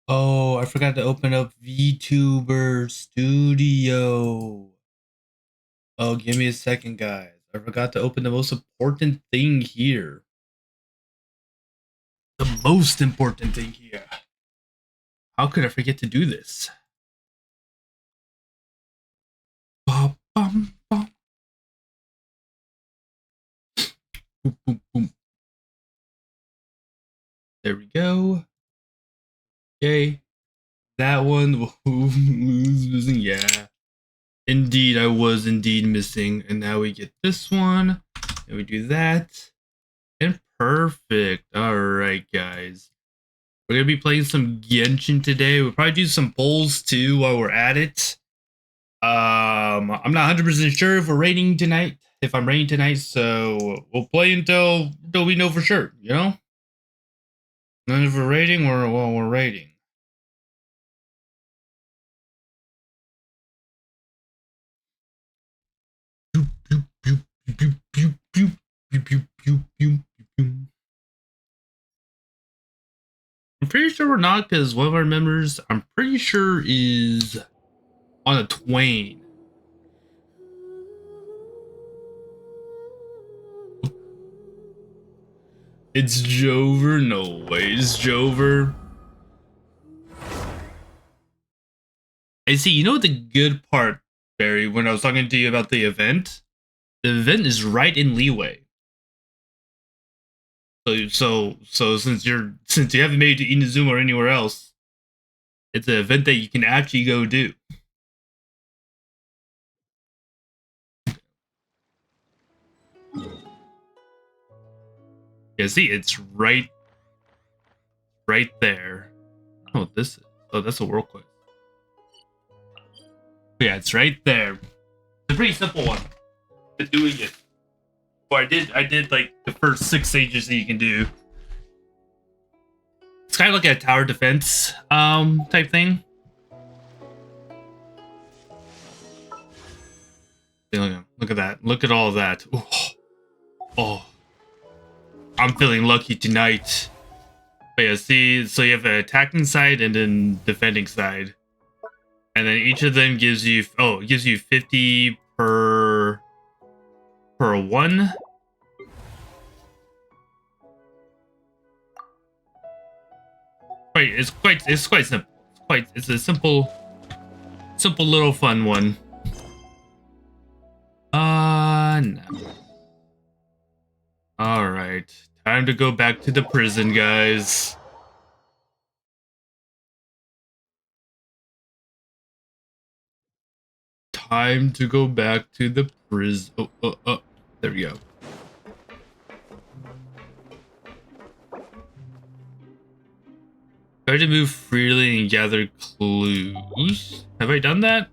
Oh, I forgot to open up VTuber Studio. Oh, give me a second, guys. I forgot to open the most important thing here. The most important thing here. How could I forget to do this? Ba, bum, bum. Boom, boom, boom. There we go. Okay. That one was missing. Yeah. Indeed, I was indeed missing. And now we get this one. And we do that. And perfect. Alright, guys. We're going to be playing some Genshin today. We'll probably do some polls too while we're at it. I'm not 100% sure if we're rating tonight. If I'm rating tonight, so we'll play until we know for sure, you know? And if we're rating, we're rating. I'm pretty sure we're not, because one of our members, I'm pretty sure, is on a Twain. It's Jover? No way, it's Jover. And see, you know the good part, Barry, when I was talking to you about the event is right in Leeway. So since you haven't made it to Inazuma or anywhere else, it's an event that you can actually go do. Yeah, see, it's right there. Oh, this is. Oh, that's a world quest. Yeah, it's right there. It's a pretty simple one. But doing it. Well, I did like the first 6 stages that you can do. It's kind of like a tower defense type thing. Look at that. Look at all of that. Ooh. Oh. I'm feeling lucky tonight. But yeah, see, so you have an attacking side and then defending side. And then each of them gives you, it gives you 50 per one. Right, it's quite simple. It's a simple little fun one. No. Alright. Time to go back to the prison, guys. Time to go back to the prison. Oh. There we go. Try to move freely and gather clues. Have I done that?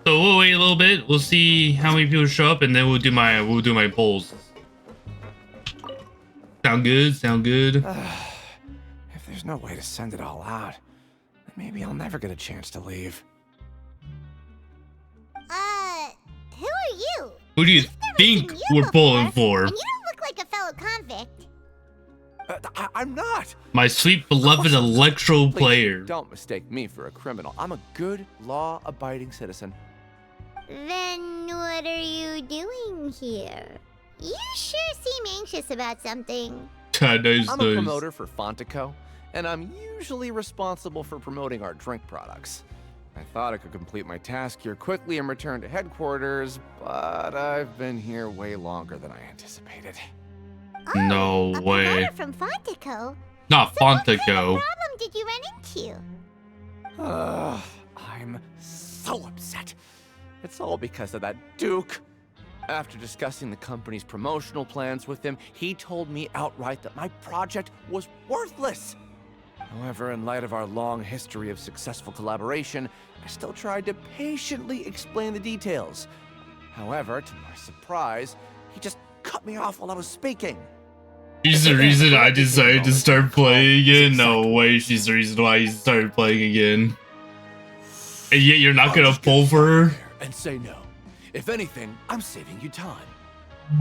So we'll wait a little bit. We'll see how many people show up, and then we'll do my polls. Sound good? Sound good? If there's no way to send it all out, then maybe I'll never get a chance to leave. Who are you? Who do you think we're pulling for? And you don't look like a fellow convict. I'm not. My sweet beloved Electro player. Don't mistake me for a criminal. I'm a good, law-abiding citizen. Then what are you doing here? You sure seem anxious about something. Nice, I'm a promoter for Fontico, and I'm usually responsible for promoting our drink products. I thought I could complete my task here quickly and return to headquarters, but I've been here way longer than I anticipated. Oh, No a way. promoter from Fontico? Not So what kind Fontico. of problem did you run into? I'm so upset. It's all because of that Duke. After discussing the company's promotional plans with him, he told me outright that my project was worthless. However, in light of our long history of successful collaboration, I still tried to patiently explain the details. However, to my surprise, he just cut me off while I was speaking. She's the reason I decided to start playing again? No way, she's the reason why you started playing again. And yet you're not gonna pull for her? and say no. If anything, I'm saving you time.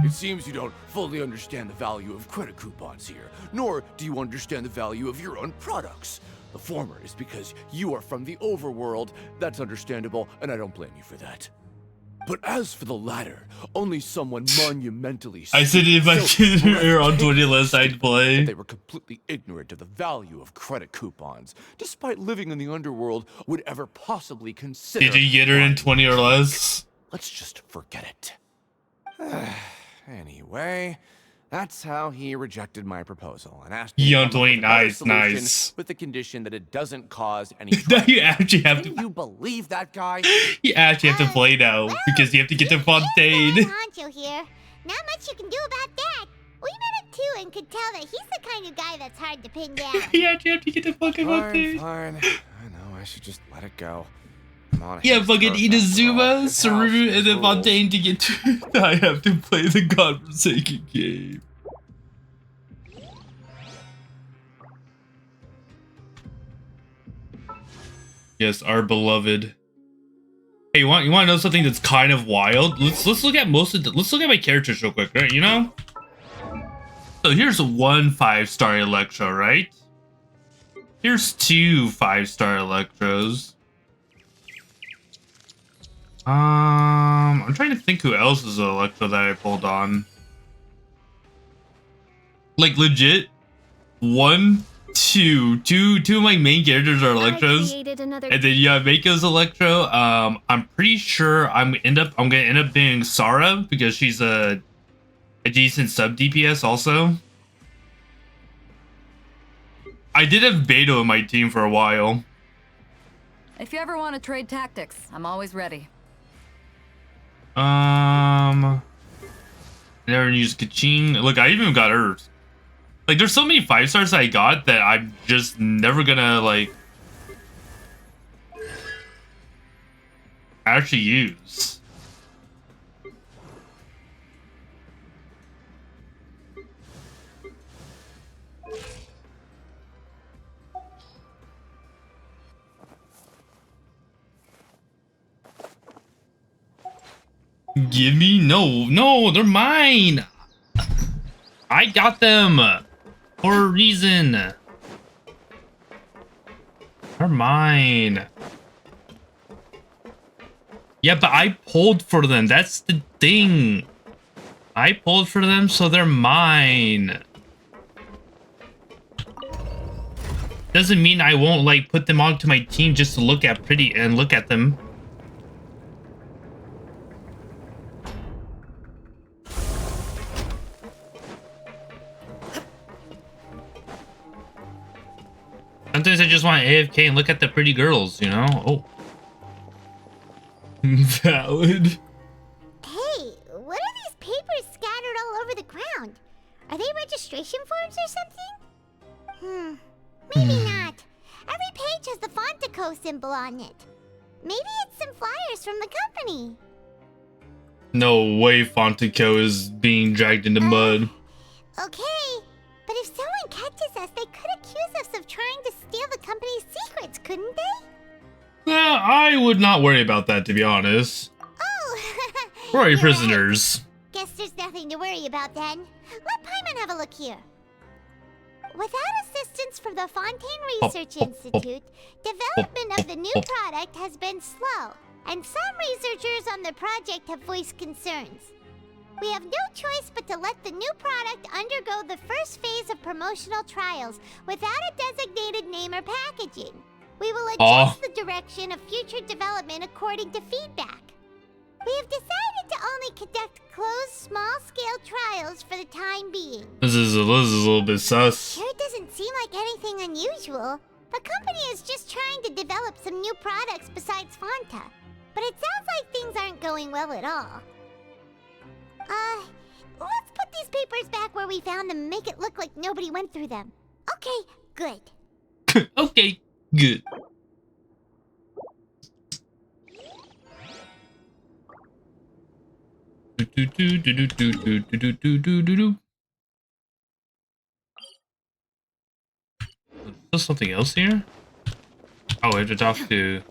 It seems you don't fully understand the value of credit coupons here, nor do you understand the value of your own products. The former is because you are from the overworld. That's understandable, and I don't blame you for that. But as for the latter, only someone monumentally I said if I could on 20 less I'd play. they were completely ignorant of the value of credit coupons, despite living in the underworld, would ever possibly consider. Did you get her in 20 or less? Let's just forget it. Anyway, that's how he rejected my proposal and asked me to Young come up with a 20, better nice, solution nice. with the condition that it doesn't cause any Now trouble. you actually have Can to. you believe that guy? You actually have to play now because you have to get to Fontaine. Honcho here. Not much you can do about that. We met him too and could tell that he's the kind of guy that's hard to pin down. You actually have to get to fucking Fontaine. Fine. I know, I should just let it go. I'm on a Yeah, head fucking start after all. Inazuma, His Saru, house, and his then rules. Fontaine to get to. I have to play the godforsaken game. Yes, our beloved. Hey, you want to know something that's kind of wild? Let's look at let's look at my characters real quick, right? You know. So here's one 5-star Electro, right? Here's two 5-star Electros. I'm trying to think who else is an Electro that I pulled on. Like legit, two of my main characters are Electros, and then you have Mako's Electro. I'm pretty sure I'm gonna end up being Sarah because she's a decent sub DPS also. I did have Beto in my team for a while. If you ever want to trade tactics, I'm always ready. Never used Kaching. Look, I even got Earth. Like, there's so many 5-stars I got that I'm just never gonna, like, actually use. Give me no, they're mine. I got them for a reason. They're mine. Yeah, but I pulled for them. That's the thing. I pulled for them, so they're mine. Doesn't mean I won't like put them onto my team just to look at them. Sometimes I just want AFK and look at the pretty girls, you know? Oh. Valid. Hey, what are these papers scattered all over the ground? Are they registration forms or something? Maybe not. Every page has the Fontico symbol on it. Maybe it's some flyers from the company. No way Fontico is being dragged into mud. Okay, but if someone catches us, they could accuse us of trying to steal the company's secrets, couldn't they? Well, I would not worry about that, to be honest. Oh, We're already you're prisoners. right. Guess there's nothing to worry about then. Let Paimon have a look here. Without assistance from the Fontaine Research Institute, development of the new product has been slow, and some researchers on the project have voiced concerns. We have no choice but to let the new product undergo the first phase of promotional trials without a designated name or packaging. We will adjust the direction of future development according to feedback. We have decided to only conduct closed, small-scale trials for the time being. This is a little bit sus. Sure doesn't seem like anything unusual. The company is just trying to develop some new products besides Fanta. But it sounds like things aren't going well at all. Let's put these papers back where we found them and make it look like nobody went through them. Okay, good. Okay, good. Is something else here? Oh, I have to talk to...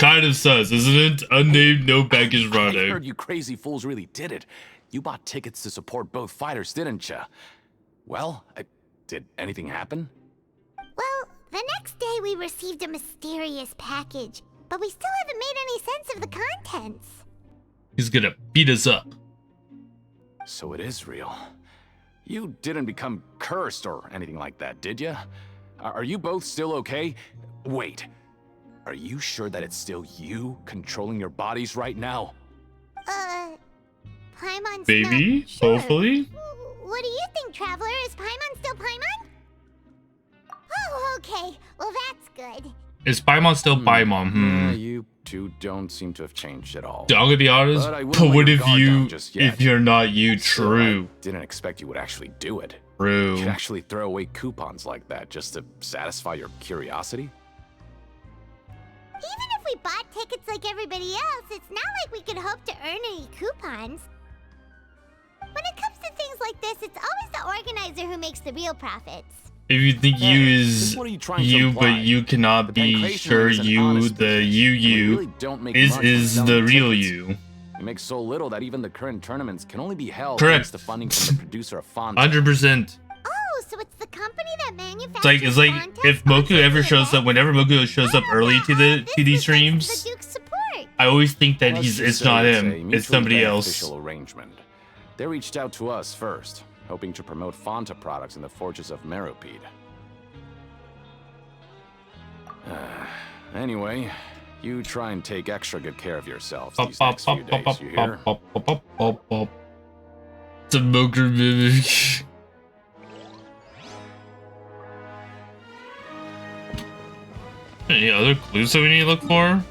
Kind of sus, isn't it? Unnamed, no package I product. heard you crazy fools really did it. You bought tickets to support both fighters, didn't ya? Well, did anything happen? Well, the next day we received a mysterious package, but we still haven't made any sense of the contents. He's gonna beat us up. So it is real. You didn't become cursed or anything like that, did ya? Are you both still okay? Wait. Are you sure that it's still you controlling your bodies right now? Paimon's Maybe? not sure. Hopefully? What do you think, Traveler? Is Paimon still Paimon? Oh, okay. Well, that's good. Is Paimon still Paimon? Yeah, you two don't seem to have changed at all. I'm gonna be honest, But I wouldn't but let what your if guard you, down just yet. if you're not you, Still, true. I didn't expect you would actually do it. True. You could actually throw away coupons like that just to satisfy your curiosity? Even if we bought tickets like everybody else, it's not like we could hope to earn any coupons. When it comes to things like this, it's always the organizer who makes the real profits. If you think Hey, you just is what are you trying to you, imply? but you cannot The be Pancration sure is an you, honest the business. you, We you, really don't make is much from selling the real tickets. you. We make so little that even the current tournaments can only be held Correct. thanks to funding from the producer of Fonta. 100%. Oh, so it's the company that manufactures It's like Fanta if Moku sponsoring ever the shows up, event? whenever Moku shows up Oh, early yeah, to the this to these is thanks to streams, the Duke's support. I always think that Let's just it's say not it's him. a It's mutually somebody else. beneficial arrangement. They reached out to us first, hoping to promote Fonta products in the forges of Meropide. Anyway, you try and take extra good care of yourselves these next few days, you hear? It's a Moku mimic. Any other clues that we need to look for?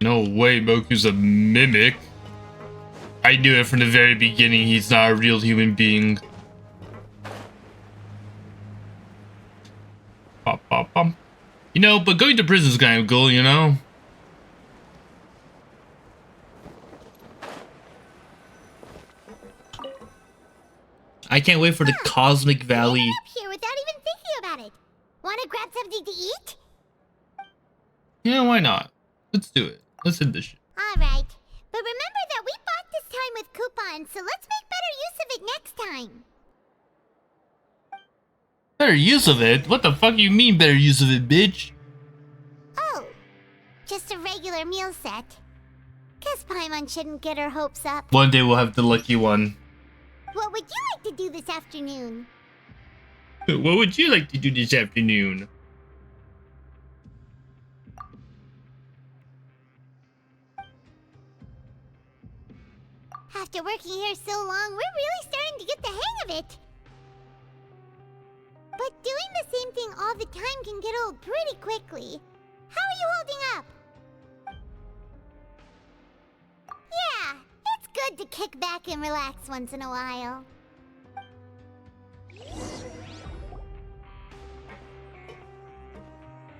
No way, Moku's a mimic. I knew it from the very beginning. He's not a real human being. Pop, pop, pop. You know, but going to prison is kind of cool, you know? I can't wait for the Cosmic Valley. Up here without even thinking about it. Want to grab something to eat? Yeah, why not? Let's do it. Let's hit this shit. All right. But remember that we bought this time with coupons, so let's make better use of it next time. Better use of it? What the fuck you mean better use of it, bitch? Oh, just a regular meal set. Guess Paimon shouldn't get her hopes up. One day we'll have the lucky one. What would you like to do this afternoon? What would you like to do this afternoon? After working here so long, we're really starting to get the hang of it. But doing the same thing all the time can get old pretty quickly. How are you holding up? Yeah, it's good to kick back and relax once in a while.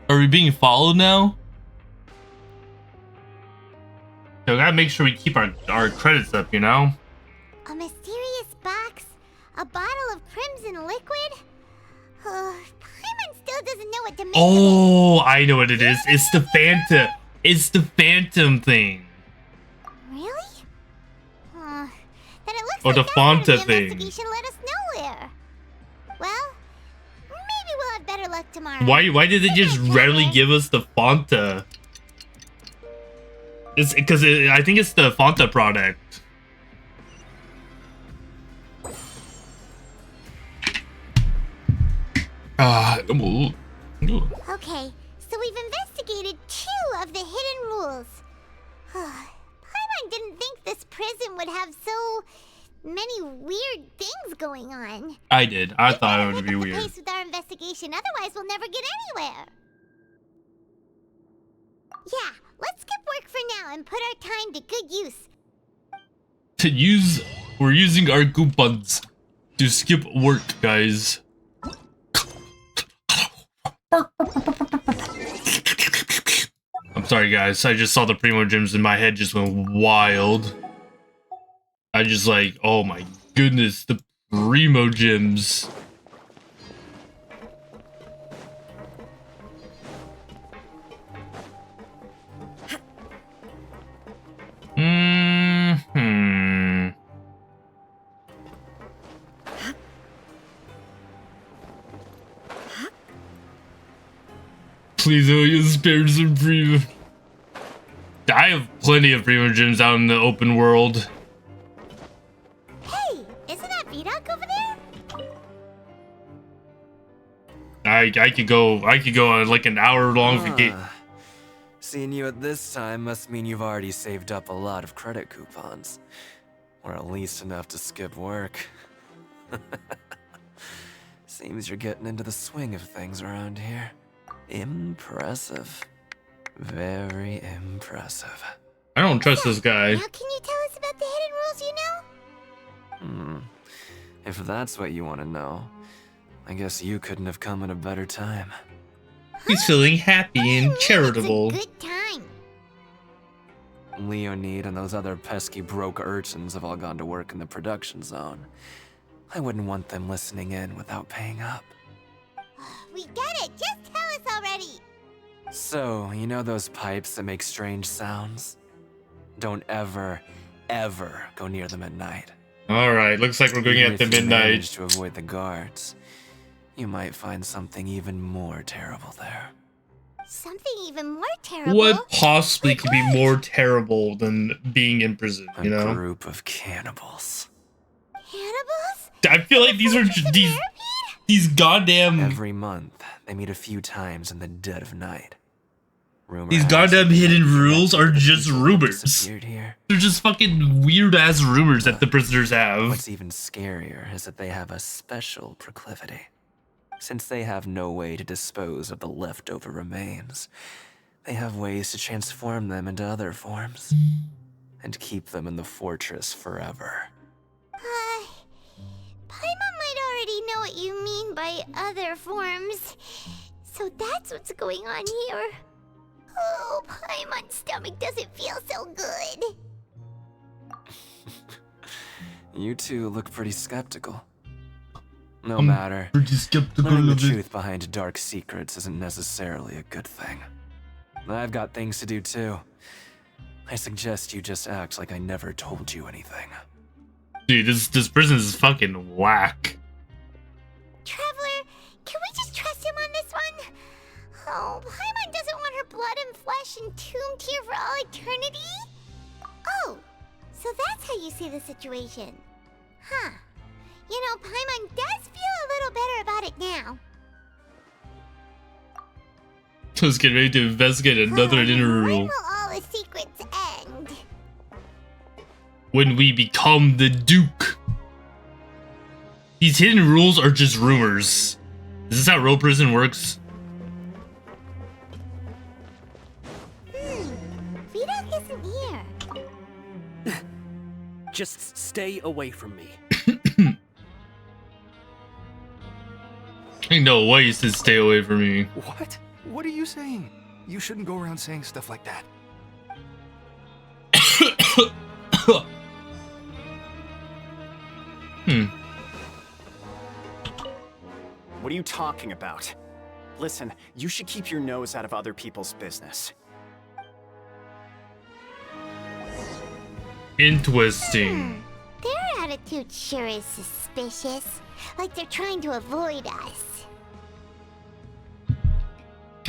Are we being followed now? So we gotta make sure we keep our credits up, you know? A mysterious box? A bottle of crimson liquid? Paimon still doesn't know what to make of Oh, I know what it is. It's the Phantom. It's the Phantom thing. it. Really? Then it looks Or like the that part of Fanta the thing. investigation led us nowhere. Well, maybe we'll have better luck tomorrow. Why did they just Good night, readily Travis. give us the Fanta? It's because I think it's the Fanta product. Okay, so we've investigated 2 of the hidden rules. Paimon didn't think this prison would have so many weird things going on. I did. I We thought better it would pick be up the weird. pace with our investigation, otherwise we'll never get anywhere. Yeah, let's skip work for now and put our time to good use. We're using our coupons to skip work, guys. I'm sorry, guys. I just saw the Primo Gems and my head just went wild. I just like, oh my goodness, the Primo gems. Hmm. Please, oh, you spare some primo. I have plenty of primo gems out in the open world. Hey, isn't that Vidoc over there? I could go on like an hour-long vacation. Seeing you at this time must mean you've already saved up a lot of credit coupons. Or at least enough to skip work. Seems you're getting into the swing of things around here. Impressive. Very impressive. I don't trust this guy. Now can you tell us about the hidden rules you know? If that's what you want to know, I guess you couldn't have come at a better time. He's feeling happy and charitable. It's a good time. Leonid and those other pesky broke urchins have all gone to work in the production zone. I wouldn't want them listening in without paying up. We get it. Just tell us already. So, you know those pipes that make strange sounds? Don't ever, ever go near them at night. Alright, looks like we're going Even at the if you midnight. manage to avoid the guards, you might find something even more terrible there. Something even more terrible. What possibly could be more terrible than being in prison, you A know? group of cannibals. Cannibals? I feel like these are these goddamn Every month, they meet a few times in the dead of night. Rumor these has goddamn it hidden that rules are the just people rumors. disappeared here. They're just fucking weird ass rumors that the prisoners have. What's even scarier is that they have a special proclivity. Since they have no way to dispose of the leftover remains, they have ways to transform them into other forms and keep them in the fortress forever. Paimon might already know what you mean by other forms. So that's what's going on here. Oh, Paimon's stomach doesn't feel so good. You two look pretty skeptical. No matter. Pretty skeptical Learning the of it. truth behind dark secrets isn't necessarily a good thing. I've got things to do too. I suggest you just act like I never told you anything. Dude, this prison is fucking whack. Traveler, can we just trust him on this one? Oh, Paimon doesn't want her blood and flesh entombed here for all eternity? Oh, so that's how you see the situation. Huh. You know, Paimon does feel a little better about it now. Let's get ready to investigate another hidden When rule. will all the secrets end? When we become the Duke. These hidden rules are just rumors. Is this how real prison works? Vidoc isn't here. Just stay away from me. Ain't no way you said stay away from me. What? What are you saying? You shouldn't go around saying stuff like that. What are you talking about? Listen, you should keep your nose out of other people's business. Interesting. Their attitude sure is suspicious. Like they're trying to avoid us.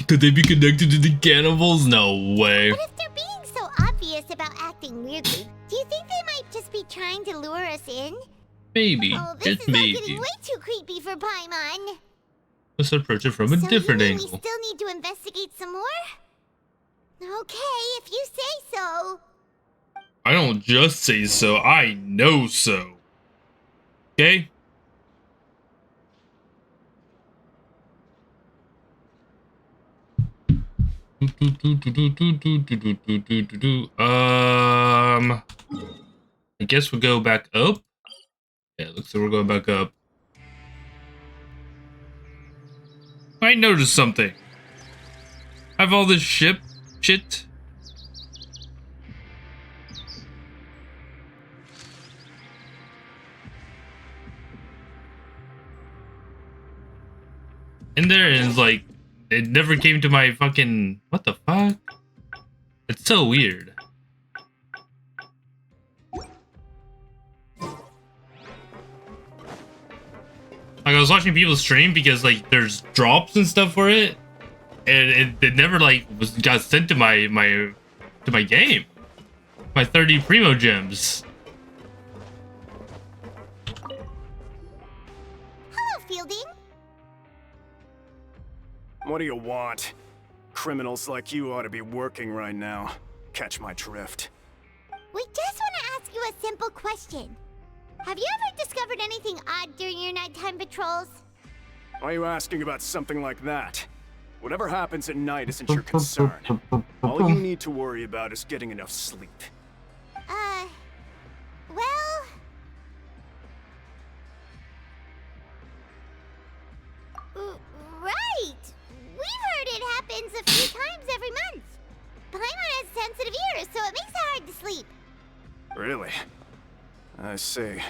Could they be connected to the cannibals? No way. But if they're being so obvious about acting weirdly, do you think they might just be trying to lure us in? Maybe. Oh, this Just is all getting maybe. way too creepy for Paimon. Let's approach it from a So different you mean angle. we still need to investigate some more? Okay, if you say so. I don't just say so, I know so. Okay? I guess we'll go back up. Yeah, looks like we're going back up. I noticed something. I have all this shit. in there, and it's like it never came to my fucking. What the fuck? It's so weird. Like I was watching people stream because like there's drops and stuff for it, and it never like got sent to my game, my 30 primo gems. Hello, Fielding. What do you want? Criminals like you ought to be working right now. Catch my drift. We just want to ask you a simple question. Have you ever discovered anything odd during your nighttime patrols? Why are you asking about something like that? Whatever happens at night isn't your concern. All you need to worry about is getting enough sleep. Well... Right! We've heard it happens a few times every month. Paimon has sensitive ears, so it makes it hard to sleep. Really? I see.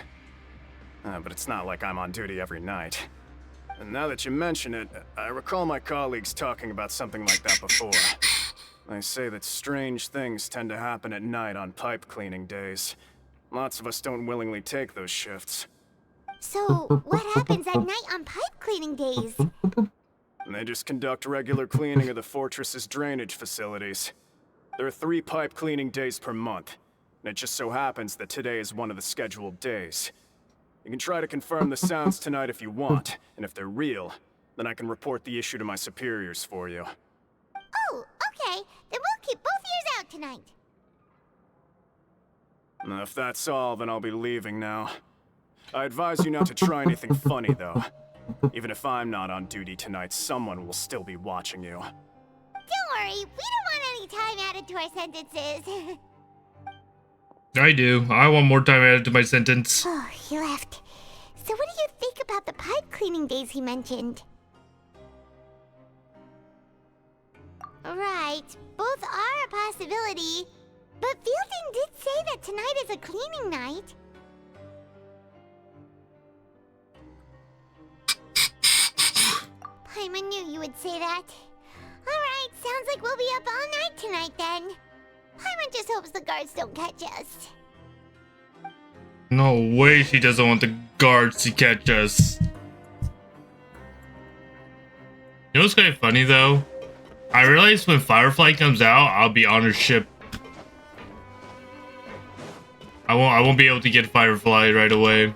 But it's not like I'm on duty every night. And now that you mention it, I recall my colleagues talking about something like that before. They say that strange things tend to happen at night on pipe cleaning days. Lots of us don't willingly take those shifts. So, what happens at night on pipe cleaning days? They just conduct regular cleaning of the fortress's drainage facilities. There are 3 pipe cleaning days per month, and it just so happens that today is one of the scheduled days. You can try to confirm the sounds tonight if you want, and if they're real, then I can report the issue to my superiors for you. Oh, okay. Then we'll keep both ears out tonight. If that's all, then I'll be leaving now. I advise you not to try anything funny, though. Even if I'm not on duty tonight, someone will still be watching you. Don't worry, we don't want any time added to our sentences. I do. I want more time added to my sentence. Oh, he left. So what do you think about the pipe cleaning days he mentioned? Right, both are a possibility. But Fielding did say that tonight is a cleaning night. Paimon knew you would say that. Alright, sounds like we'll be up all night tonight then. Paimon just hopes the guards don't catch us. No way she doesn't want the guards to catch us. You know what's kind of funny though? I realize when Firefly comes out, I'll be on her ship. I won't be able to get Firefly right away.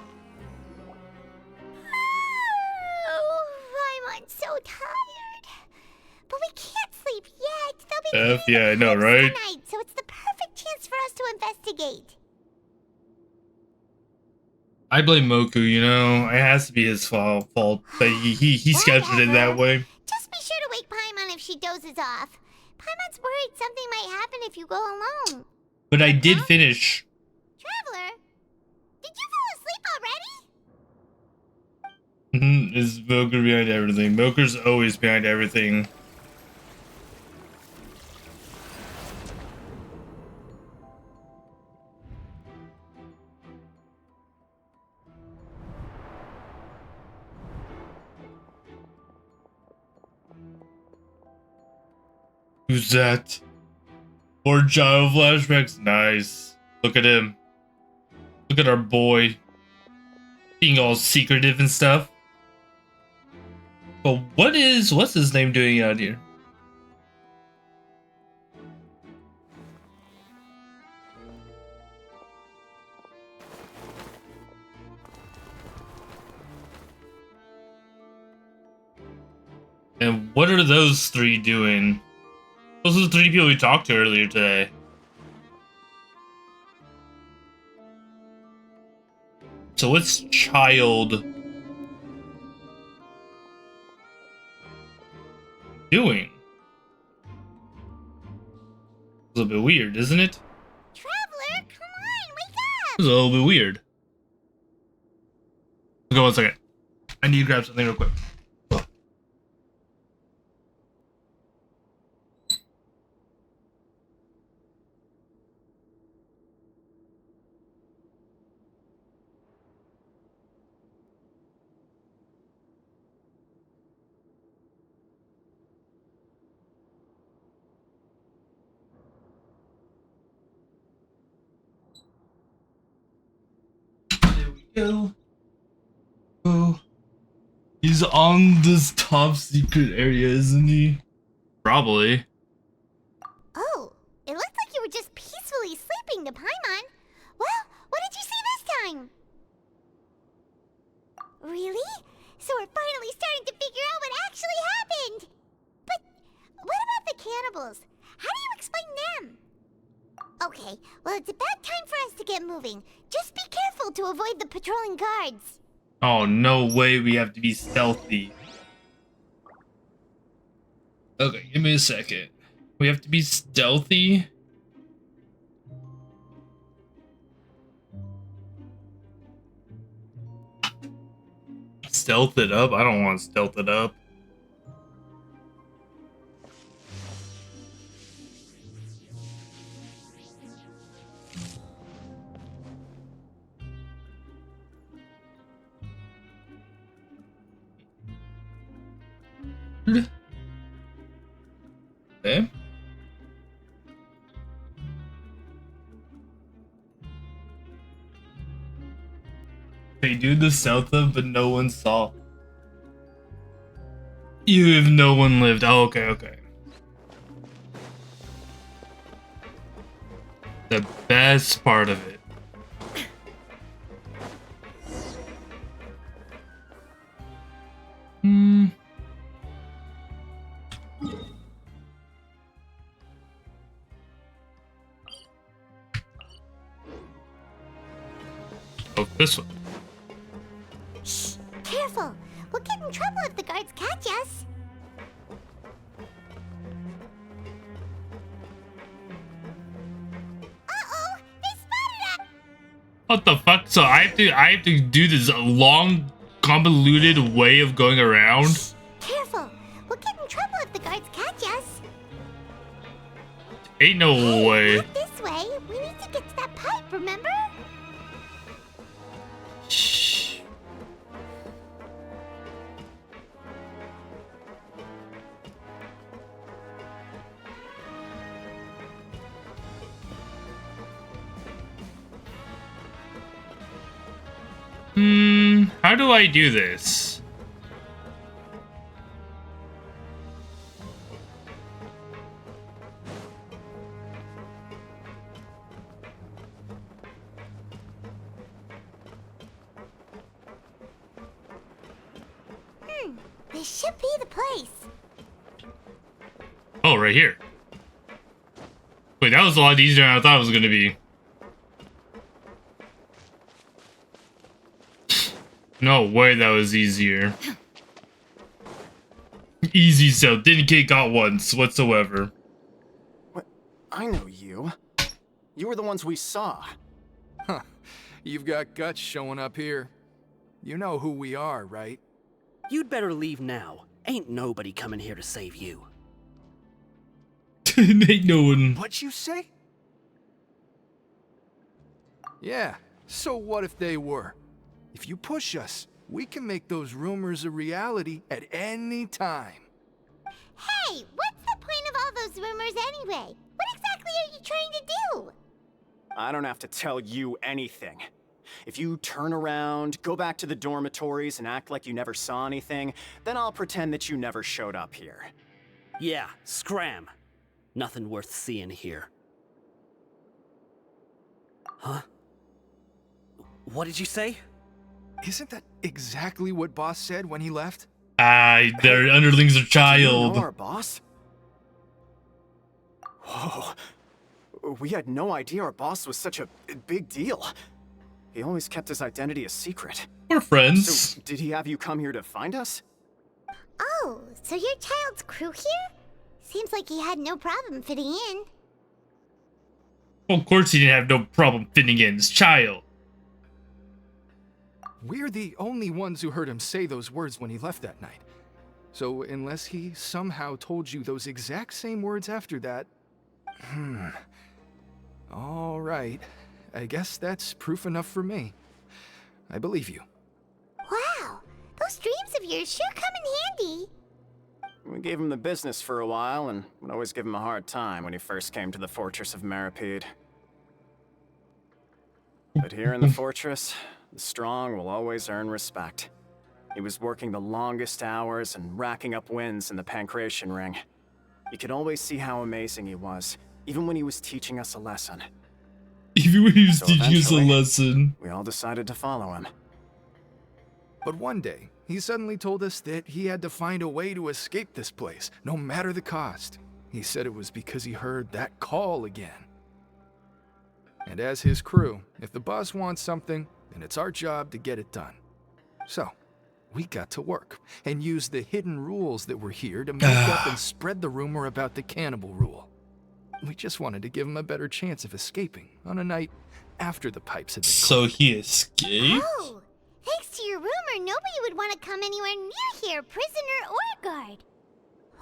Oh, Paimon's so tired. But we can't sleep yet. They'll be Yeah, I know, right? tonight, so it's the perfect chance for us to investigate. I blame Moku, you know? It has to be his fault that he scheduled it that way. Just be sure to wake Paimon if she dozes off. Paimon's worried something might happen if you go alone. But I did finish. Traveler, did you fall asleep already? Is Moku behind everything? Moku's always behind everything. Who's that? More child flashbacks? Nice. Look at him. Look at our boy. Being all secretive and stuff. But what's his name doing out here? And what are those 3 doing? Those are the 3 people we talked to earlier today. So what's Child doing? It's a little bit weird, isn't it? Traveler, come on, wake up! It's a little bit weird. Okay, 1 second. I need to grab something real quick. Go. Go. He's on this top secret area, isn't he? Probably. Oh, it looks like you were just peacefully sleeping to Paimon. Well, what did you see this time? Really? So we're finally starting to figure out what actually happened. But what about the cannibals? How do you explain them? Okay, well, it's about time for us to get moving. Just be careful to avoid the patrolling guards. Oh, no way we have to be stealthy. Okay, give me a second. We have to be stealthy? Stealth it up? I don't want to stealth it up. Okay. They do the stealth of, but no one saw. Even if no one lived. Oh, okay, okay. The best part of it. Hmm. Oh, this one. Shh, careful. We'll get in trouble if the guards catch us. Uh-oh, they spotted us. What the fuck? So I have to do this long, convoluted way of going around? Shh, careful. We'll get in trouble if the guards catch us. Ain't no way. Not this way. We need to get to that pipe, remember? Shh. How do I do this? This should be the place. Oh, right here. Wait, that was a lot easier than I thought it was gonna be. No way that was easier. Easy so, didn't get got once whatsoever. What? I know you. You were the ones we saw. Huh. You've got guts showing up here. You know who we are, right? You'd better leave now. Ain't nobody coming here to save you. Ain't no one. What'd you say? Yeah, so what if they were? If you push us, we can make those rumors a reality at any time. Hey, what's the point of all those rumors anyway? What exactly are you trying to do? I don't have to tell you anything. If you turn around, go back to the dormitories and act like you never saw anything, then I'll pretend that you never showed up here. Yeah, scram. Nothing worth seeing here. Huh? What did you say? Isn't that exactly what Boss said when he left? Their underlings are Do you child. know our boss? Whoa. We had no idea our boss was such a big deal. He always kept his identity a secret. We're friends. So, did he have you come here to find us? Oh, so your child's crew here? Seems like he had no problem fitting in. Of course he didn't have no problem fitting in. His child. We're the only ones who heard him say those words when he left that night. So unless he somehow told you those exact same words after that... All right. I guess that's proof enough for me. I believe you. Wow, those dreams of yours sure come in handy. We gave him the business for a while and would always give him a hard time when he first came to the fortress of Maripede. But here in the fortress, The strong will always earn respect. He was working the longest hours and racking up wins in the Pancration Ring. You could always see how amazing he was, even when he was teaching us a lesson. Even when he was So teaching us a eventually, lesson. we all decided to follow him. But one day, he suddenly told us that he had to find a way to escape this place, no matter the cost. He said it was because he heard that call again. And as his crew, if the boss wants something, then it's our job to get it done. So, we got to work and used the hidden rules that were here to make up and spread the rumor about the cannibal rule. We just wanted to give him a better chance of escaping on a night after the pipes had been So cleaned. he escaped? Oh, thanks to your rumor, nobody would want to come anywhere near here, prisoner or guard.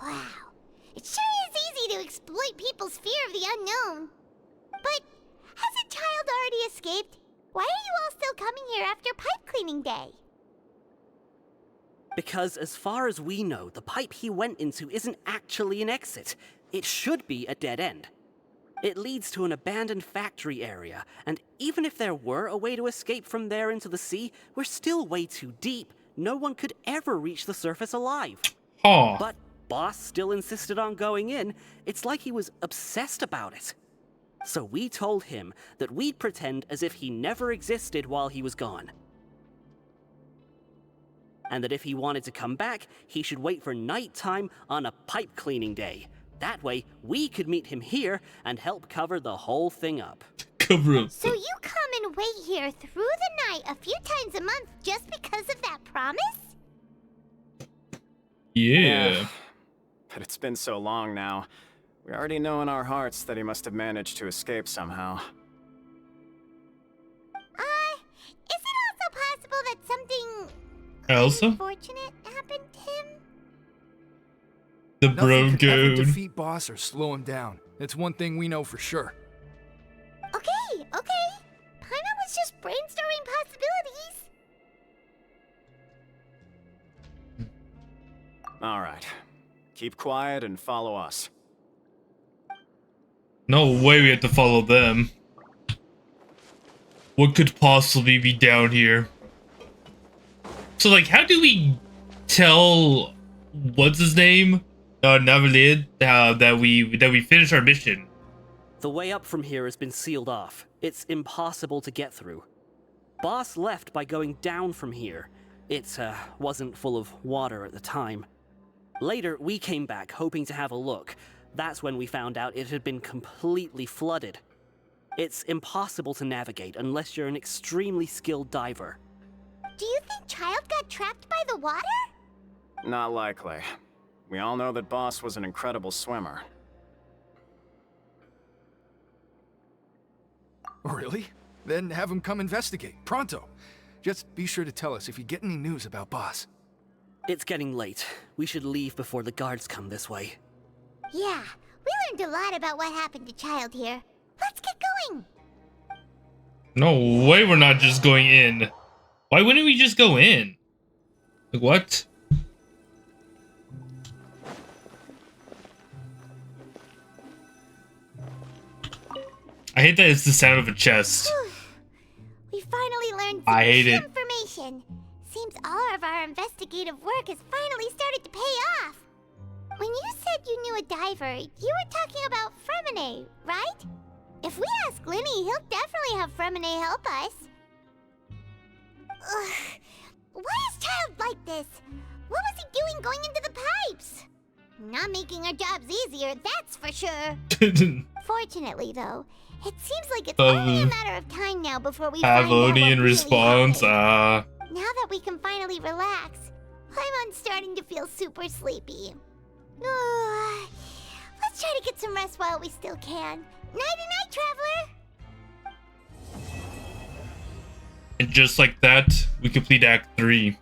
Wow, it sure is easy to exploit people's fear of the unknown. But has a child already escaped? Why are you all still coming here after pipe cleaning day? Because as far as we know, the pipe he went into isn't actually an exit. It should be a dead end. It leads to an abandoned factory area, and even if there were a way to escape from there into the sea, we're still way too deep. No one could ever reach the surface alive. Huh. But Boss still insisted on going in. It's like he was obsessed about it. So we told him that we'd pretend as if he never existed while he was gone. And that if he wanted to come back, he should wait for nighttime on a pipe cleaning day. That way, we could meet him here and help cover the whole thing up. Cover up. So you come and wait here through the night a few times a month just because of that promise? Yeah. But it's been so long now. We already know in our hearts that he must have managed to escape somehow. Is it also possible that something Elsa? unfortunate happened to him? The Nothing could ever Bro-Goon. defeat Boss or slow him down. It's one thing we know for sure. Okay. Paimon was just brainstorming possibilities. Alright. Keep quiet and follow us. No way we have to follow them. What could possibly be down here? So, like, how do we tell what's his name? Navalid, that we finished our mission. The way up from here has been sealed off. It's impossible to get through. Boss left by going down from here. It wasn't full of water at the time. Later, we came back hoping to have a look. That's when we found out it had been completely flooded. It's impossible to navigate unless you're an extremely skilled diver. Do you think Child got trapped by the water? Not likely. We all know that Boss was an incredible swimmer. Really? Then have him come investigate, pronto. Just be sure to tell us if you get any news about Boss. It's getting late. We should leave before the guards come this way. Yeah, we learned a lot about what happened to Child here. Let's get going. No way we're not just going in. Why wouldn't we just go in? Like, what? I hate that it's the sound of a chest. We finally learned I hate some it. information. Seems all of our investigative work has finally started to pay off. When you said you knew a diver, you were talking about Fremine, right? If we ask Linny, he'll definitely have Fremine help us. Ugh. Why is Child like this? What was he doing going into the pipes? Not making our jobs easier, that's for sure. Fortunately, though, it seems like it's only a matter of time now before we find out what Avonian really response. happened. Now that we can finally relax, I'm starting to feel super sleepy. Let's try to get some rest while we still can. Nighty-night, traveler! And just like that, we complete Act 3.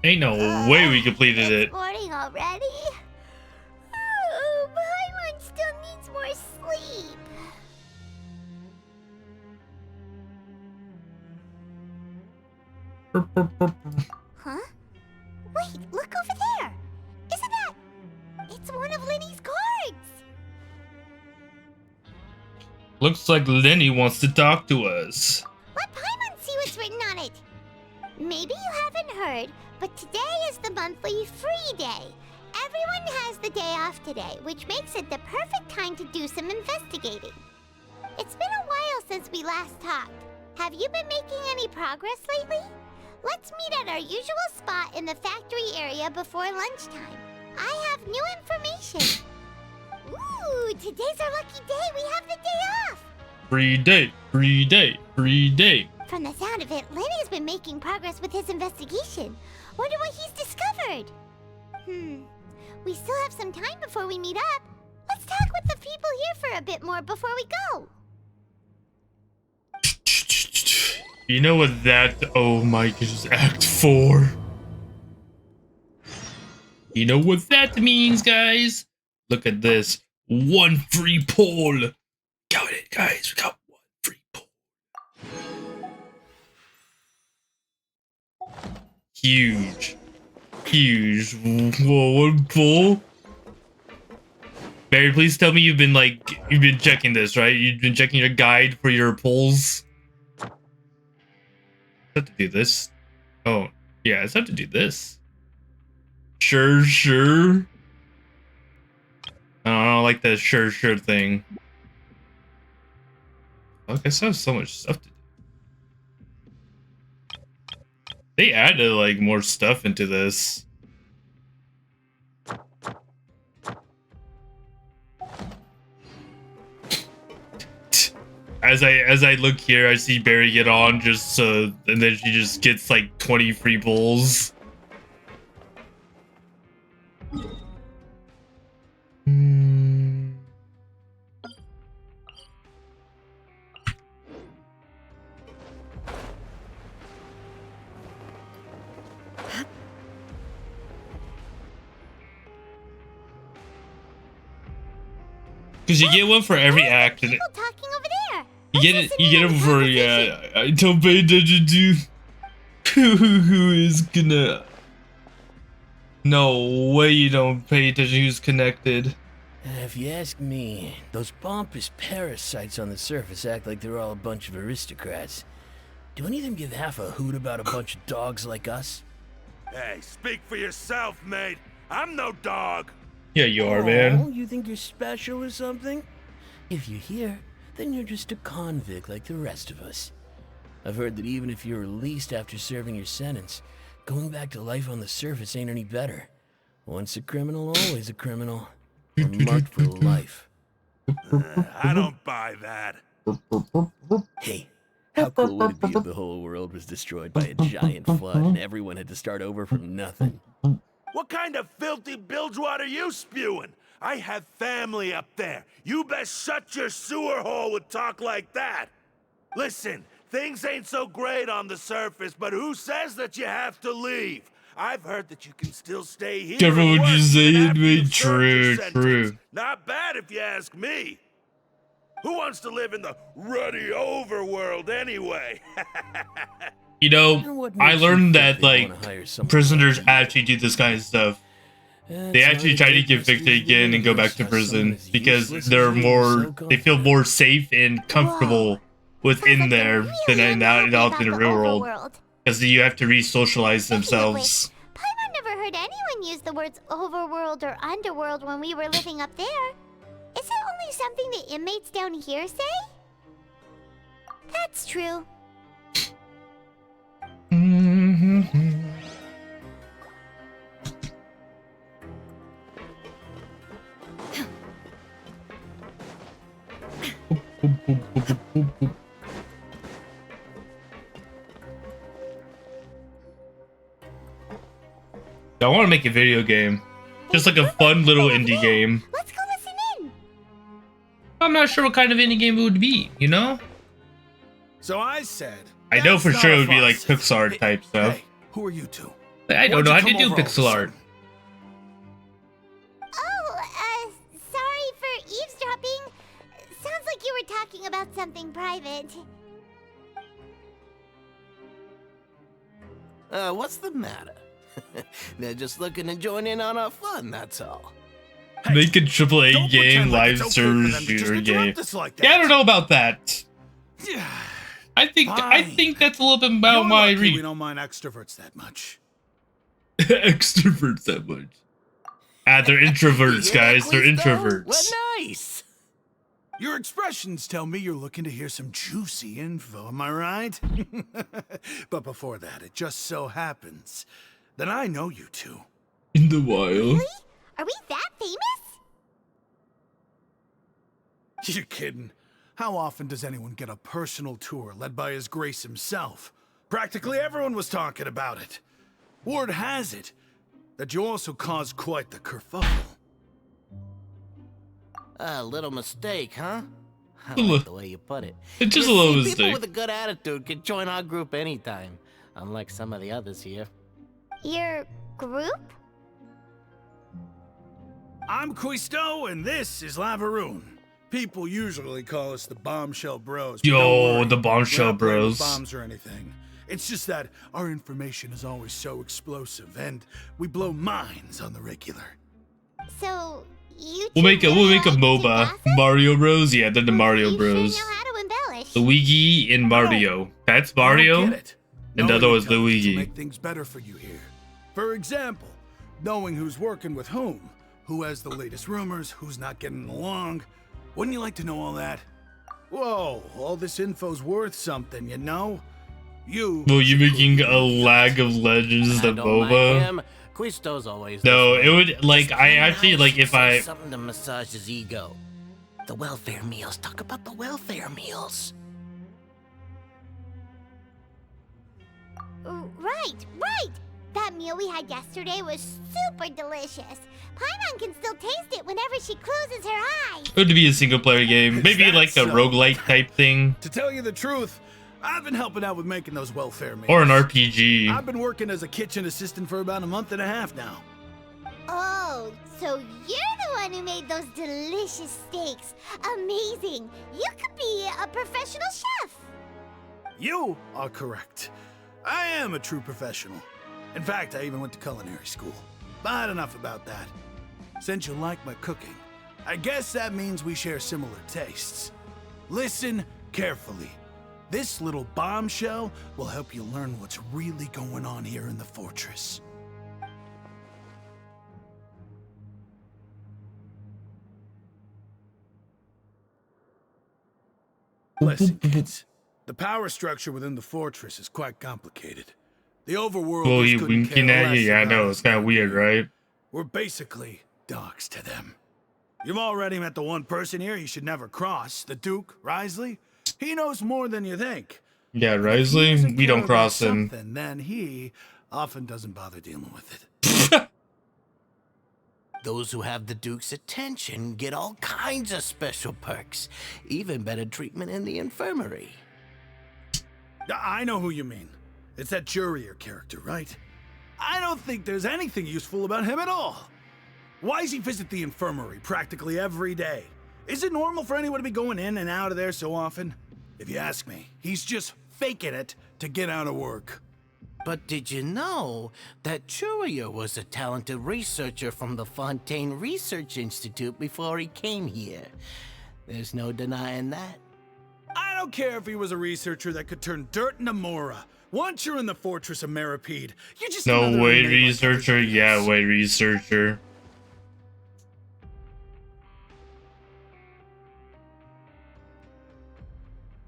Ain't no way we completed It's it. morning already? Oh, Paimon still needs more sleep. Huh? Wait, look over there! Isn't that... It's one of Linny's cards! Looks like Lenny wants to talk to us. Let Paimon see what's written on it. Maybe you haven't heard, but today is the monthly free day. Everyone has the day off today, which makes it the perfect time to do some investigating. It's been a while since we last talked. Have you been making any progress lately? Let's meet at our usual spot in the factory area before lunchtime. I have new information. Ooh, today's our lucky day. We have the day off. Free day, free day, free day. From the sound of it, Lenny's been making progress with his investigation. Wonder what he's discovered. We still have some time before we meet up. Let's talk with the people here for a bit more before we go. You know what that, oh my goodness, Act 4. You know what that means, guys? Look at this. One free poll. Got it, guys. We got one free poll. Huge. Huge. Whoa, one poll? Barry, please tell me you've been checking this, right? You've been checking your guide for your polls? I have to do this. Oh, yeah, I just have to do this. Sure. I don't like that sure thing. Look, I still have so much stuff to do. They added, like, more stuff into this. As I look here, I see Barry get on and then she just gets like 20 free pulls. Because you get one for every act, and People talking over there. you get them for I don't pay attention to who is gonna. No way you don't pay attention who's connected. If you ask me, those pompous parasites on the surface act like they're all a bunch of aristocrats. Do any of them give half a hoot about a bunch of dogs like us? Hey, speak for yourself, mate. I'm no dog. Yeah, you are, man. Oh, you think you're special or something? If you're here, then you're just a convict like the rest of us. I've heard that even if you're released after serving your sentence, going back to life on the surface ain't any better. Once a criminal, always a criminal. We're marked for life. I don't buy that. Hey, how cool would it be if the whole world was destroyed by a giant flood and everyone had to start over from nothing? What kind of filthy bilgewater are you spewing? I have family up there. You best shut your sewer hole with talk like that. Listen, things ain't so great on the surface, but who says that you have to leave? I've heard that you can still stay here. Careful what you say, after mate. you've served your True. sentence. Not bad if you ask me. Who wants to live in the ruddy overworld anyway? You know, I learned that like prisoners actually do this kind of stuff. They actually try to get evicted again and go back to prison because they feel more safe and comfortable within there than out in the real world. Because you have to re-socialize themselves. Paimon never heard anyone use the words overworld or underworld when we were living up there. Is it only something the inmates down here say? That's true. I want to make a video game. Just like a fun little indie game. Let's go listen in. I'm not sure what kind of indie game it would be, you know? So I said... I know for sure it would be like Pixar type stuff. Hey, who are you two? I don't know how to do pixel art. Oh, sorry for eavesdropping. Sounds like you were talking about something private. What's the matter? They're just looking to join in on our fun, that's all. Make a AAA don't game pretend like live it's okay server for them to just shooter game. interrupt us like Yeah, I that. don't know about that. Yeah. I think that's a little bit about You're my lucky we reach. don't mind extroverts that much. Extroverts that much. Ah, they're introverts, guys. They're introverts. What nice. Your expressions tell me you're looking to hear some juicy info, am I right? But before that, it just so happens that I know you two. In the wild. Are we that famous? You're kidding. How often does anyone get a personal tour led by His Grace himself? Practically everyone was talking about it. Word has it that you also caused quite the kerfuffle. A little mistake, huh? I A li- like the way you put it. It's just You a little see, mistake. People with a good attitude can join our group anytime, unlike some of the others here. Your group? I'm Quisto, and this is Lavaroon. People usually call us the Bombshell Bros. but Yo, don't worry, the Bombshell we're not playing with Bros. bombs or anything. It's just that our information is always so explosive, and we blow minds on the regular. So, you We'll make a really MOBA. like to gossip? Mario Bros. Yeah, then the Mario You Bros. sure know how to embellish. Luigi and Mario. That's Mario. I don't get it. And the other Knowing was each other will Luigi. Make things better for you here. For example, knowing who's working with whom, who has the latest rumors, who's not getting along. Wouldn't you like to know all that? Whoa, all this info's worth something, you know? Well, you making a lag of Legends I the don't mind MOBA? him. Quisto's always No, this it way. would like Just I kinda actually nice like to if say I something to massage his ego. The welfare meals. Talk about the welfare meals. Right. That meal we had yesterday was super delicious. Paimon can still taste it whenever she closes her eyes. it would be a single player game, maybe that like a so? roguelite type thing To tell you the truth, I've been helping out with making those welfare meals. or an RPG. I've been working as a kitchen assistant for about a month and a half now. Oh, so you're the one who made those delicious steaks. Amazing. You could be a professional chef. You are correct. I am a true professional. In fact, I even went to culinary school. But enough about that. Since you like my cooking, I guess that means we share similar tastes. Listen carefully. This little bombshell will help you learn what's really going on here in the fortress. Listen, kids. The power structure within the fortress is quite complicated. The overworld Well, just you couldn't winking care at you? less Yeah, I about know us it's kind of down weird, here. right? We're basically dogs to them. You've already met the one person here you should never cross, the Duke, Risley. He knows more than you think. Yeah, If he Risley, doesn't we care don't about cross him. something, then he often doesn't bother dealing with it. Those who have the Duke's attention get all kinds of special perks, even better treatment in the infirmary. I know who you mean. It's that Jurier character, right? I don't think there's anything useful about him at all. Why does he visit the infirmary practically every day? Is it normal for anyone to be going in and out of there so often? If you ask me, he's just faking it to get out of work. But did you know that Jurier was a talented researcher from the Fontaine Research Institute before he came here? There's no denying that. I don't care if he was a researcher that could turn dirt into Mora. Once you're in the fortress of Meripede, you're just No another way, inmate like researcher. everybody Yeah, else. way, researcher.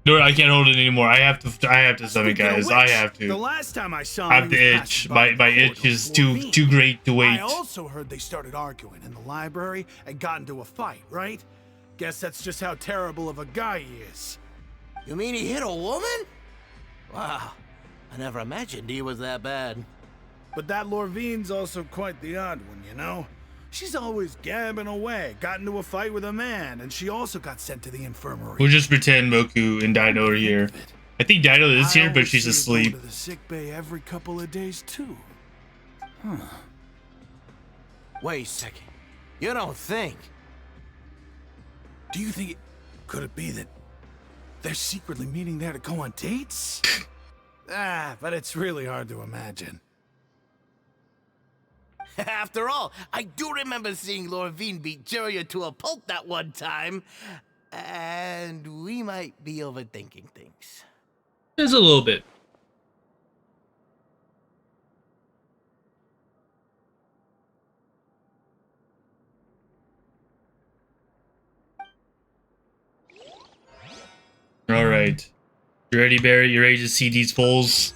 No, I can't hold it anymore. I have to summon, Speaking of guys. which, I have The to. last time I saw I him, have he the was itch. passing by My the itch corridor is with too Lorvine. great to I wait. also heard they started arguing in the library and got into a fight, right? Guess that's just how terrible of a guy he is. You mean he hit a woman? Wow, I never imagined he was that bad. But that Lorvine's also quite the odd one, you know? She's always gabbing away, got into a fight with a man, and she also got sent to the infirmary. We'll just pretend Moku and Dino are here. I think Dino is here, but she's asleep. To the sick bay every couple of days too. Huh. Wait a second. You don't think? Do you think could it be that they're secretly meeting there to go on dates? But it's really hard to imagine. After all, I do remember seeing Lorvine beat Jiraiya to a pulp that one time. And we might be overthinking things. Just a little bit. All right. You ready, Barry? You ready to see these fools?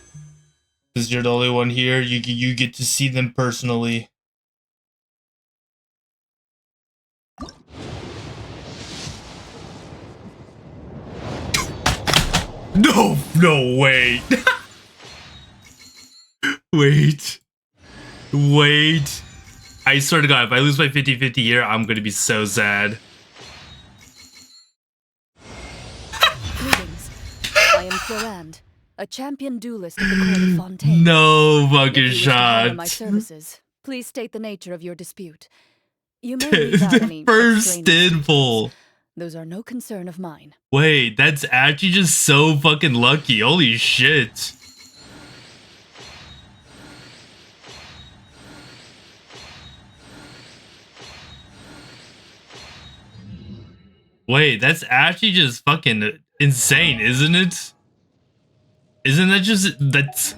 Because you're the only one here. You get to see them personally. No, no, wait. Wait. Wait. I swear to God, if I lose my 50-50 here, I'm going to be so sad. Greetings. I am Florand, a champion duelist of the court of Fontaine. No If fucking you wish to hire my shots. services, please state the nature of your dispute. You may leave out any First extraneous Deadpool. details. Those are no concern of mine. Wait, that's actually just so fucking lucky. Holy shit. Wait, that's actually just fucking insane, isn't it? Isn't that just... that's...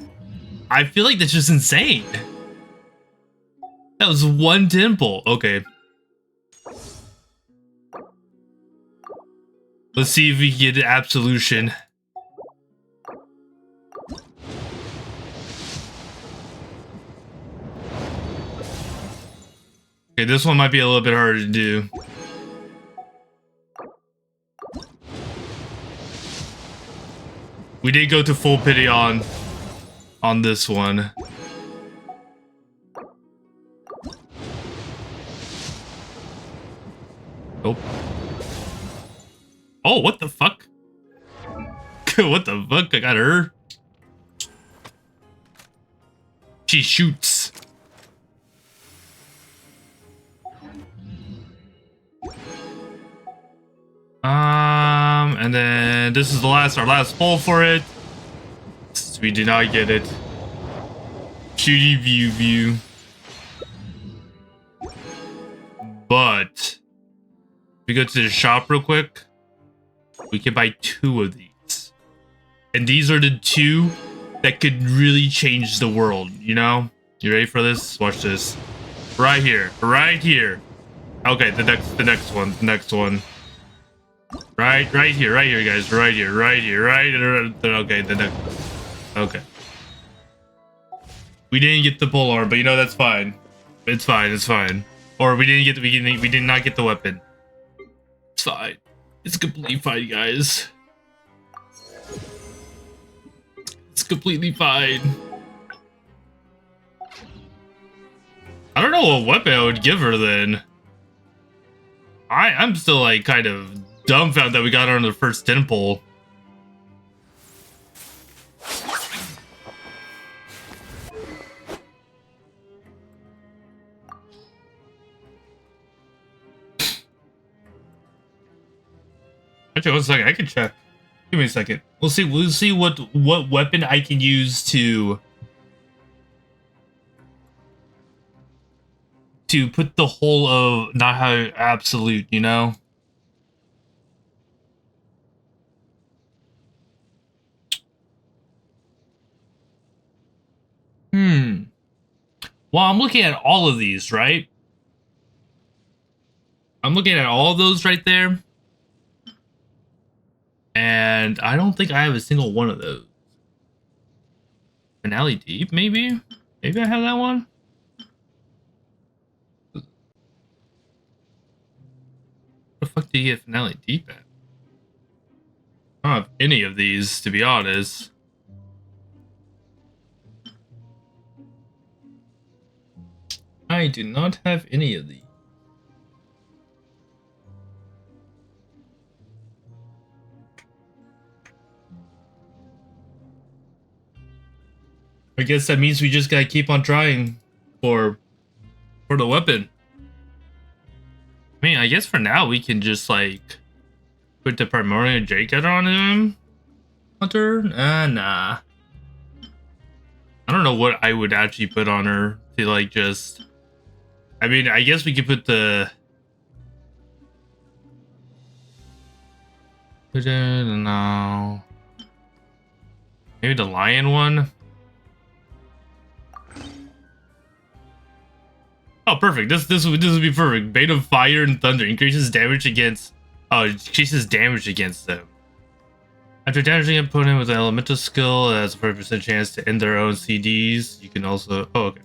I feel like that's just insane. That was one temple. Okay. Let's see if we can get absolution. Okay, this one might be a little bit harder to do. We did go to full pity on this one. Nope. Oh, what the fuck? What the fuck? I got her. She shoots. And then this is our last pull for it. We did not get it. Shooty view. But if we go to the shop real quick, we can buy 2 of these. And these are the 2 that could really change the world, you know? You ready for this? Watch this. Right here. Right here. Okay, the next one. Right here, guys. Right here. Okay, the next. Okay. We didn't get the polearm, but you know that's fine. It's fine. Or we did not get the weapon. It's fine. It's completely fine, guys. It's completely fine. I don't know what weapon I would give her then. I'm still like kind of dumbfounded that we got her on the first temple. Actually, 1 second. I can check. Give me a second. We'll see what weapon I can use to put the whole of not how absolute, you know? Well, I'm looking at all of these, right? I'm looking at all of those right there. And I don't think I have a single one of those. Finale Deep, maybe? Maybe I have that one? Where the fuck did you get Finale Deep at? I don't have any of these, to be honest. I do not have any of these. I guess that means we just gotta keep on trying for the weapon. I mean, I guess for now we can just like put the Primordial Jacket on him. Hunter? Nah. I don't know what I would actually put on her to like just I mean, I guess we could put the... No. Maybe the lion one? Oh, perfect. This would be perfect. Bane of Fire and Thunder increases damage against... Oh, it increases damage against them. After damaging an opponent with an elemental skill, it has a 40% chance to end their own CDs. You can also... Oh, okay.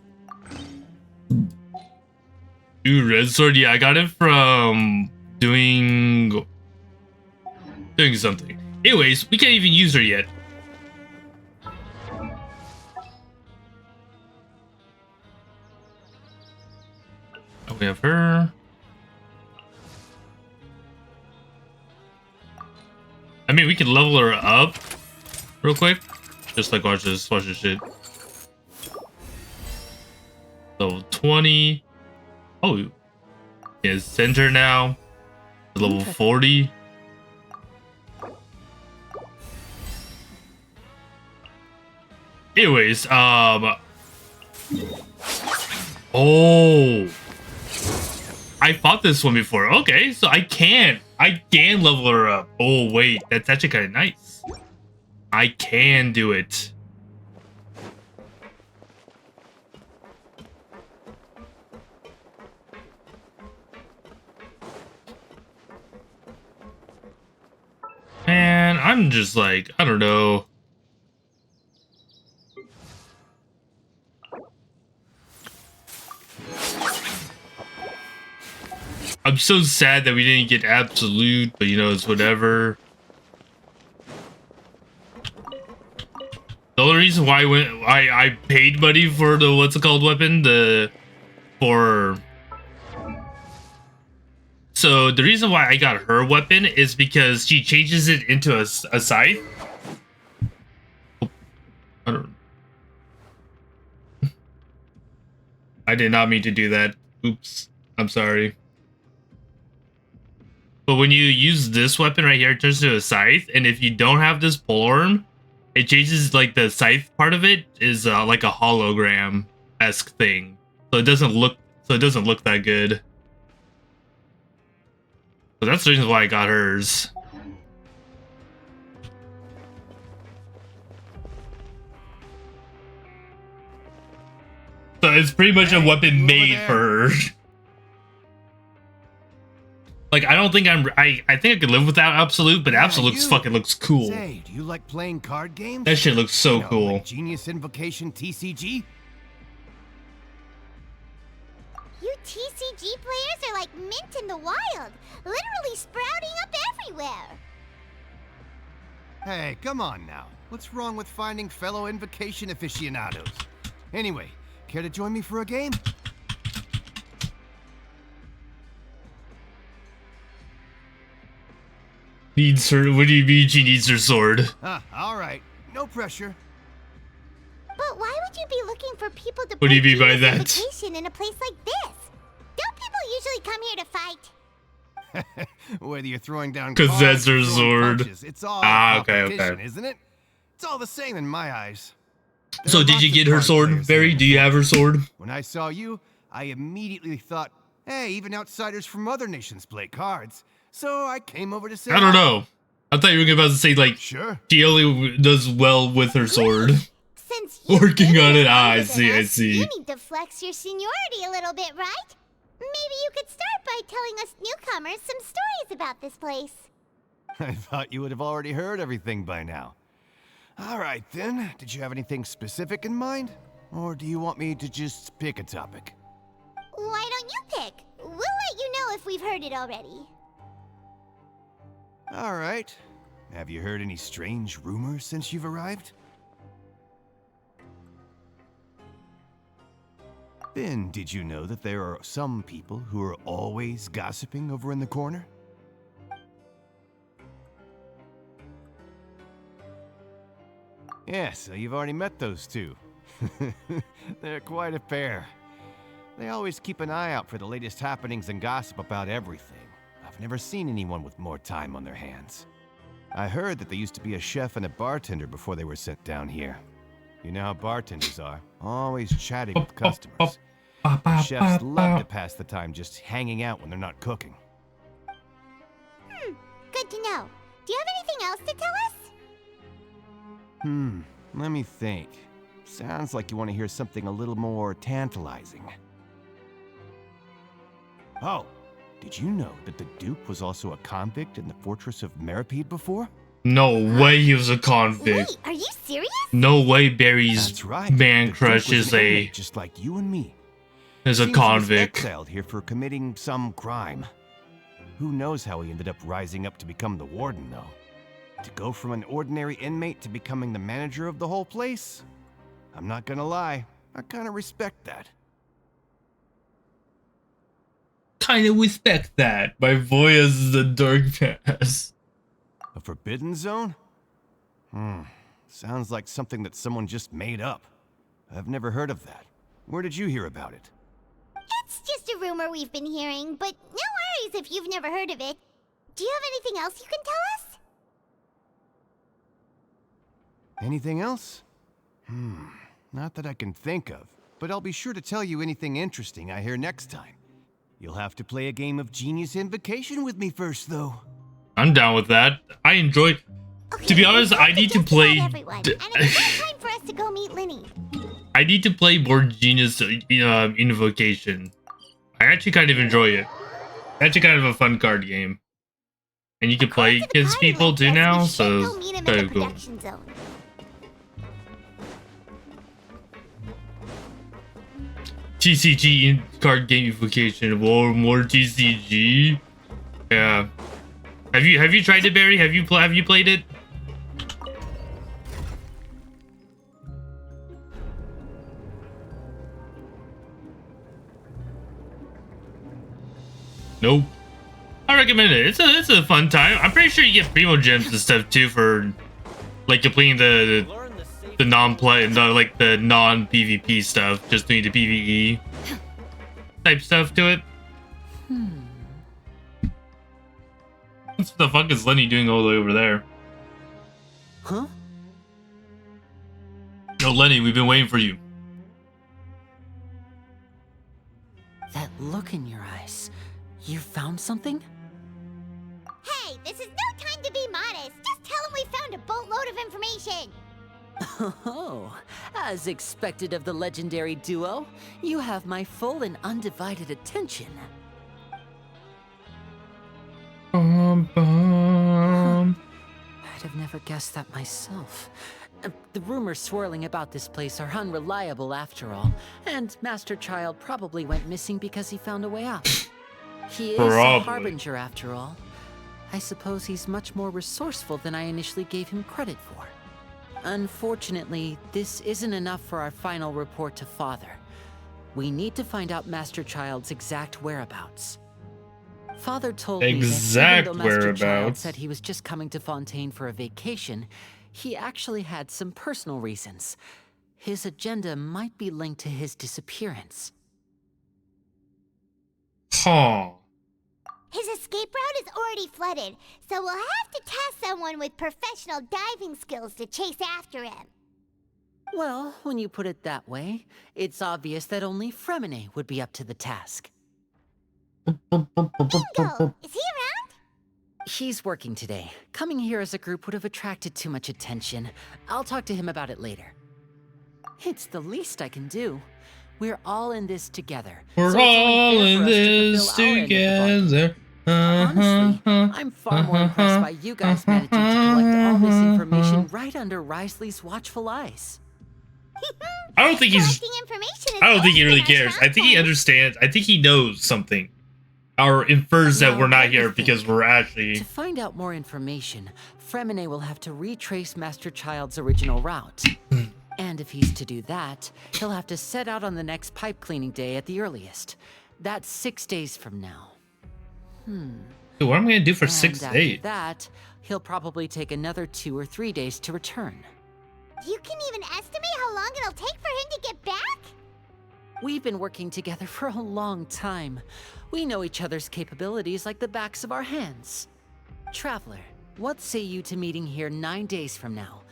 Ooh, red sword. Yeah, I got it from doing something. Anyways, we can't even use her yet. Oh, we have her. I mean, we can level her up real quick. Just like watch this shit. Level 20. Oh, yeah, center now. Level 40. Anyways, oh, I fought this one before. Okay, so I can level her up. Oh wait, that's actually kind of nice. I can do it. Man, I'm just like, I don't know. I'm so sad that we didn't get absolute, but you know, it's whatever. The only reason why I paid money for the what's it called weapon, so the reason why I got her weapon is because she changes it into a scythe. I don't. I did not mean to do that. Oops. I'm sorry. But when you use this weapon right here, it turns into a scythe, and if you don't have this polearm, it changes like the scythe part of it is like a hologram-esque thing, so it doesn't look that good. So that's the reason why I got hers. So it's pretty much a weapon made for her. Like, I don't think I think I could live without Absolute, but Absolute fucking looks cool. Say, do you like playing card games? That shit looks so cool. Like Genius Invocation TCG? You TCG players are like mint in the wild, literally sprouting up everywhere. Hey, come on now. What's wrong with finding fellow Invocation aficionados? Anyway, care to join me for a game? Needs her. What do you mean she needs her sword? All right. No pressure. But why would you be looking for people to What do you play mean by Genius that? Invocation in a place like this? Don't people usually come here to fight? Whether you're throwing down 'Cause cards that's her or throwing sword. punches, it's all Okay, competition, okay. isn't it? It's all the same in my eyes. There So are did lots you of get her card sword, players Barry? here. Do you have her sword? When I saw you, I immediately thought, hey, even outsiders from other nations play cards. So I came over to say I don't hi. know. I thought you were about to say like Sure. she only does well with her sword. Since you've Working been on here it. Ah, I longer see, than I us, see. You need to flex your seniority a little bit, right? Maybe you could start by telling us newcomers some stories about this place. I thought you would have already heard everything by now. All right, then. Did you have anything specific in mind? Or do you want me to just pick a topic? Why don't you pick? We'll let you know if we've heard it already. All right. Have you heard any strange rumors since you've arrived? Then, did you know that there are some people who are always gossiping over in the corner? Yeah, so you've already met those two. They're quite a pair. They always keep an eye out for the latest happenings and gossip about everything. I've never seen anyone with more time on their hands. I heard that they used to be a chef and a bartender before they were sent down here. You know how bartenders are, always chatting with customers. The chefs love to pass the time just hanging out when they're not cooking. Good to know. Do you have anything else to tell us? Let me think. Sounds like you want to hear something a little more tantalizing. Oh, did you know that the Duke was also a convict in the fortress of Meripede before? No way he was a convict. Wait, are you serious? No way Barry's That's right. man The Duke crush was is an a inmate just like you and me. is a Seems he was convict. exiled here for committing some crime. Who knows how he ended up rising up to become the warden, though? To go from an ordinary inmate to becoming the manager of the whole place? I'm not gonna lie, I kind of respect that. Kind of respect that. My voice is the dark past. A forbidden zone? Sounds like something that someone just made up. I've never heard of that. Where did you hear about it? It's just a rumor we've been hearing, but no worries if you've never heard of it. Do you have anything else you can tell us? Anything else? Not that I can think of, but I'll be sure to tell you anything interesting I hear next time. You'll have to play a game of Genius Invocation with me first, though. I'm down with that. I enjoy. Okay, To be honest, I need to play. everyone, and it's now time for us to go meet Linny. I need to play more Genius Invocation. I actually kind of enjoy it. Actually, kind of a fun card game, and you can play against people too now. So Go meet him in the cool. production zone. TCG card gamification. Whoa, more TCG. Yeah. Have you tried it, Barry? Have you played it? Nope. I recommend it. It's a fun time. I'm pretty sure you get primo gems and stuff too for like completing the non-play, like the non-PvP stuff, just doing the PvE type stuff to it. What the fuck is Lenny doing all the way over there? Huh? Yo, Lenny, we've been waiting for you. That look in your eyes. You found something? Hey, this is no time to be modest. Just tell him we found a boatload of information. Oh, as expected of the legendary duo, you have my full and undivided attention. Bum, bum. I'd have never guessed that myself. The rumors swirling about this place are unreliable after all, and Master Child probably went missing because he found a way out. He is a harbinger after all. I suppose he's much more resourceful than I initially gave him credit for. Unfortunately, this isn't enough for our final report to Father. We need to find out Master Child's exact whereabouts. Father told me that even though Master Child said he was just coming to Fontaine for a vacation, he actually had some personal reasons. His agenda might be linked to his disappearance. Huh. His escape route is already flooded, so we'll have to task someone with professional diving skills to chase after him. Well, when you put it that way, it's obvious that only Fremine would be up to the task. Bingo! Is he around? He's working today. Coming here as a group would have attracted too much attention. I'll talk to him about it later. It's the least I can do. We're all in this together. We're all in this together. Honestly, I'm far more impressed by you guys managing to collect all this information right under Risley's watchful eyes. I don't think he's. I don't think he really cares. I think he understands. I think he knows something, or infers that we're not here because we're actually. To find out more information, Fremine will have to retrace Master Child's original route. And if he's to do that, he'll have to set out on the next pipe cleaning day at the earliest. That's 6 days from now. Dude, what am I gonna do for 6 days? After that, he'll probably take another 2 or 3 days to return. You can even estimate how long it'll take for him to get back? We've been working together for a long time. We know each other's capabilities like the backs of our hands. Traveler, what say you to meeting here 9 days from now?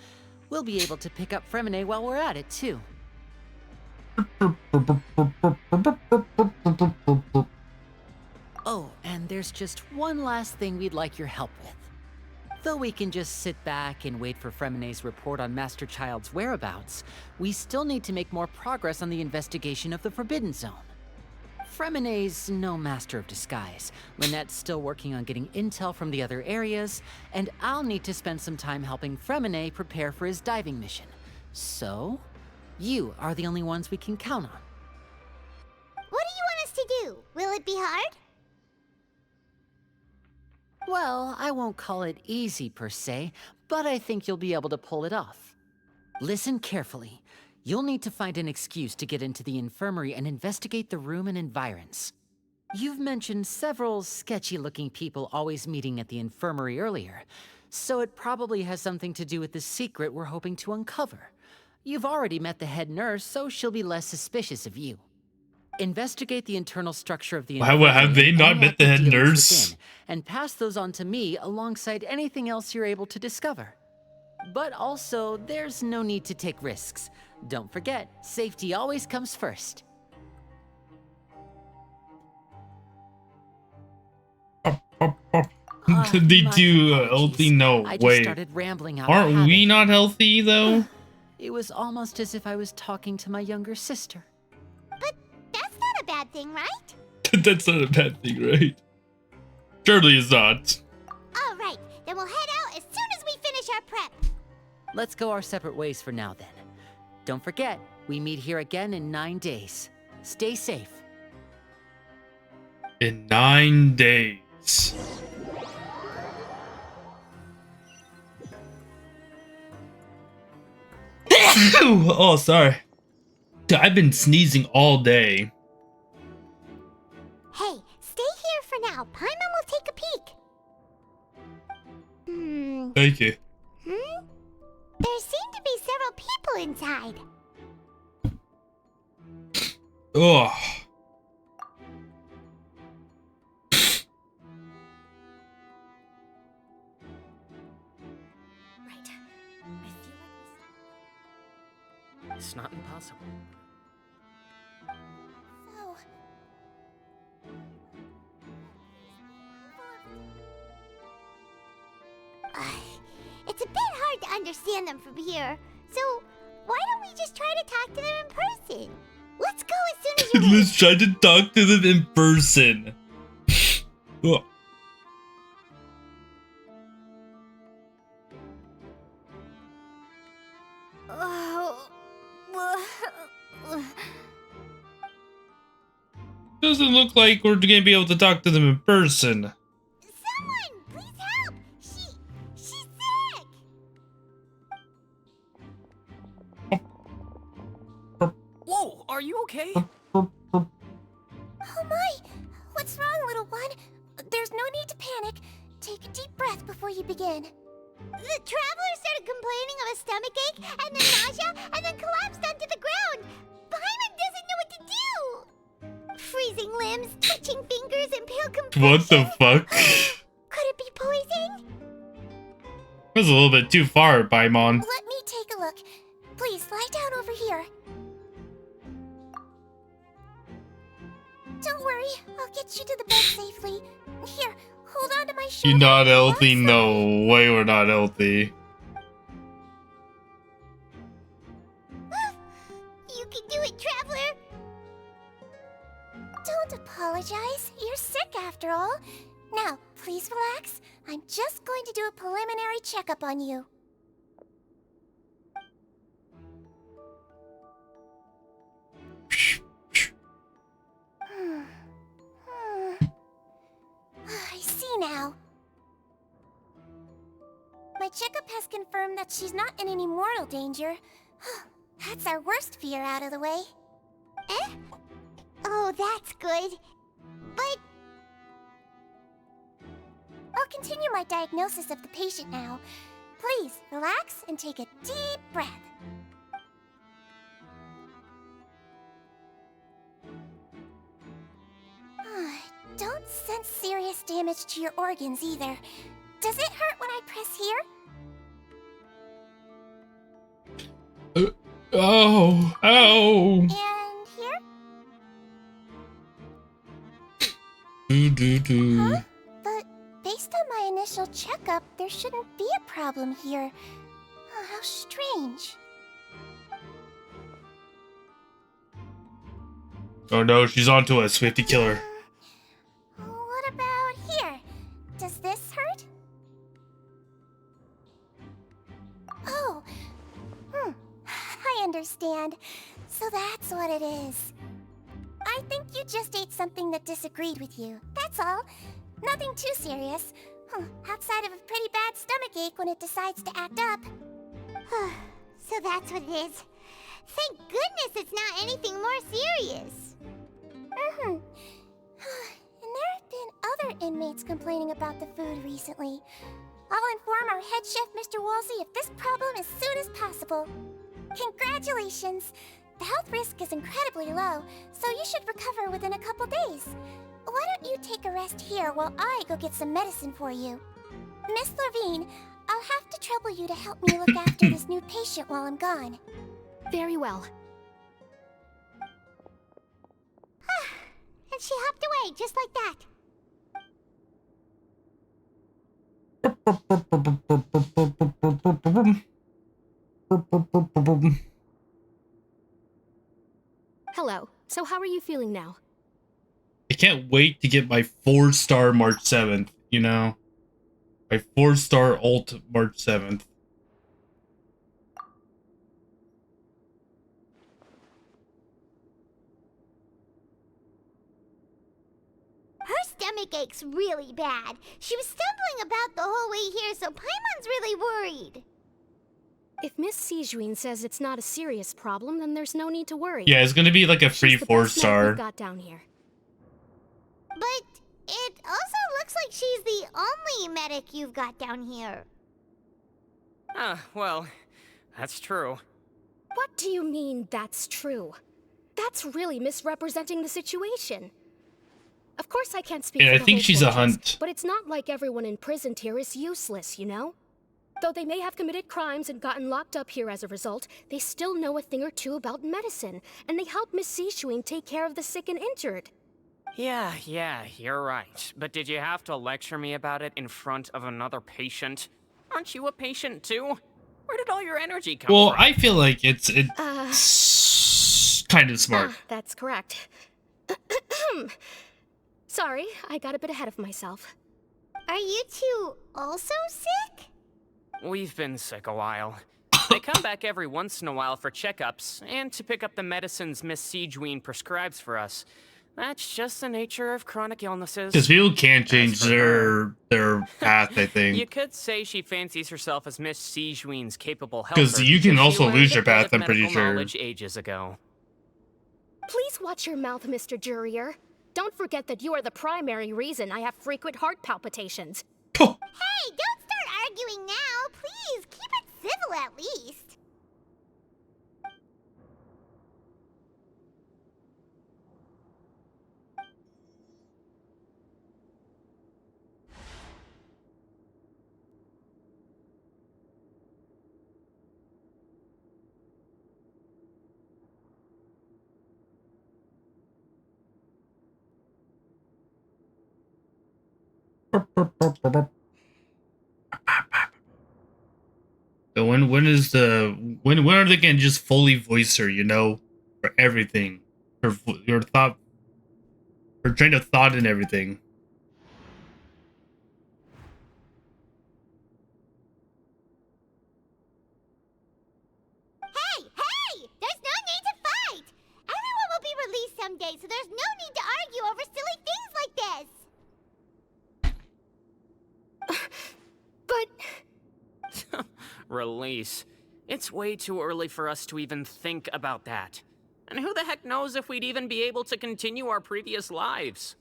We'll be able to pick up Fremine while we're at it, too. Oh, and there's just one last thing we'd like your help with. Though we can just sit back and wait for Fremonet's report on Master Child's whereabouts, we still need to make more progress on the investigation of the Forbidden Zone. Fremonet's no master of disguise, Lynette's still working on getting intel from the other areas, and I'll need to spend some time helping Fremonet prepare for his diving mission. So, you are the only ones we can count on. What do you want us to do? Will it be hard? Well, I won't call it easy per se, but I think you'll be able to pull it off. Listen carefully. You'll need to find an excuse to get into the infirmary and investigate the room and environs. You've mentioned several sketchy-looking people always meeting at the infirmary earlier, so it probably has something to do with the secret we're hoping to uncover. You've already met the head nurse, so she'll be less suspicious of you. Investigate the internal structure of the infirmary. Have they not met the head nurse? And pass those on to me alongside anything else you're able to discover. But also, there's no need to take risks. Don't forget, safety always comes first. They do healthy? No I just way. started rambling out Aren't of we habit. not healthy though? It was almost as if I was talking to my younger sister. But that's not a bad thing, right? That's not a bad thing, right? Surely it's not. All right, then we'll head out as soon as we finish our prep. Let's go our separate ways for now then. Don't forget, we meet here again in 9 days. Stay safe. In 9 days. Oh, sorry. Dude, I've been sneezing all day. Hey, stay here for now. Paimon will take a peek. Thank you. There seem to be several people inside. Oh. Right. I feel like it's not impossible. So... it's a bit hard to understand them from here. So, why don't we just try to talk to them in person? Let's go as soon as you're Let's try to talk to them in person. Oh. Doesn't look like we're gonna be able to talk to them in person. Someone, please help! She's sick! Whoa, are you okay? Oh my! What's wrong, little one? There's no need to panic. Take a deep breath before you begin. The traveler started complaining of a stomachache, and then nausea, and then collapsed onto the ground. Paimon doesn't know what to do! Freezing limbs, twitching fingers, and pale complexion. What the fuck? Could it be poison? That's a little bit too far, Paimon. Let me take a look. Please, lie down over here. Don't worry, I'll get you to the bed safely. Here, hold on to my shoulder. You're not healthy? No way we're not healthy. You can do it, traveler. Don't apologize. You're sick after all. Now, please relax. I'm just going to do a preliminary checkup on you. I see now. My checkup has confirmed that she's not in any mortal danger. That's our worst fear out of the way. Eh? Oh, that's good. But... I'll continue my diagnosis of the patient now. Please, relax and take a deep breath. Don't sense serious damage to your organs either. Does it hurt when I press here? Oh. And initial checkup, there shouldn't be a problem here. Oh, how strange. Oh no, she's onto us. We have to kill her. What about here? Does this hurt? Oh, I understand. So that's what it is. I think you just ate something that disagreed with you. That's all. Nothing too serious. Outside of a pretty bad stomachache when it decides to act up. So that's what it is. Thank goodness it's not anything more serious. And there have been other inmates complaining about the food recently. I'll inform our head chef, Mr. Woolsey, of this problem as soon as possible. Congratulations! The health risk is incredibly low, so you should recover within a couple days. Why don't you take a rest here while I go get some medicine for you? Miss Levine, I'll have to trouble you to help me look after this new patient while I'm gone. Very well. And she hopped away just like that. Hello. So how are you feeling now? I can't wait to get my 4-star March 7th, you know? My 4-star ult March 7th. Her stomach aches really bad. She was stumbling about the whole way here, so Paimon's really worried. If Miss Sijuin says it's not a serious problem, then there's no need to worry. Yeah, it's gonna be like a free She's the best med 4-star. we've got down here. But it also looks like she's the only medic you've got down here. Well, that's true. What do you mean, that's true? That's really misrepresenting the situation. Of course I can't speak And for I the think whole she's a fortress, hunt. but it's not like everyone imprisoned here is useless, you know? Though they may have committed crimes and gotten locked up here as a result, they still know a thing or two about medicine, and they help Miss Sijuin take care of the sick and injured. Yeah, you're right. But did you have to lecture me about it in front of another patient? Aren't you a patient too? Where did all your energy come Well, from? I feel like it's kind of smart. That's correct. Sorry, I got a bit ahead of myself. Are you two also sick? We've been sick a while. They come back every once in a while for checkups, and to pick up the medicines Miss Sijuin prescribes for us. That's just the nature of chronic illnesses. Because people can't change their path, I You think. could say she fancies herself as Miss Sijuin's capable helper. 'Cause you can because also she learned lose a your bit path, of I'm pretty medical sure. knowledge ages ago. Please watch your mouth, Mr. Jurier. Don't forget that you are the primary reason I have frequent heart palpitations. Hey, don't start arguing now. Please, keep it civil at least. So when are they gonna just fully voice her, you know, for everything, her your thought, her train of thought and everything. Hey! There's no need to fight! Everyone will be released someday, so there's no need to argue over silly things like this! But... Release. It's way too early for us to even think about that. And who the heck knows if we'd even be able to continue our previous lives?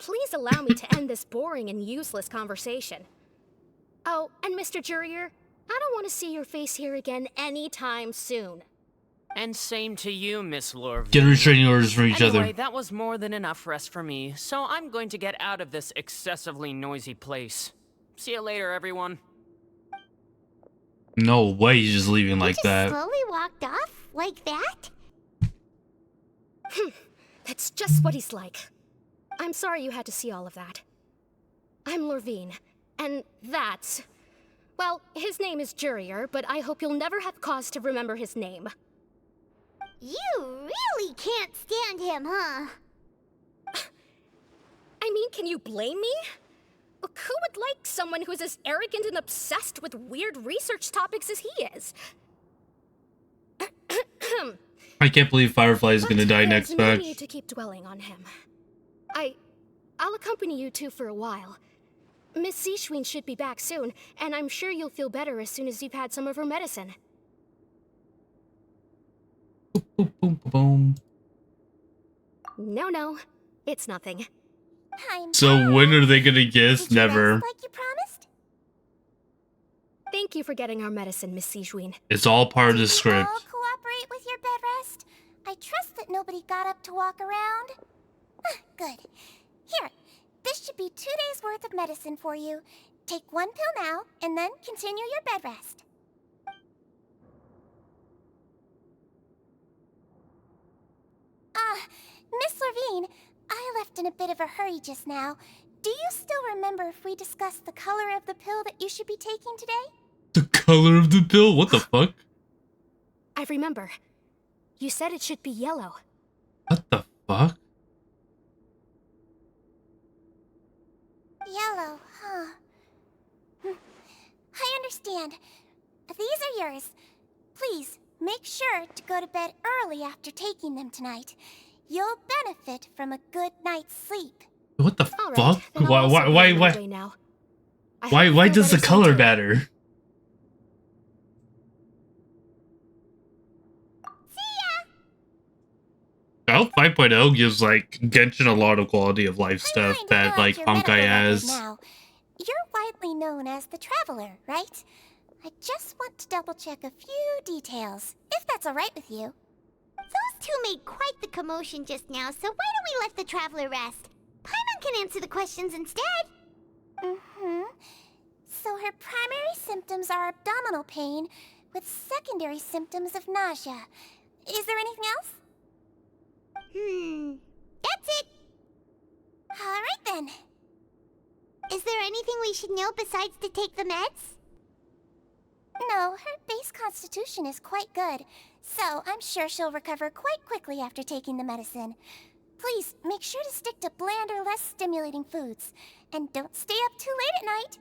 Please allow me to end this boring and useless conversation. Oh, and Mr. Jurier, I don't want to see your face here again anytime soon. And same to you, Miss Lorville. Get restraining orders from each Anyway, other. that was more than enough rest for me, so I'm going to get out of this excessively noisy place. See you later, everyone. No way he's just leaving like Just that. slowly walked off like that? That's just what he's like. I'm sorry you had to see all of that. I'm Lorvine, and that's... Well, his name is Jurier, but I hope you'll never have cause to remember his name. You really can't stand him, huh? I mean, can you blame me? Who would like someone who's as arrogant and obsessed with weird research topics as he is? I can't believe Firefly is gonna die next There's no match. need to keep dwelling on him. I'll accompany you two for a while. Miss Seashween should be back soon, and I'm sure you'll feel better as soon as you've had some of her medicine. Boom, boom. No, it's nothing. So when are they gonna kiss? Never. Like you promised? Thank you for getting our medicine, Miss Seashween. It's all part of the script. All cooperate with your bed rest? I trust that nobody got up to walk around. Good. Here, this should be 2 days' worth of medicine for you. Take 1 pill now, and then continue your bed rest. Miss Lorvine, I left in a bit of a hurry just now. Do you still remember if we discussed the color of the pill that you should be taking today? The color of the pill? What the fuck? I remember. You said it should be yellow. What the fuck? Yellow, huh? I understand. These are yours. Please, make sure to go to bed early after taking them tonight. You'll benefit from a good night's sleep. What the All right, fuck? then I'll also be on my way now. I hope you Why feel does the better color soon, too. matter? I hope 5.0 gives like Genshin a lot of quality of life stuff that like Honkai has. Now, you're widely known as the Traveler, right? I just want to double check a few details, if that's all right with you. Those two made quite the commotion just now, so why don't we let the Traveler rest? Paimon can answer the questions instead. So her primary symptoms are abdominal pain, with secondary symptoms of nausea. Is there anything else? That's it. All right then. Is there anything we should know besides to take the meds? No, her base constitution is quite good, so I'm sure she'll recover quite quickly after taking the medicine. Please, make sure to stick to bland or less stimulating foods, and don't stay up too late at night.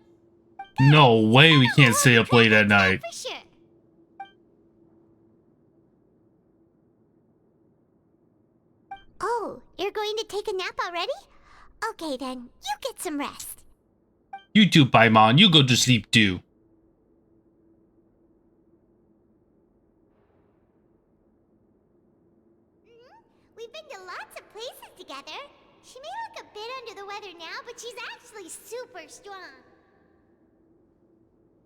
No way we can't stay up late at night. For sure. Oh, you're going to take a nap already? Okay then, you get some rest. You too, Paimon. You go to sleep too. We've been to lots of places together. She may look a bit under the weather now, but she's actually super strong.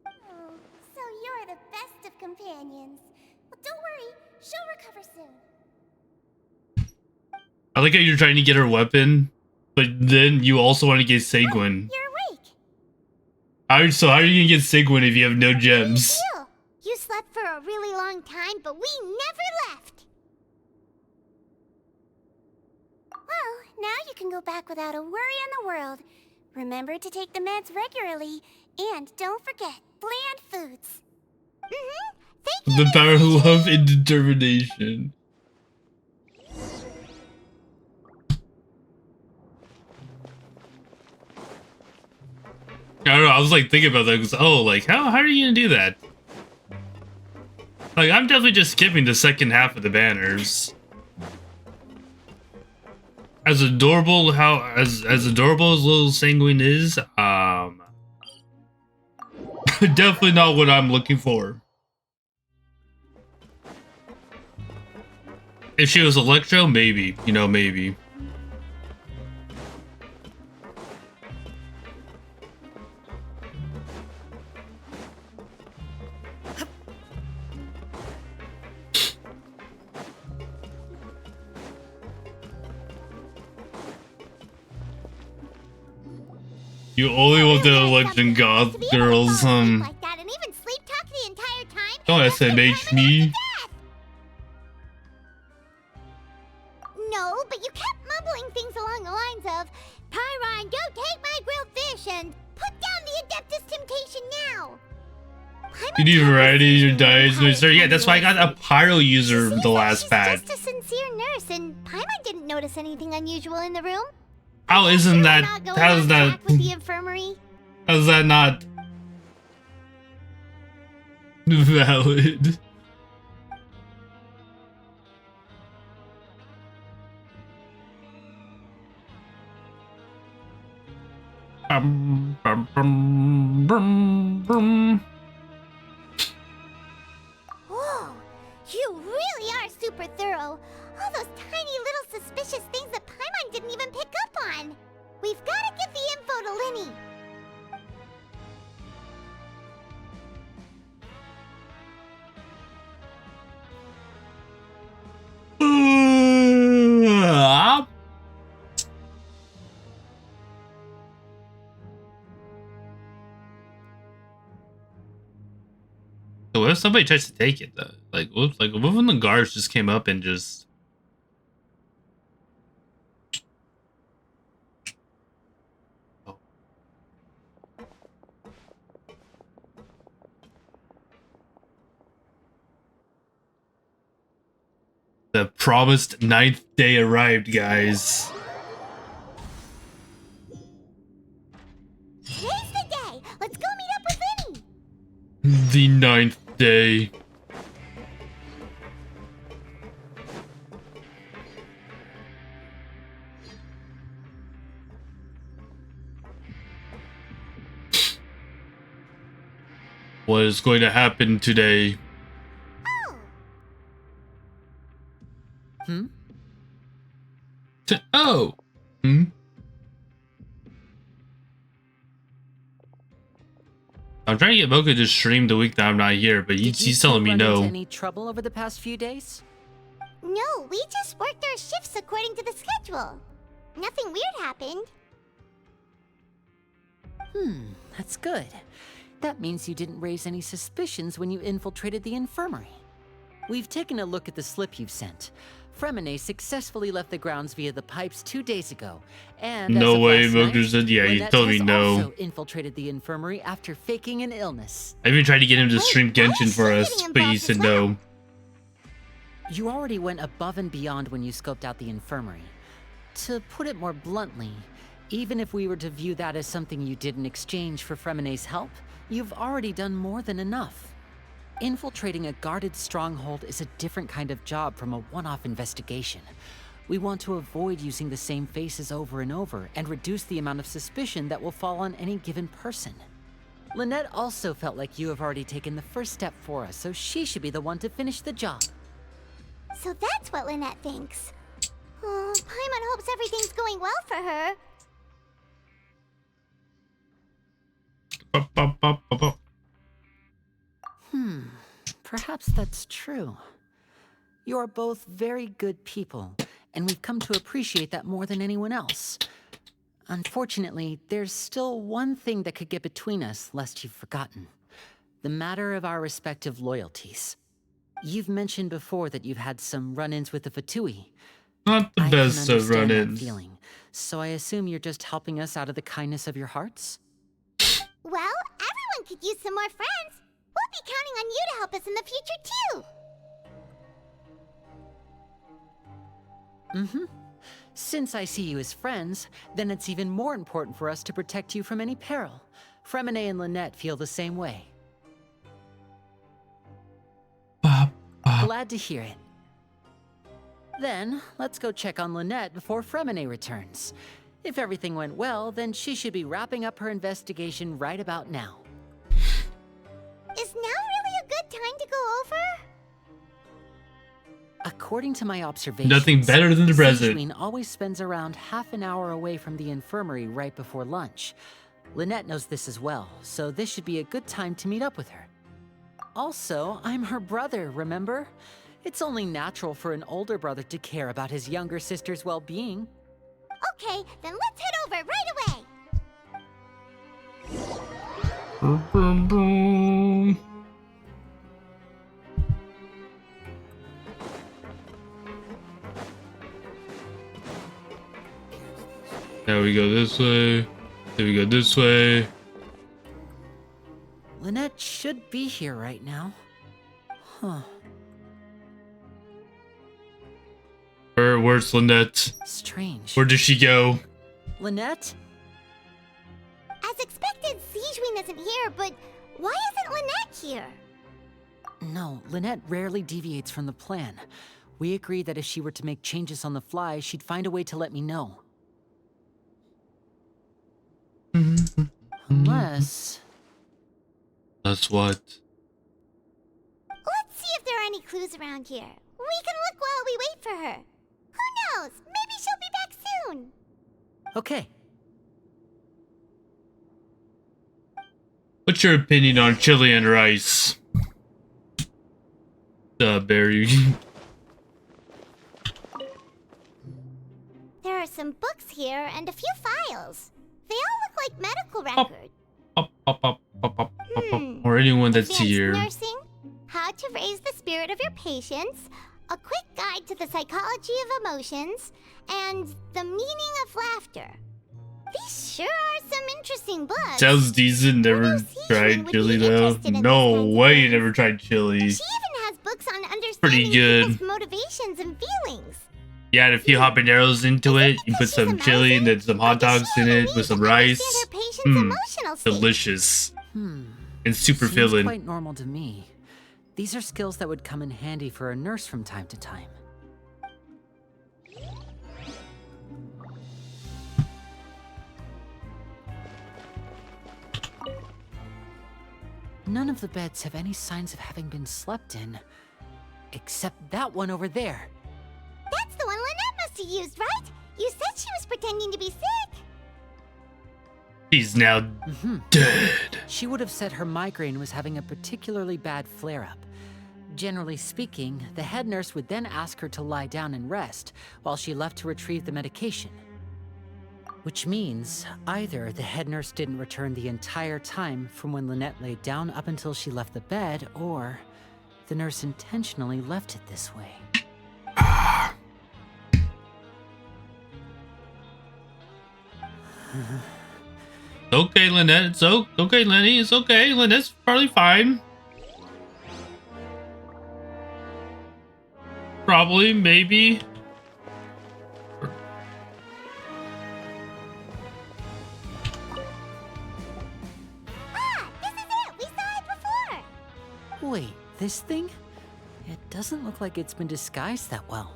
Oh, so you're the best of companions. Well, don't worry, she'll recover soon. I like how you're trying to get her weapon, but then you also want to get Seguin. You're awake. So how are you gonna get Seguin if you have no gems? Deal. You slept for a really long time, but we never left. Well, now you can go back without a worry in the world. Remember to take the meds regularly, and don't forget bland foods. Thank you. The power of love and determination. I don't know, I was like thinking about that because like how are you gonna do that? Like I'm definitely just skipping the second half of the banners. As adorable as adorable as little Sanguine is, definitely not what I'm looking for. If she was Electro, maybe, you know, maybe. You only want the election goth girls, Like that and even sleep talk the entire time. don't SMH me. No, but you kept mumbling things along the lines of, Pyron, go take my grilled fish and put down the Adeptus Temptation now. You need variety in your diets, mister. Yeah, that's why I got a pyro user the last patch. Just a sincere nurse, and Paimon didn't notice anything unusual in the room. How isn't that? How's that? With the infirmary. How's that not valid? Whoa, you really are super thorough. All those tiny little suspicious things that Paimon didn't even pick up on. We've got to give the info to Linny. So what if somebody tries to take it though? Like, whoops! Like, what if when the guards just came up and just? Oh. The promised 9th day arrived, guys. Today's the day. Let's go meet up with Linny. The 9th day. What is going to happen today? Hmm? Oh. Hmm? I'm trying to get Mocha to stream the week that I'm not here, but he's telling me no. Into any trouble over the past few days? No, we just worked our shifts according to the schedule. Nothing weird happened. That's good. That means you didn't raise any suspicions when you infiltrated the infirmary. We've taken a look at the slip you've sent. Fremine successfully left the grounds via the pipes 2 days ago, and no way, Mocha Mocha said, yeah, he told me no. Also infiltrated the infirmary after faking an illness. I even tried to get him to stream Genshin for us, but he said no. You already went above and beyond when you scoped out the infirmary. To put it more bluntly, even if we were to view that as something you did in exchange for Fremine's help, you've already done more than enough. Infiltrating a guarded stronghold is a different kind of job from a one-off investigation. We want to avoid using the same faces over and over and reduce the amount of suspicion that will fall on any given person. Lynette also felt like you have already taken the first step for us, so she should be the one to finish the job. So that's what Lynette thinks. Oh, Paimon hopes everything's going well for her. Perhaps that's true. You're both very good people, and we've come to appreciate that more than anyone else. Unfortunately, there's still one thing that could get between us, lest you've forgotten. The matter of our respective loyalties. You've mentioned before that you've had some run-ins with the Fatui. Not the best of run-ins. So I assume you're just helping us out of the kindness of your hearts? Well, everyone could use some more friends. We'll be counting on you to help us in the future, too. Since I see you as friends, then it's even more important for us to protect you from any peril. Fremine and Lynette feel the same way. Glad to hear it. Then, let's go check on Lynette before Fremine returns. If everything went well, then she should be wrapping up her investigation right about now. Is now really a good time to go over? According to my observations, nothing better than the present. Sijuin always spends around half an hour away from the infirmary right before lunch. Lynette knows this as well, so this should be a good time to meet up with her. Also, I'm her brother, remember? It's only natural for an older brother to care about his younger sister's well-being. Okay, then let's head over right away. Boom, boom. Now we go this way. Then we go this way. Lynette should be here right now. Huh. Where's Lynette? Strange. Where did she go? Lynette? As expected, Sijwin isn't here, but why isn't Lynette here? No, Lynette rarely deviates from the plan. We agreed that if she were to make changes on the fly, she'd find a way to let me know. Unless... That's what? Let's see if there are any clues around here. We can look while we wait for her. Who knows? Maybe she'll be back soon. Okay. What's your opinion on chili and rice? Barry. There are some books here and a few files. They all look like medical records. Or anyone that's Advanced here. Nursing, how to raise the spirit of your patients, a quick guide to the psychology of emotions, and the meaning of laughter. These sure are some interesting books. Sounds decent. Never tried chili though. No way you never tried chili. She even has books on understanding Pretty good. people's motivations and feelings. You add a few habaneros into it. You put some chili and then some hot dogs in it with some rice. Delicious. And super Seems filling. quite normal to me. These are skills that would come in handy for a nurse from time to time. None of the beds have any signs of having been slept in, except that one over there. That's the one Lynette must have used, right? You said she was pretending to be sick. She's now dead. She would have said her migraine was having a particularly bad flare-up. Generally speaking, the head nurse would then ask her to lie down and rest while she left to retrieve the medication. Which means either the head nurse didn't return the entire time from when Lynette laid down up until she left the bed, or the nurse intentionally left it this way. Okay, Lynette. It's okay, Lenny. It's okay. Lynette's probably fine. Probably, maybe. Wait, this thing? It doesn't look like it's been disguised that well.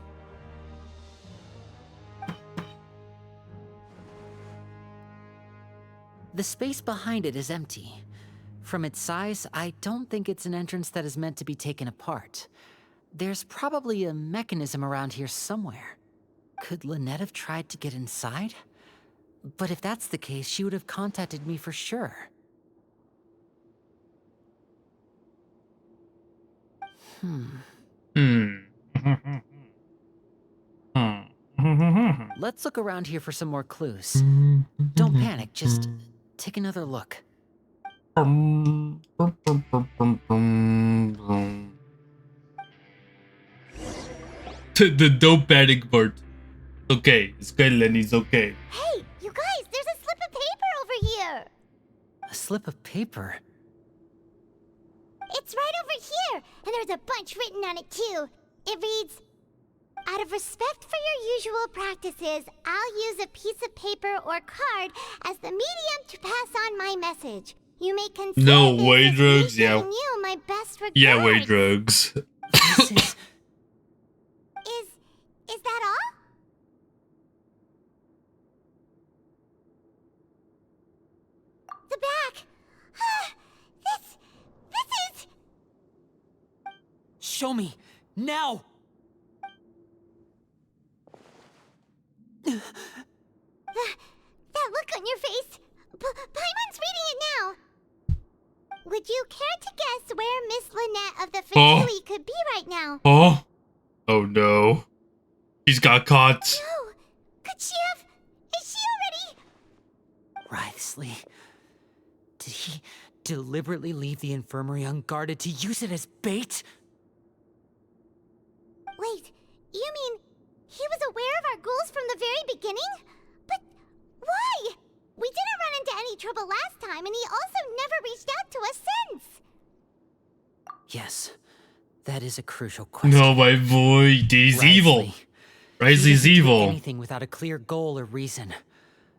The space behind it is empty. From its size, I don't think it's an entrance that is meant to be taken apart. There's probably a mechanism around here somewhere. Could Lynette have tried to get inside? But if that's the case, she would have contacted me for sure. Let's look around here for some more clues. Don't panic, just take another look. The dope panic part. Okay, it's good, Lenny. It's okay. Hey, you guys, there's a slip of paper over here. A slip of paper? It's right over here, and there's a bunch written on it too. It reads, out of respect for your usual practices, I'll use a piece of paper or card as the medium to pass on my message. You may consider No this way, as drugs. me Yeah. giving you my best regards. Yeah, way, drugs. Is that all? The back. This is... Show me! Now! That look on your face. Paimon's reading it now. Would you care to guess where Miss Lynette of the Facility could be right now? Oh? Oh no. She's got caught. No. Could she have... Is she already... Writhsley. deliberately leave the infirmary unguarded to use it as bait? Wait, you mean he was aware of our goals from the very beginning? But why? We didn't run into any trouble last time, and he also never reached out to us since. Yes, that is a crucial question. No, my boy, he's evil. Riley's He doesn't do evil. anything without a clear goal or reason.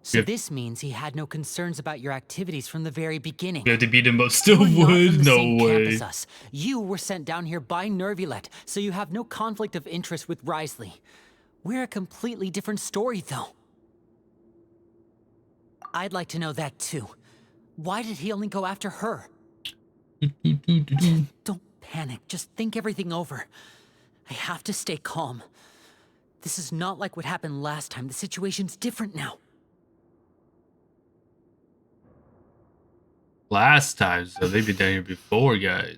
So this means he had no concerns about your activities from the very beginning. You have to beat him, but still You're not from would. the No same camp way. as us. You were sent down here by Nervulet, so you have no conflict of interest with Wriothesley. We're a completely different story, though. I'd like to know that too. Why did he only go after her? Don't panic. Just think everything over. I have to stay calm. This is not like what happened last time. The situation's different now. Last time, so they've been down here before, guys.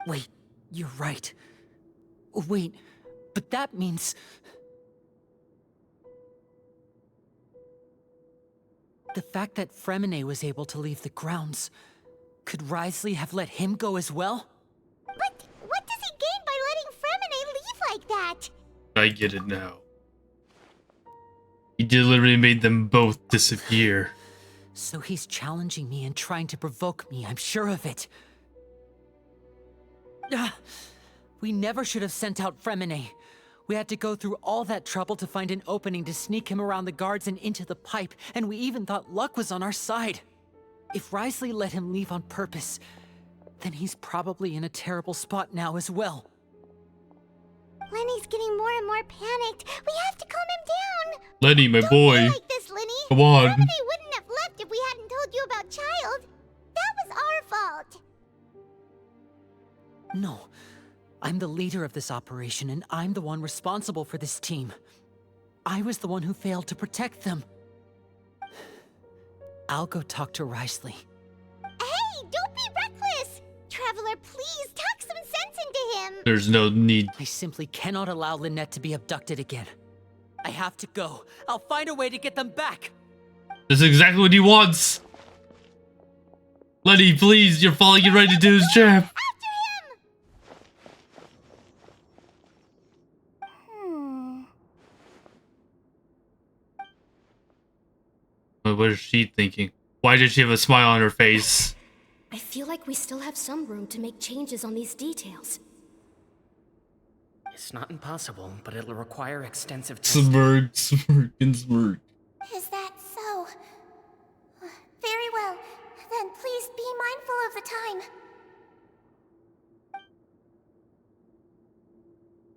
Wait, you're right. Wait, but that means... The fact that Fremine was able to leave the grounds, could Wriothesley have let him go as well? But what does he gain by letting Fremine leave like that? I get it now. He deliberately made them both disappear. So he's challenging me and trying to provoke me, I'm sure of it. We never should have sent out Fremine. We had to go through all that trouble to find an opening to sneak him around the guards and into the pipe, and we even thought luck was on our side. If Wriothesley let him leave on purpose, then he's probably in a terrible spot now as well. Lenny's getting more and more panicked. We have to calm him down. Lenny, my Don't boy. be like this, Lenny. Come on. Fremine wouldn't have left if we hadn't told you about Child. That was our fault. No. I'm the leader of this operation, and I'm the one responsible for this team. I was the one who failed to protect them. I'll go talk to Wriothesley. Hey, don't be reckless. Traveler, please talk some sense into him. There's no need. I simply cannot allow Lynette to be abducted again. I have to go. I'll find a way to get them back. This is exactly what he wants. Lenny, please, you're falling right into his trap. What is she thinking? Why did she have a smile on her face? I feel like we still have some room to make changes on these details. It's not impossible, but it'll require extensive testing. Smirk, smirk, and smirk. Is that so? Very well. Then please be mindful of the time.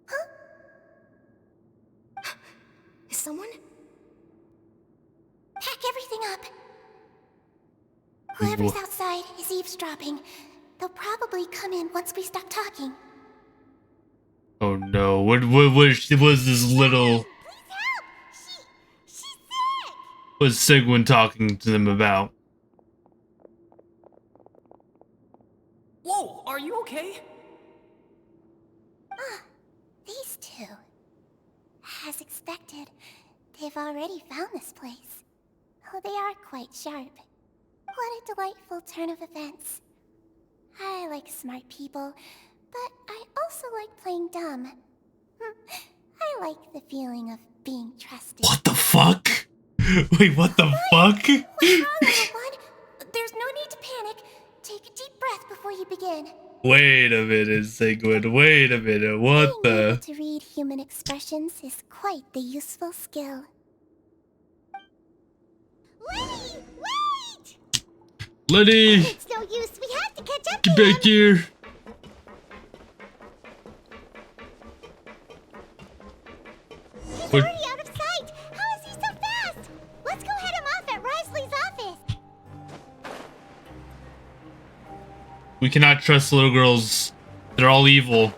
Huh? Is someone? Pack everything up. Whoever's outside is eavesdropping. They'll probably come in once we stop talking. Oh no! What was this little? She's sick. What's Sigwin talking to them about? Whoa, are you okay? These two. As expected, they've already found this place. Oh, they are quite sharp. What a delightful turn of events. I like smart people, but I also like playing dumb. I like the feeling of being trusted. What the fuck? Wait, what the fuck? What's wrong, everyone? There's no need to panic. Take a deep breath before you begin. Wait a minute, Sigwin. Wait a minute. What Being able the? to read human expressions is quite the useful skill. Lenny, wait! Lenny, It's no use. We have to catch up get to him. back here. He's What? already out of sight. How is he so fast? Let's go head him off at Wriothesley's office. We cannot trust little girls. They're all evil.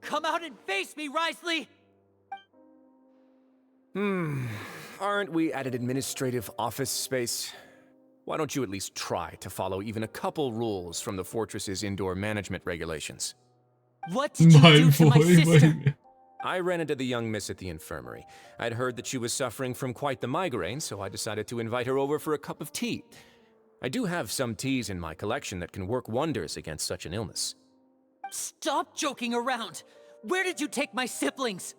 Come out and face me, Wriothesley! Aren't we at an administrative office space? Why don't you at least try to follow even a couple rules from the fortress's indoor management regulations? What did you do to my sister? I ran into the young miss at the infirmary. I'd heard that she was suffering from quite the migraine, so I decided to invite her over for a cup of tea. I do have some teas in my collection that can work wonders against such an illness. Stop joking around! Where did you take my siblings?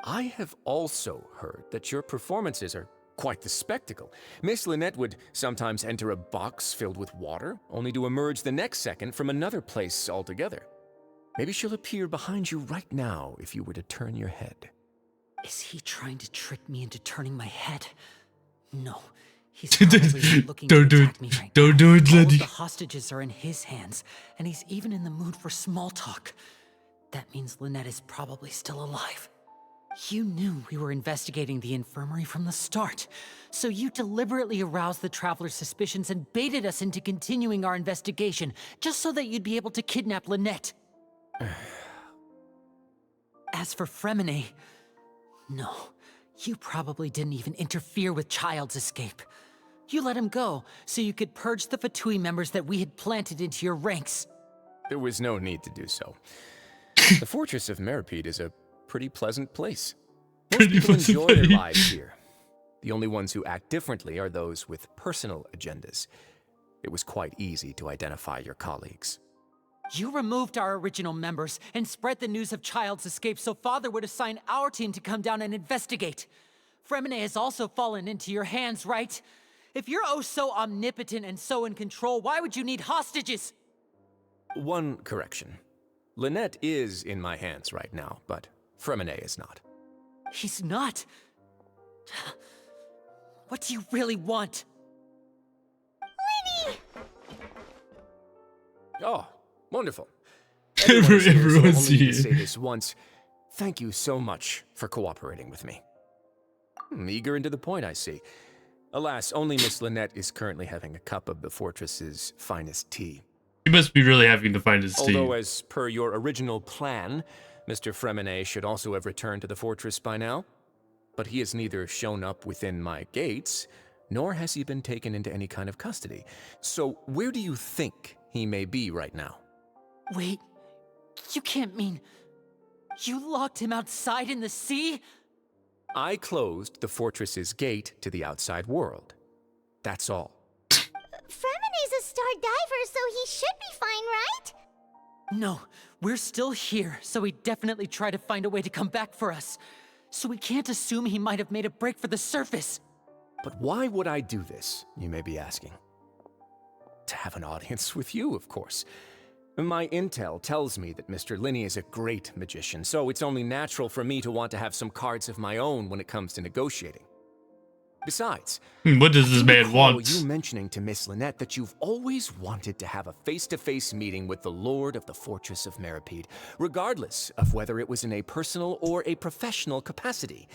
I have also heard that your performances are quite the spectacle. Miss Lynette would sometimes enter a box filled with water, only to emerge the next second from another place altogether. Maybe she'll appear behind you right now if you were to turn your head. Is he trying to trick me into turning my head? No. He's probably not looking to attack me right now. Don't do it, All Lenny. of the hostages are in his hands, and he's even in the mood for small talk. That means Lynette is probably still alive. You knew we were investigating the infirmary from the start, so you deliberately aroused the traveler's suspicions and baited us into continuing our investigation, just so that you'd be able to kidnap Lynette. As for Fremine, no, you probably didn't even interfere with Child's escape. You let him go, so you could purge the Fatui members that we had planted into your ranks. There was no need to do so. The Fortress of Meripede is a pretty pleasant place. Most people enjoy their lives here. The only ones who act differently are those with personal agendas. It was quite easy to identify your colleagues. You removed our original members and spread the news of Child's escape so Father would assign our team to come down and investigate. Fremine has also fallen into your hands, right? If you're oh so omnipotent and so in control, why would you need hostages? One correction. Lynette is in my hands right now, but Fremine is not. He's not? What do you really want? Lenny! Oh, wonderful. Everyone's only need here. to say this once. Thank you so much for cooperating with me. Eager and to the point, I see. Alas, only Miss Lynette is currently having a cup of the fortress's finest tea. He must be really having to find his tea. Although, as per your original plan, Mr. Fremine should also have returned to the fortress by now. But he has neither shown up within my gates, nor has he been taken into any kind of custody. So where do you think he may be right now? Wait, you can't mean... You locked him outside in the sea? I closed the fortress's gate to the outside world. That's all. Fremine's a star diver, so he should be fine, right? No, we're still here, so he definitely tried to find a way to come back for us. So we can't assume he might have made a break for the surface. But why would I do this, you may be asking? To have an audience with you, of course. My intel tells me that Mr. Linney is a great magician, so it's only natural for me to want to have some cards of my own when it comes to negotiating. Besides, what does this man want? You mentioning to Miss Lynette that you've always wanted to have a face-to-face meeting with the Lord of the Fortress of Meripede, regardless of whether it was in a personal or a professional capacity.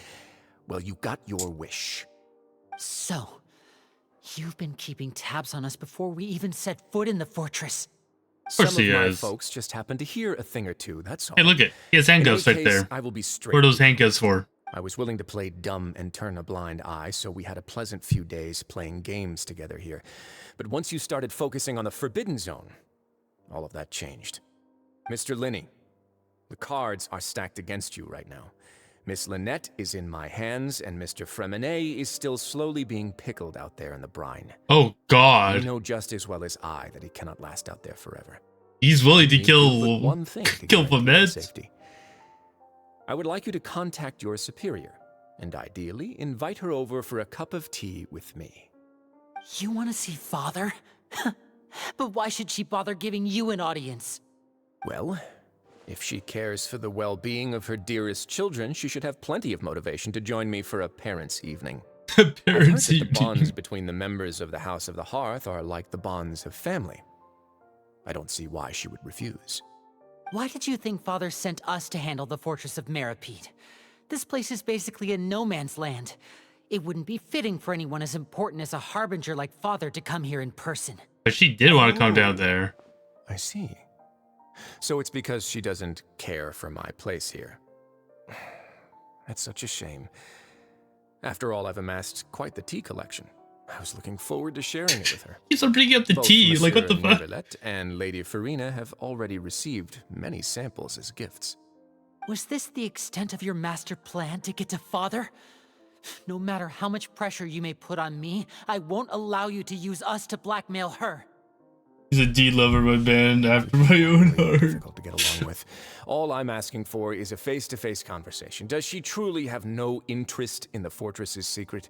Well, you got your wish. So, you've been keeping tabs on us before we even set foot in the fortress. Some of my folks just happened to hear a thing or two, that's all. Hey, look it. He has handcuffs right there. I will be straight. What are those handcuffs for? I was willing to play dumb and turn a blind eye, so we had a pleasant few days playing games together here. But once you started focusing on the Forbidden Zone, all of that changed. Mr. Linney, the cards are stacked against you right now. Miss Lynette is in my hands, and Mr. Fremine is still slowly being pickled out there in the brine. Oh, God. You know just as well as I that he cannot last out there forever. He's willing to kill one thing to kill guarantee Fomet. safety. I would like you to contact your superior, and ideally invite her over for a cup of tea with me. You want to see Father? But why should she bother giving you an audience? Well, if she cares for the well-being of her dearest children, she should have plenty of motivation to join me for a parents' evening. I've heard that the bonds between the members of the House of the Hearth are like the bonds of family. I don't see why she would refuse. Why did you think Father sent us to handle the Fortress of Meripede? This place is basically a no-man's land. It wouldn't be fitting for anyone as important as a harbinger like Father to come here in person. But she did want to come down there. I see. So it's because she doesn't care for my place here. That's such a shame. After all, I've amassed quite the tea collection. I was looking forward to sharing it with her. He's bringing up the Both tea. Like, what the Monsieur fuck? Neuvillette and Lady Farina have already received many samples as gifts. Was this the extent of your master plan to get to Father? No matter how much pressure you may put on me, I won't allow you to use us to blackmail her. He's a D lover, my band, after my own heart. Difficult to get along with. All I'm asking for is a face-to-face conversation. Does she truly have no interest in the fortress's secret?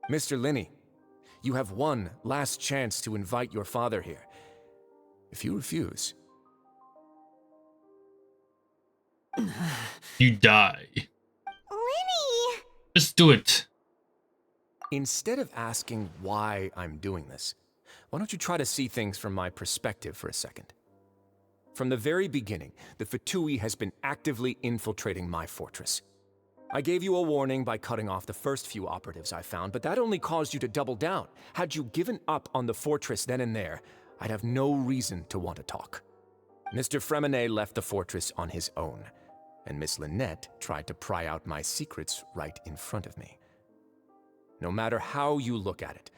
Mr. Linney, you have one last chance to invite your father here. If you refuse... You die. Linny! Just do it. Instead of asking why I'm doing this, why don't you try to see things from my perspective for a second? From the very beginning, the Fatui has been actively infiltrating my fortress. I gave you a warning by cutting off the first few operatives I found, but that only caused you to double down. Had you given up on the fortress then and there, I'd have no reason to want to talk. Mr. Fremenet left the fortress on his own, and Miss Lynette tried to pry out my secrets right in front of me. No matter how you look at it,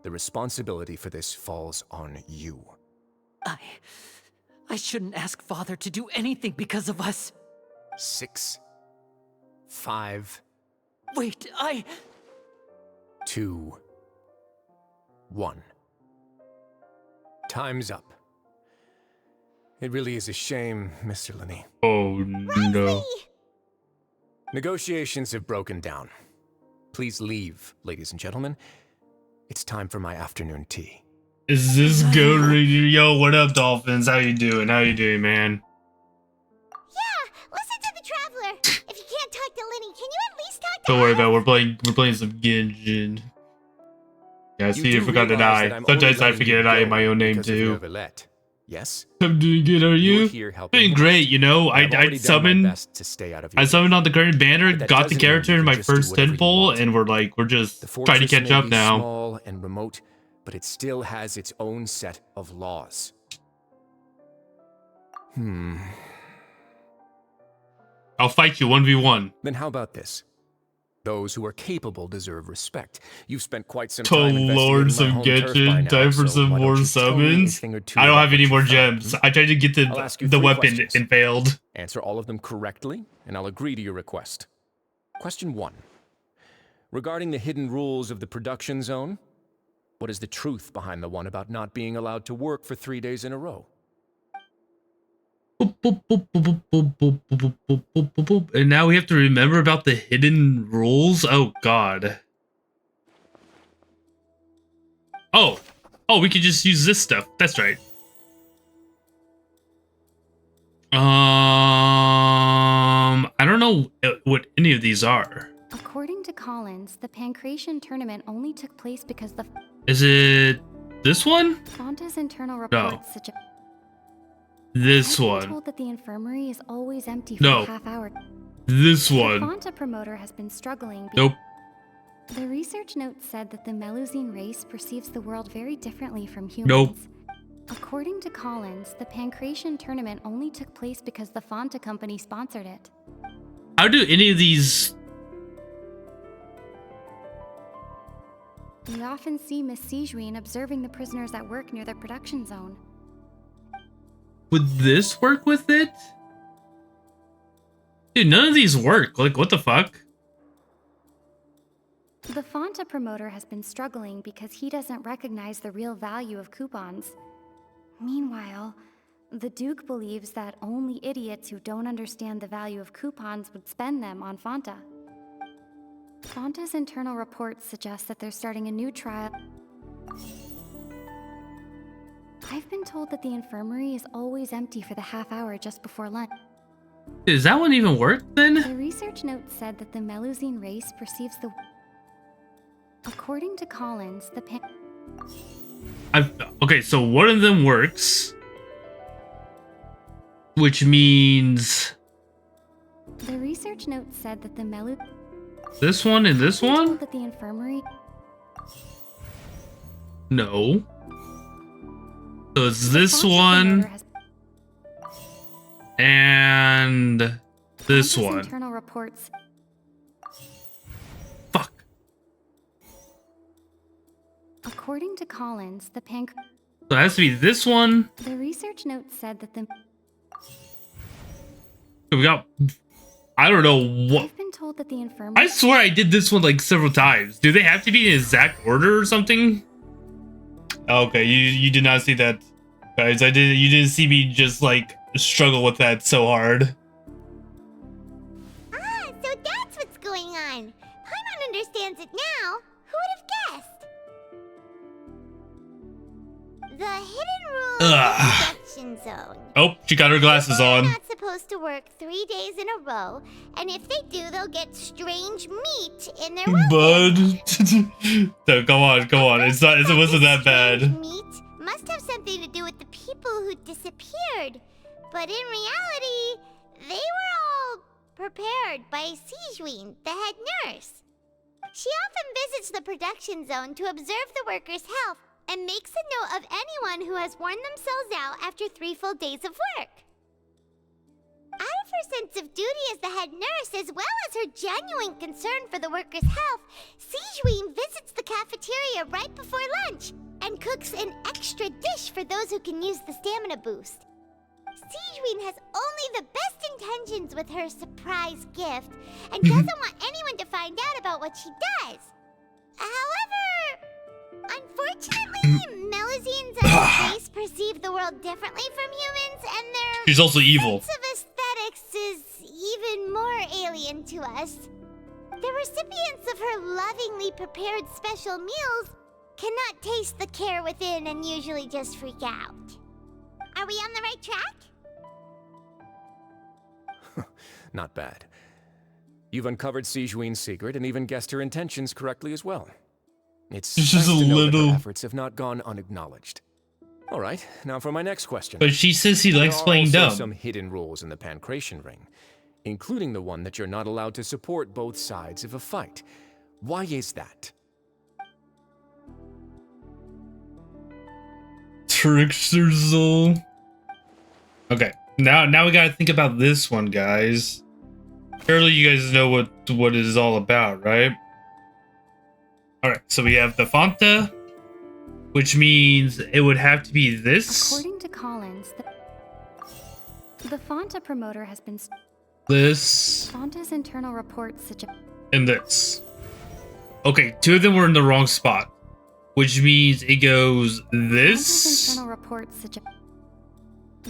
the responsibility for this falls on you. I shouldn't ask Father to do anything because of us. 6, 5... Wait, 2, 1. Time's up. It really is a shame, Mr. Linney. Oh, no. Negotiations have broken down. Please leave, ladies and gentlemen. It's time for my afternoon tea. Is this good, Rainier? Yo, what up, Dolphins? How you doing? How you doing, man? Yeah, listen to the Traveler. If you can't talk to Linny, can you at least talk to Don't worry about it. us? We're playing some Genshin. Yeah, I see You you do forgot an realize I. that I'm Sometimes only I letting forget you an I in go my own name because of too. Neuvillette. Yes? I'm doing good, are you? You're here helping Doing me. great, you know. I've I already done my summoned best to stay out of your I summoned on the current banner, But that got the doesn't mean character you in can my just do first whatever you tenfold, want. and we're just The trying to fortress catch may up be now. small and remote, but it still has its own set of laws. I'll fight you 1v1. Then how about this? Those who are capable deserve respect. You've spent quite some To time lord investigating my some home turf by Genshin, now, time for so some why don't more you tell me a summons. thing or two I don't about have what any you more found, gems. I tried to get I'll ask you the 3 weapon questions. and failed. Answer all of them correctly, and I'll agree to your request. Question 1. Regarding the hidden rules of the production zone, what is the truth behind the one about not being allowed to work for 3 days in a row? And now we have to remember about the hidden rules? Oh, God. Oh, we could just use this stuff. That's right. I don't know what any of these are. According to Collins, the Pancration tournament only took place because the... Is it this one? Fonta's internal reports suggest... This I've been one. told that the infirmary is always empty for No. a half hour. This The one. Fonta promoter has been struggling. Nope. The research note said that the Melusine race perceives the world very differently from humans. Nope. According to Collins, the Pancration tournament only took place because the Fonta company sponsored it. How do any of these... We often see Miss Sijuin observing the prisoners at work near the production zone. Would this work with it? Dude, none of these work. Like, what the fuck? The Fonta promoter has been struggling because he doesn't recognize the real value of coupons. Meanwhile, the Duke believes that only idiots who don't understand the value of coupons would spend them on Fonta. Fonta's internal reports suggest that they're starting a new trial. I've been told that the infirmary is always empty for the half hour just before lunch. Does that one even work then? The research note said that the Melusine race perceives the... According to Collins, the Okay, so one of them works. Which means... The research note said that the This one and this one? that the infirmary... No. So it's this one... And... This Fonta's one. internal reports... According to Collins, So it has to be this one. The research note said that the... We got... I don't know what... I've been told that the infirmary... I swear I did this one like several times. Do they have to be in exact order or something? Okay, you did not see that, guys. You didn't see me just like struggle with that so hard. Ah, so that's what's going on. Paimon understands it now. Who would have guessed? The hidden rule of the production zone. Oh, she got her glasses People are on. not supposed to work 3 days in a row, and if they do, they'll get strange meat in their work. Bud. So, come on. It wasn't that bad. Meat must have something to do with the people who disappeared. But in reality, they were all prepared by Sijween, the head nurse. She often visits the production zone to observe the workers' health and makes a note of anyone who has worn themselves out after 3 full days of work. Out of her sense of duty as the head nurse, as well as her genuine concern for the workers' health, Sijween visits the cafeteria right before lunch and cooks an extra dish for those who can use the stamina boost. Sijween has only the best intentions with her surprise gift and doesn't want anyone to find out about what she does. However, unfortunately, Melusines and race perceive the world differently from humans, and their She's also evil. sense of aesthetics is even more alien to us. The recipients of her lovingly prepared special meals cannot taste the care within and usually just freak out. Are we on the right track? Not bad. You've uncovered Sijween's secret and even guessed her intentions correctly as well. It's just nice a to know that little- her efforts have not gone unacknowledged. All right, now for my next question. But she says he likes playing There are dumb. also some hidden rules in the Pancration Ring, including the one that you're not allowed to support both sides of a fight. Why is that? Trickster's Soul. Okay, now we gotta think about this one, guys. Surely you guys know what it is all about, right? Alright, so we have the Fanta, which means it would have to be this. According to Collins, the Fanta promoter has been... This. Fanta's internal reports suggest... And this. Okay, 2 of them were in the wrong spot, which means it goes Fanta's this. internal reports suggest...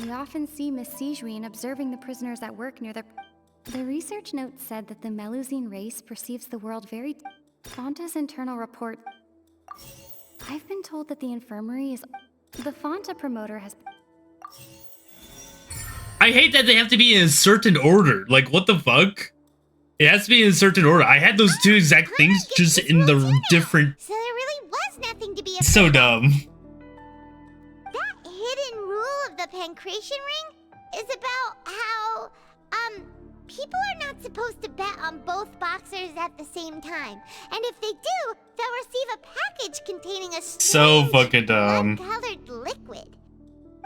We often see Miss Sijween observing the prisoners at work near their... The research note said that the Melusine race perceives the world very... Fanta's internal report... I've been told that the infirmary is... The Fanta promoter has... I hate that they have to be in a certain order. Like, what the fuck? It has to be in a certain order. I had those 2 exact things just in the different... So there really was nothing to be It's so dumb. That hidden rule of the Pancration Ring is about how, people are not supposed to bet on both boxers at the same time. And if they do, they'll receive a package containing a So fucking dumb. blood-colored liquid.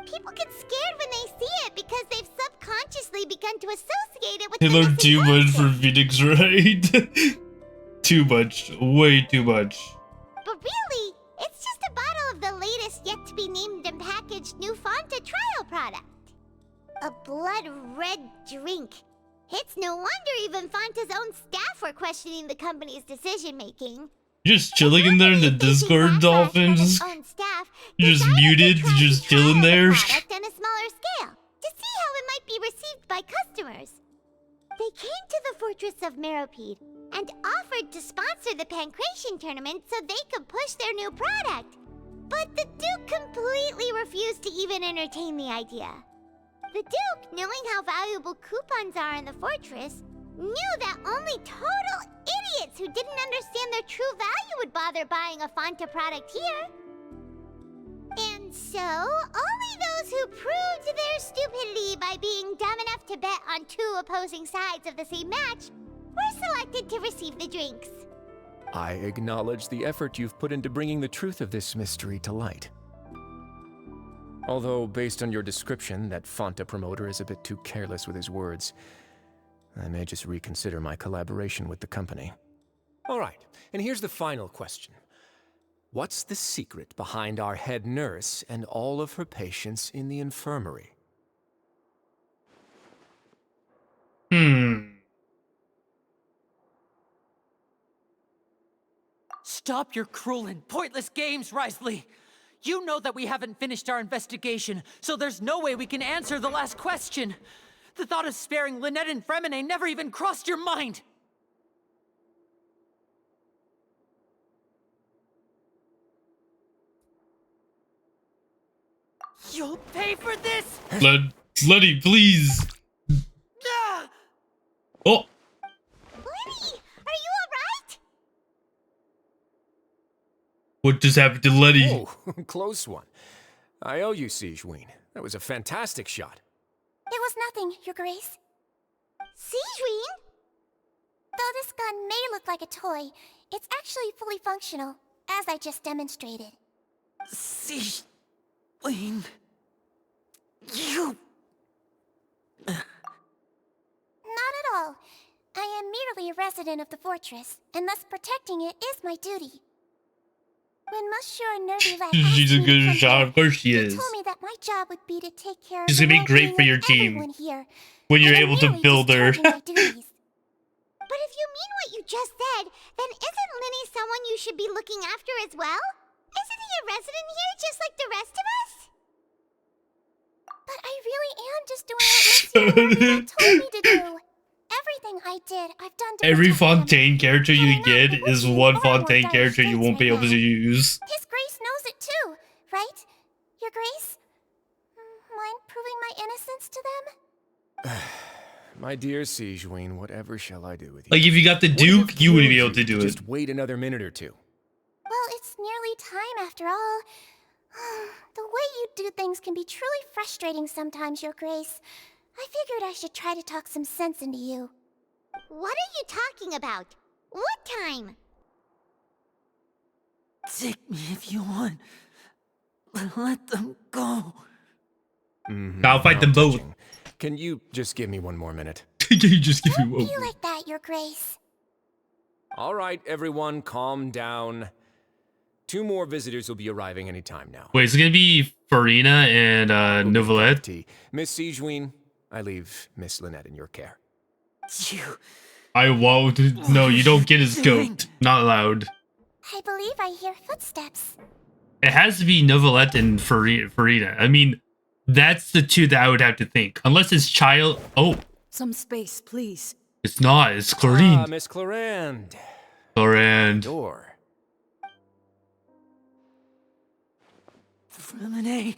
People get scared when they see it because they've subconsciously begun to associate it with They the learned missing too much for Phoenix, right? Too much. Way too much. But really, it's just a bottle of the latest yet-to-be-named and packaged new Fanta trial product. A blood-red drink. It's no wonder even Fanta's own staff were questioning the company's decision-making. You're just chilling in there in the Discord, Dolphins. Own staff You're just muted, you're just chilling there. product on a smaller scale to see how it might be received by customers. They came to the fortress of Meropede and offered to sponsor the Pancration tournament so they could push their new product. But the Duke completely refused to even entertain the idea. The Duke, knowing how valuable coupons are in the fortress, knew that only total idiots who didn't understand their true value would bother buying a Fanta product here. And so, only those who proved their stupidity by being dumb enough to bet on 2 opposing sides of the same match were selected to receive the drinks. I acknowledge the effort you've put into bringing the truth of this mystery to light. Although, based on your description, that Fanta promoter is a bit too careless with his words, I may just reconsider my collaboration with the company. All right, and here's the final question. What's the secret behind our head nurse and all of her patients in the infirmary? Stop your cruel and pointless games, Risley! You know that we haven't finished our investigation, so there's no way we can answer the last question. The thought of sparing Lynette and Fremine never even crossed your mind! You'll pay for this! Letty, please! Oh! Lenny, are you alright? What just happened to Letty? Oh, close one. I owe you, Sigewinne. That was a fantastic shot. It was nothing, Your Grace. Sigewinne? Though this gun may look like a toy, it's actually fully functional, as I just demonstrated. Sigewinne... You... Not at all. I am merely a resident of the fortress, and thus protecting it is my duty. When Monsieur Nervylette She's a good shot, of course she is. told me that my job would be to take care of She's the gonna be great well-being for your of team everyone here, when you're and able to merely build her. discharging my duties. But if you mean what you just said, then isn't Lenny someone you should be looking after as well? Isn't he a resident here just like the rest of us? But I really am just doing what Monsieur Nervylette told me to do. Everything I did, I've done to Every protect him. Fontaine character you get is one Fontaine character you won't be able to use. His Grace knows it too, right? Your Grace? Mind proving my innocence to them? My dear Sigewinne, whatever shall I do with you? Like, if you got the Duke, you would be able to do it. Just wait another minute or two. Well, it's nearly time after all. The way you do things can be truly frustrating sometimes, Your Grace. I figured I should try to talk some sense into you. What are you talking about? What time? Take me if you want. Let them go. I'll fight them both. Can you just give me one more minute? Can you just give me Don't one be like that, Your Grace. All right, everyone, calm down. 2 more visitors will be arriving any time now. Wait, it's gonna be Farina and Novelette? Miss Sigewinne, I leave Miss Lynette in your care. I won't. No, you don't get his goat. Not allowed. I believe I hear footsteps. It has to be Novelette and Farina. I mean, that's the 2 that I would have to think. Unless it's Child... Oh, Some space, please. it's not. It's Clarine. Miss Clarande. Clarande. Door. Fremine.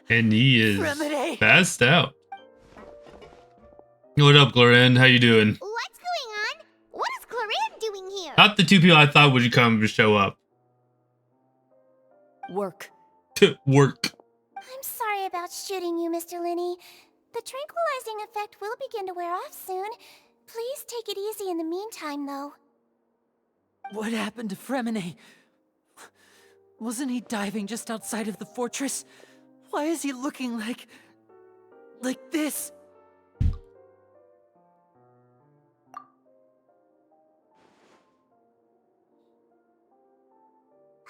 And he is Remedy. passed out. What up, Clarande? How you doing? What's going on? What is Clarande doing here? Not the 2 people I thought would come to show up. Work. Work. I'm sorry about shooting you, Mr. Linney. The tranquilizing effect will begin to wear off soon. Please take it easy in the meantime, though. What happened to Fremine? Wasn't he diving just outside of the fortress? Why is he looking like this?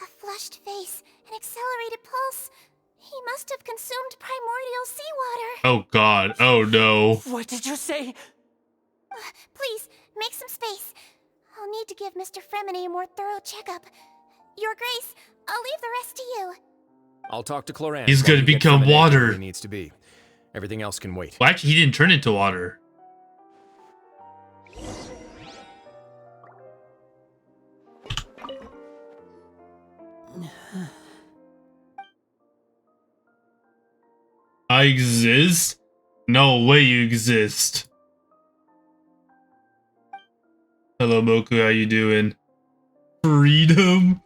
A flushed face, an accelerated pulse. He must have consumed primordial seawater. Oh god. Oh no. What did you say? Please, make some space. I'll need to give Mr. Fremine a more thorough checkup. Your Grace, I'll leave the rest to you. I'll talk to Clarande. He's while gonna you get become Fremine where water. he needs to be. Everything else can wait. Well, actually, he didn't turn into water. I exist? No way you exist. Hello, Moku. How you doing? Freedom?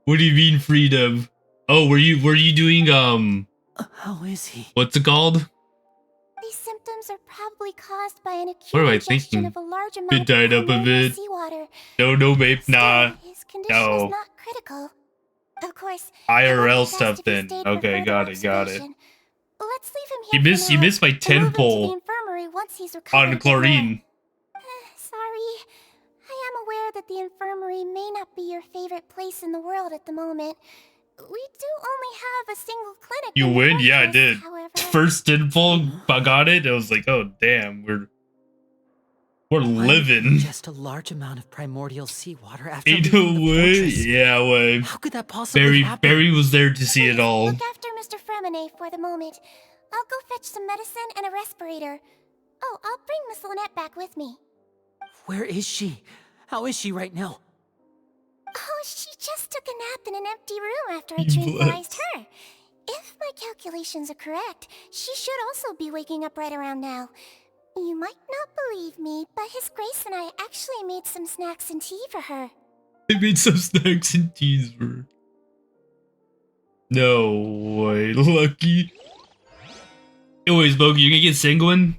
What do you mean freedom? Oh, were you doing How is he? what's it called? These symptoms are probably caused by an acute What am I ingestion thinking? of a large Bit amount of died up a primordial bit. seawater. No, babe, nah. His condition is No. not critical. Of course, IRL stuff then. Okay, got it. let's leave him You here missed for you now missed my and move him to the tenpole infirmary once he's recovered on a bit more. Clarine. Sorry. I am aware that the infirmary may not be your favorite place in the world at the moment. We do only have a single clinic. You in the win? Yeah, I fortress, did. however. First info, I got it. I was like, oh damn, we're living. Just a large amount of primordial seawater after Ain't leaving no the way. fortress. Yeah, way. How could that possibly happen? Barry was there to see it all. Look after Mr. Fremine for the moment. I'll go fetch some medicine and a respirator. Oh, I'll bring Miss Lynette back with me. Where is she? How is she right now? Oh, she just took a nap in an empty room after I You tranquilized her. If my calculations are correct, she should also be waking up right around now. You might not believe me, but His Grace and I actually made some snacks and tea for her. I made some snacks and teas for her. No way, lucky. Anyways, Boki, you gonna get Sanguine?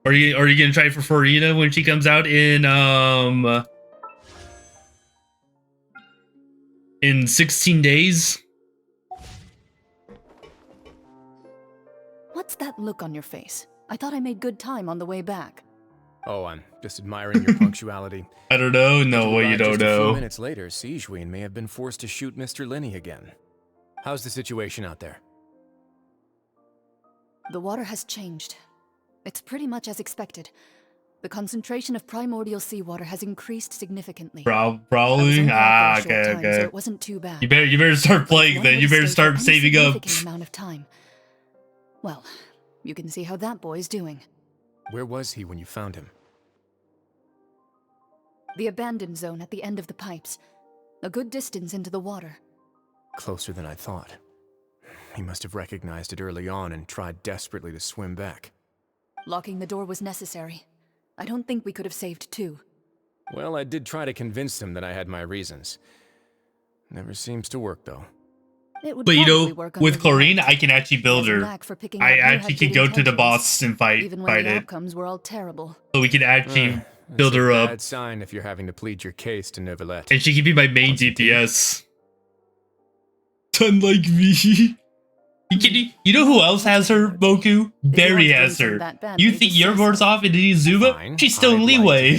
Are you gonna try for Farina when she comes out in 16 days? What's that look on your face? I thought I made good time on the way back. Oh, I'm just admiring your punctuality. I don't know. No way, you don't Just a few know. minutes later, Sijuin may have been forced to shoot Mr. Lenny again. How's the situation out there? The water has changed. It's pretty much as expected. The concentration of primordial seawater has increased significantly. Probably. Ah, okay, time, okay. so it wasn't too bad. You better start playing then. You better start saving up. Amount of time. Well, you can see how that boy's doing. Where was he when you found him? The abandoned zone at the end of the pipes. A good distance into the water. Closer than I thought. He must have recognized it early on and tried desperately to swim back. Locking the door was necessary. I don't think we could have saved two. Well, I did try to convince him that I had my reasons. Never seems to work, though. But you know, with Chlorine, I can actually build her. I actually can go to the boss and fight the it. outcomes were all terrible. So we can actually build her up. Bad sign if you're having to plead your case to Neuvillette. And she can be my main DPS. Unlike me. You know who else has her, Boku? Barry has her. You think you're worse off in Inazuma? She's still in leeway.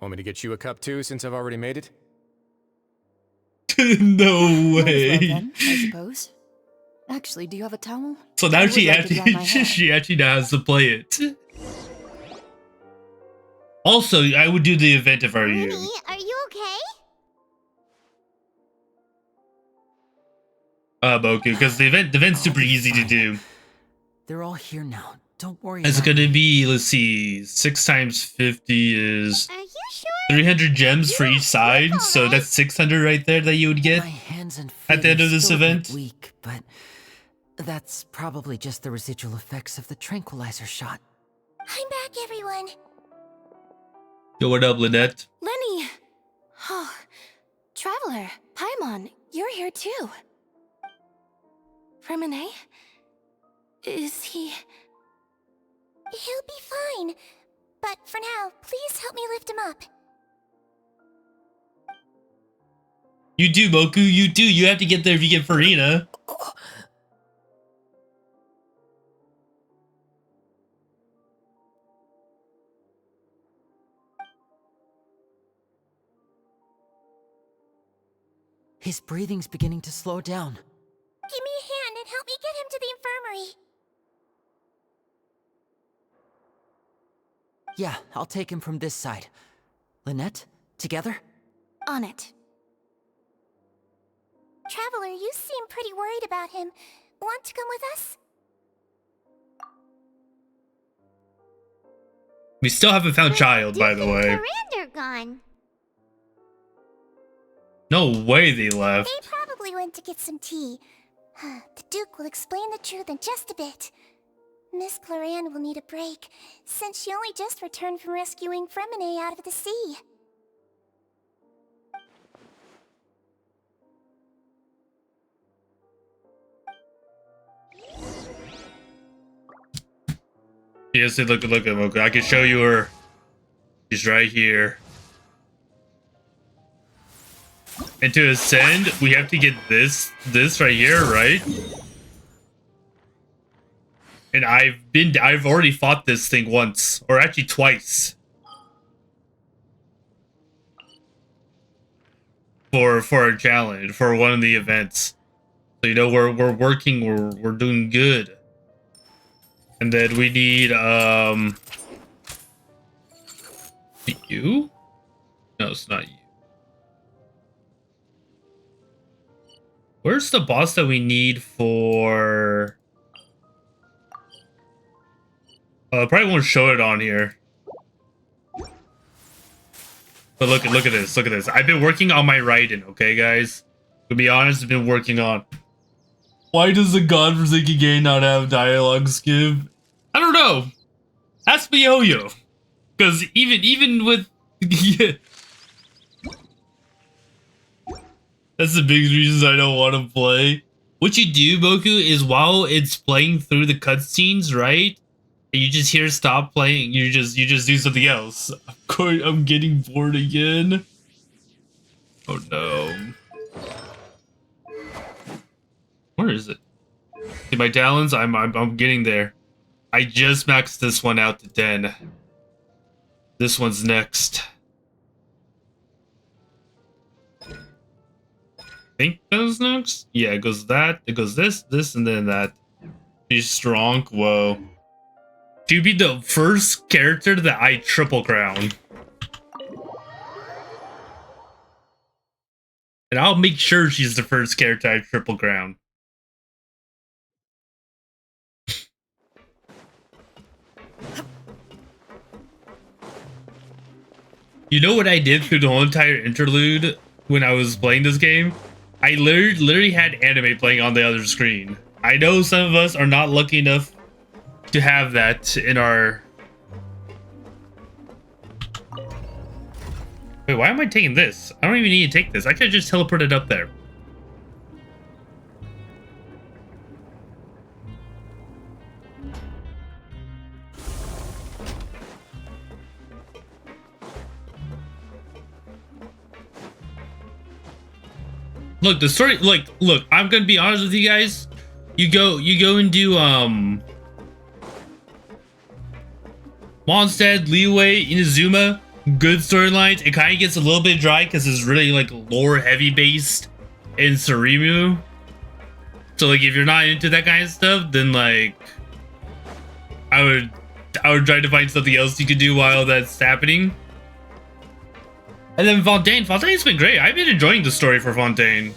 Want me to get you a cup too, since I've already made it? No way. Then, I suppose. Actually, do you have a towel? So now she actually knows how to play it. Also, I would do the event if I were you. Are you okay? Boku, because the event's super easy to do. They're all here now. Don't worry. It's gonna be, let's see, 6 times 50 is 300 gems for each side, so that's 600 right there that you would get at the end of this event. Weak, but that's probably just the residual effects of the tranquilizer shot. I'm back, everyone. Yo, what up, Lynette? Lenny! Oh, Traveler, Paimon, you're here too. Fremine? Is he... He'll be fine. But for now, please help me lift him up. You do, Boku, you do. You have to get there if you get Farina. His breathing's beginning to slow down. Give me a hand and help me get him to the infirmary. Yeah, I'll take him from this side. Lynette, together? On it. Traveler, you seem pretty worried about him. Want to come with us? We still haven't found Child, by the way. Miranda gone. No way they left. They probably went to get some tea. The Duke will explain the truth in just a bit. Miss Cloran will need a break, since she only just returned from rescuing Fremine out of the sea. Yes, look, I can show you her. She's right here. And to ascend, we have to get this right here, right? And I've already fought this thing once, or actually twice. for a challenge for one of the events. So you know we're working, we're doing good. And then we need you? No, it's not you. Where's the boss that we need for? I probably won't show it on here. But look at this, look at this. I've been working on my writing, okay, guys? To be honest, I've been working on. Why does the godforsaken game not have dialogue skip? I don't know. Ask me Yo-Yo. Because even with yeah. That's the biggest reasons I don't want to play. What you do, Boku, is while it's playing through the cutscenes, right? And you just hear stop playing. You just do something else. I'm getting bored again. Oh no. Where is it? See my talents? I'm getting there. I just maxed this one out to 10. This one's next. I think goes next. Yeah, it goes that. It goes this, and then that. She's strong. Whoa. She'd be the first character that I triple crown. And I'll make sure she's the first character I triple crown. You know what I did through the whole entire interlude when I was playing this game? I literally had anime playing on the other screen. I know some of us are not lucky enough to have that in our... Wait, why am I taking this? I don't even need to take this. I could just teleport it up there. Look, the story, like, look, I'm gonna be honest with you guys. You go and do, Mondstadt, Liyue, Inazuma, good storylines. It kind of gets a little bit dry because it's really, like, lore heavy based in Surimu. So, like, if you're not into that kind of stuff, then, like, I would try to find something else you could do while that's happening. And then Fontaine. Fontaine's been great. I've been enjoying the story for Fontaine.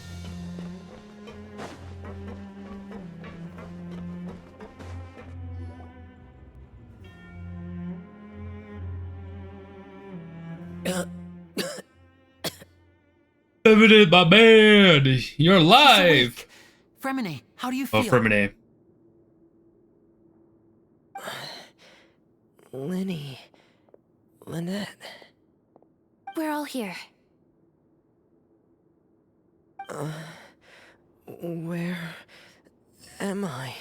Feminine, my man! You're alive! Fremine, how do you feel? Oh, Fremine. Lenny. Lynette. We're all here. Where am I?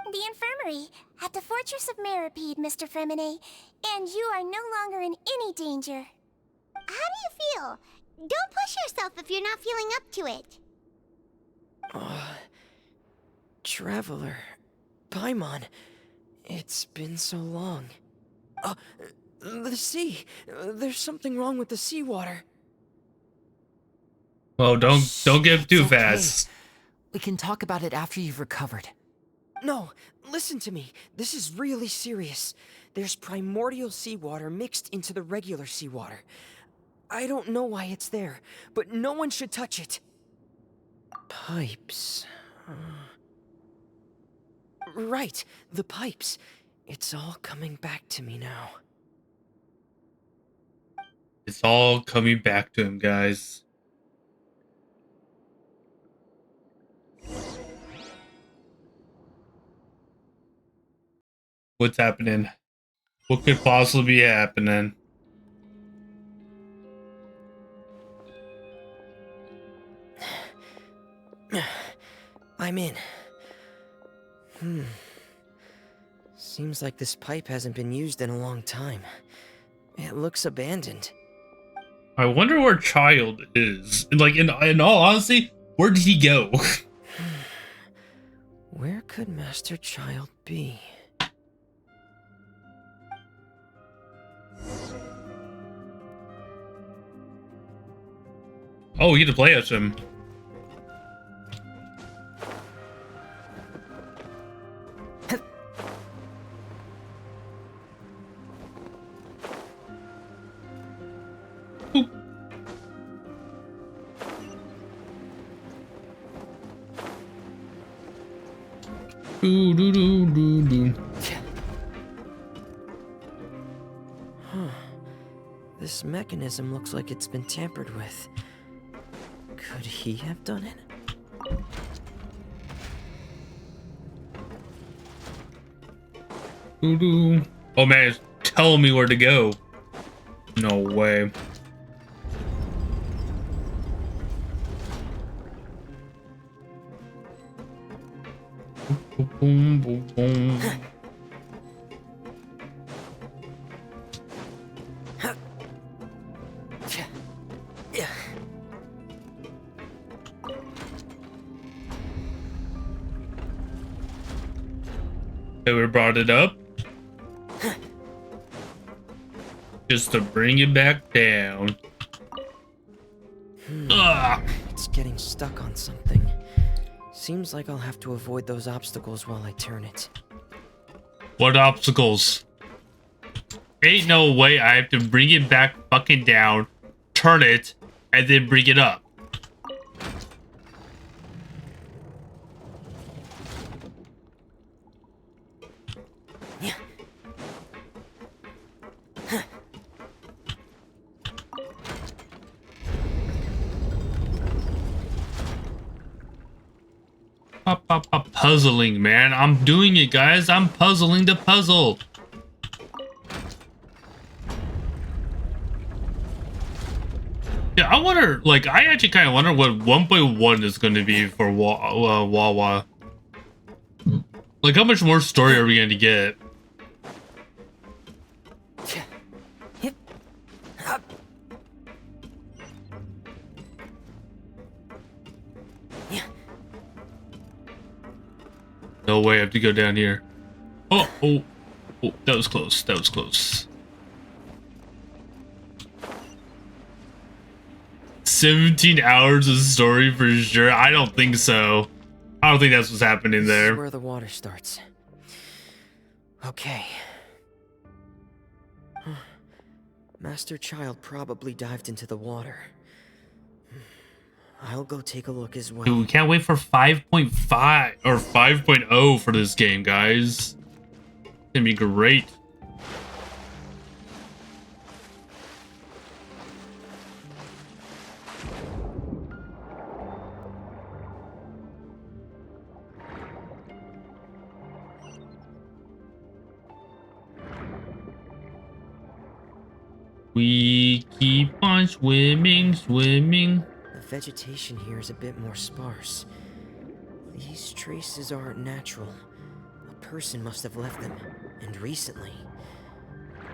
The infirmary, at the Fortress of Meripede, Mr. Fremine, and you are no longer in any danger. How do you feel? Don't push yourself if you're not feeling up to it. Traveler. Paimon. It's been so long. The sea. There's something wrong with the seawater. Well, don't get too fast. We can talk about it after you've recovered. No, listen to me. This is really serious. There's primordial seawater mixed into the regular seawater. I don't know why it's there, but no one should touch it. Pipes. Right, the pipes. It's all coming back to me now. It's all coming back to him, guys. What's happening? What could possibly be happening? I'm in. Seems like this pipe hasn't been used in a long time. It looks abandoned. I wonder where Child is. Like, in all honesty, where did he go? Where could Master Child be? Oh, you get to play as him. Do, do, do, do, do. Huh. This mechanism looks like it's been tampered with. Could he have done it? Do, do. Oh man, it's telling me where to go. No way. Boom, boom, boom. We brought it up just to bring it back down. It's getting stuck on something. Seems like I'll have to avoid those obstacles while I turn it. What obstacles? Ain't no way I have to bring it back fucking down, turn it, and then bring it up. Puzzling, man. I'm doing it, guys. I'm puzzling the puzzle. Yeah, I wonder, like, I actually kind of wonder what 1.1 is going to be for Wawa. Like, how much more story are we going to get? No way, I have to go down here. Oh, that was close. That was close. 17 hours of story for sure. I don't think so. I don't think that's what's happening there. This is where the water starts. Okay. Master Child probably dived into the water. I'll go take a look as well. Dude, we can't wait for 5.5 or 5.0 for this game, guys. It's gonna be great. We keep on swimming, swimming. The vegetation here is a bit more sparse. These traces aren't natural. A person must have left them, and recently.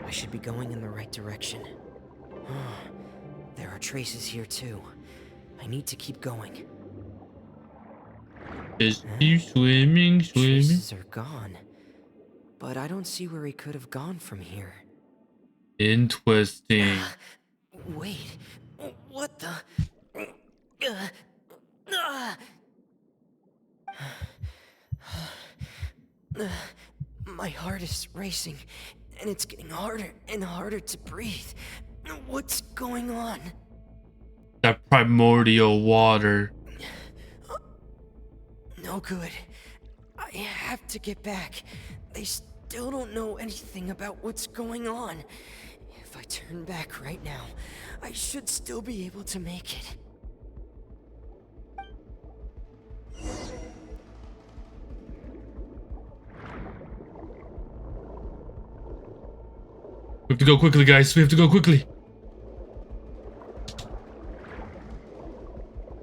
I should be going in the right direction. There are traces here too. I need to keep going. Just keep swimming, swimming. Traces are gone, but I don't see where he could have gone from here. Interesting. Wait, what the? My heart is racing, and it's getting harder and harder to breathe. What's going on? That primordial water. No good. I have to get back. They still don't know anything about what's going on. If I turn back right now, I should still be able to make it. We have to go quickly, guys. We have to go quickly.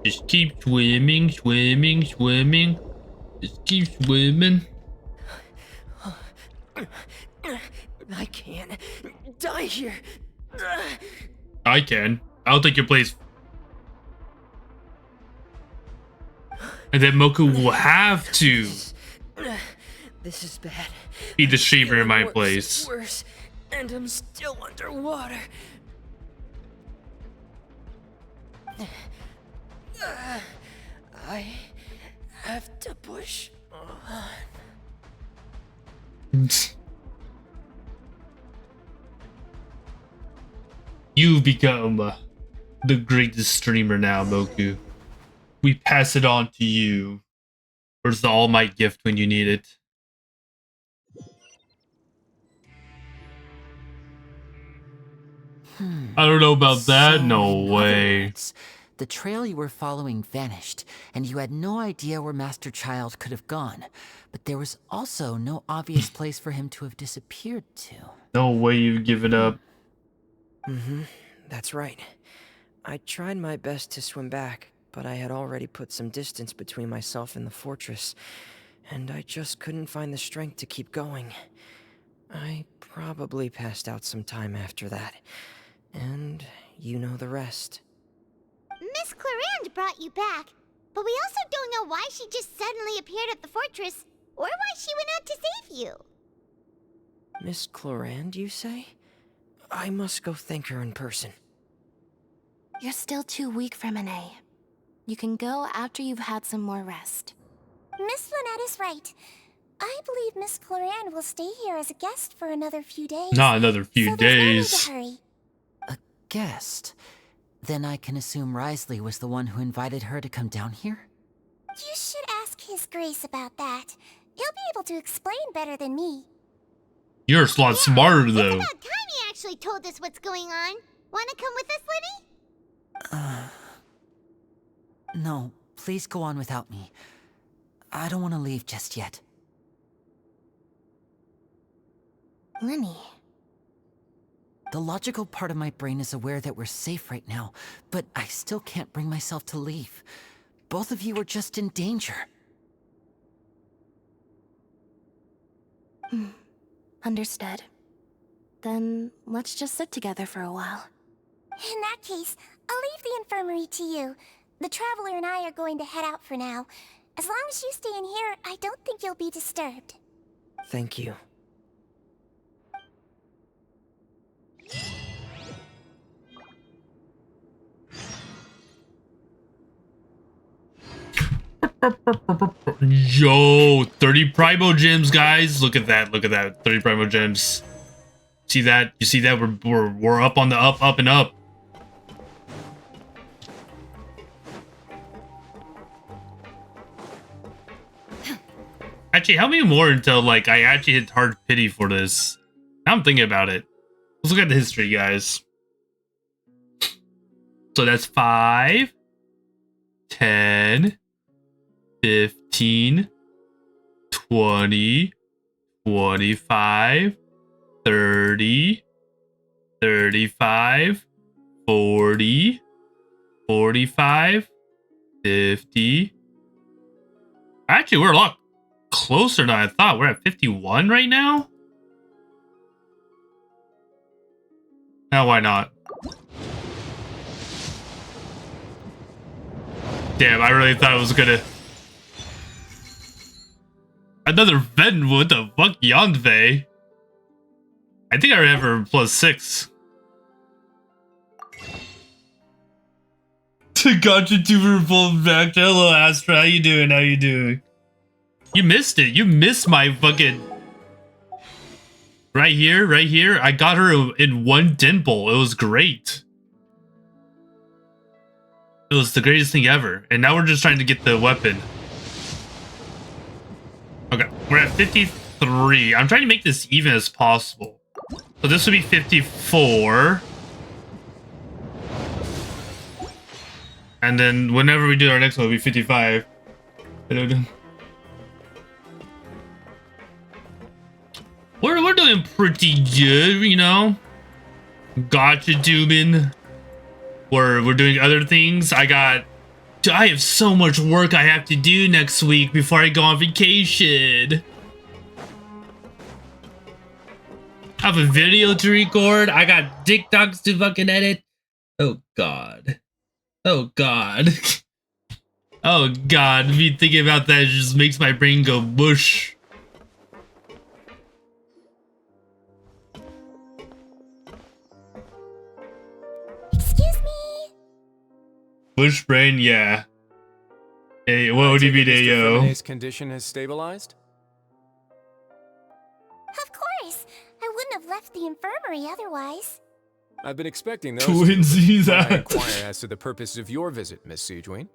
Just keep swimming, swimming, swimming. Just keep swimming. I can't die here. I can. I'll take your place. And then Moku will have to This is bad. be the streamer in my Worse, place. Worse, and I'm still underwater. I have to push on. You've become the greatest streamer now, Moku. We pass it on to you. Where's the All Might gift when you need it? I don't know about that. No In other way. words, the trail you were following vanished, and you had no idea where Master Child could have gone. But there was also no obvious place for him to have disappeared to. No way you've given up. That's right. I tried my best to swim back, but I had already put some distance between myself and the fortress, and I just couldn't find the strength to keep going. I probably passed out some time after that, and you know the rest. Miss Clarande brought you back, but we also don't know why she just suddenly appeared at the fortress, or why she went out to save you. Miss Clarande, you say? I must go thank her in person. You're still too weak for Monet. You can go after you've had some more rest. Miss Lynette is right. I believe Miss Clarande will stay here as a guest for another few days. Not another few days. So there's no need to hurry. A guest? Then I can assume Risley was the one who invited her to come down here? You should ask His Grace about that. He'll be able to explain better than me. You're a lot smarter, though. It's about time he actually told us what's going on. Wanna come with us, Liddy? No, please go on without me. I don't want to leave just yet. Lenny. The logical part of my brain is aware that we're safe right now, but I still can't bring myself to leave. Both of you are just in danger. Understood. Then let's just sit together for a while. In that case, I'll leave the infirmary to you. The Traveler and I are going to head out for now. As long as you stay in here, I don't think you'll be disturbed. Thank you. Yo, 30 Primo Gems, guys. Look at that. Look at that. 30 Primo Gems. See that? You see that? We're up on the up and up. Actually, how many more until like I actually hit hard pity for this? Now I'm thinking about it. Let's look at the history, guys. So that's 5, 10, 15, 20, 25, 30, 35, 40, 45, 50. Actually, we're a lot closer than I thought. We're at 51 right now? Now, why not? Damn, I really thought it was gonna... Another Ven, what the fuck, Yonve? I think I remember +6. Gotcha, tuber pulled back. Hello, Astra. How you doing? How you doing? You missed it. You missed my fucking... Right here, right here. I got her in one dimple. It was great. It was the greatest thing ever. And now we're just trying to get the weapon. Okay, we're at 53. I'm trying to make this even as possible. So this would be 54. And then whenever we do our next one, it'll be 55. We're doing pretty good, you know? Gotcha, Dubin. We're doing other things. I have so much work I have to do next week before I go on vacation. I have a video to record. I got TikToks to fucking edit. Oh god. Oh god. Oh god. Me thinking about that just makes my brain go mush. Excuse me. Bush brain, yeah. Hey, what do you mean, Mr. Ayo? Fremonet's condition has stabilized? Of course. I wouldn't have left the infirmary otherwise. I've been expecting those Twinsies two, but might I out. inquire as to the purpose of your visit, Miss Siegeween?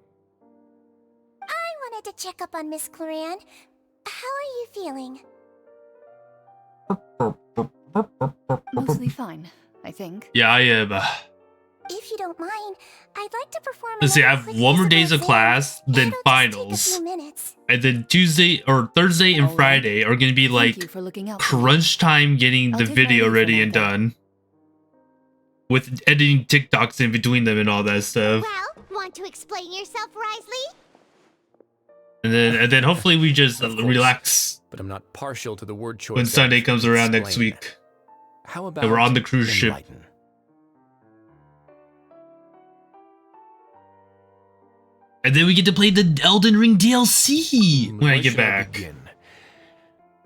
I wanted to check up on Miss Cloran. How are you feeling? Mostly fine, I think. Yeah, I am. If you don't mind, I'd like to perform Let's see, I another have quick one more physical days of exam. class, then It'll just take a finals. few minutes. And then Tuesday or Thursday and Friday are going to be Thank you like for looking out for me. crunch time getting I'll the take my video leave ready for and now, done. With editing TikToks in between them and all that stuff. Well, want to explain yourself, Risley? And then hopefully we just relax But I'm not partial to the word choice. when Sunday of comes around next explain. week. How about And we're on the cruise ship. enlighten? And then we get to play the Elden Ring DLC when I Where get should back. begin?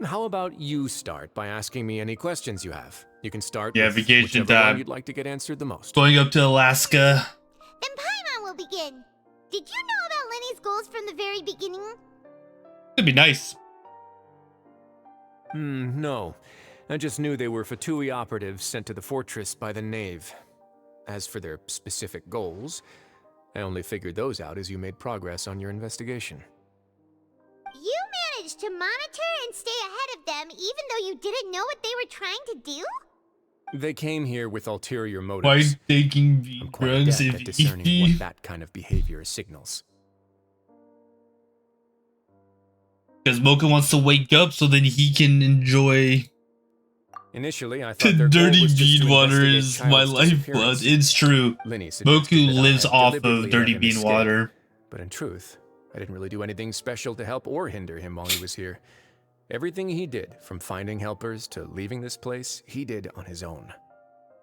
How about you start by asking me any questions you have? You can start Yeah, with vacation whichever one time. you'd like to get answered the most. Going up to Alaska. Then Paimon will begin. Did you know about Lenny's goals from the very beginning? That'd be nice. No. I just knew they were Fatui operatives sent to the fortress by the Knave. As for their specific goals, I only figured those out as you made progress on your investigation. You managed to monitor and stay ahead of them even though you didn't know what they were trying to do? They came here with ulterior motives. Why taking I'm quite drugs adept if at discerning what that kind of behavior signals. Because Mocha wants to wake up so then he can enjoy Initially, I the thought their goal dirty was just to bean water investigate is my Child's lifeblood. disappearance. It's true. Lenny suggested Moku that I lives had off deliberately of let dirty him bean escape. water. But in truth, I didn't really do anything special to help or hinder him while he was here. Everything he did, from finding helpers to leaving this place, he did on his own.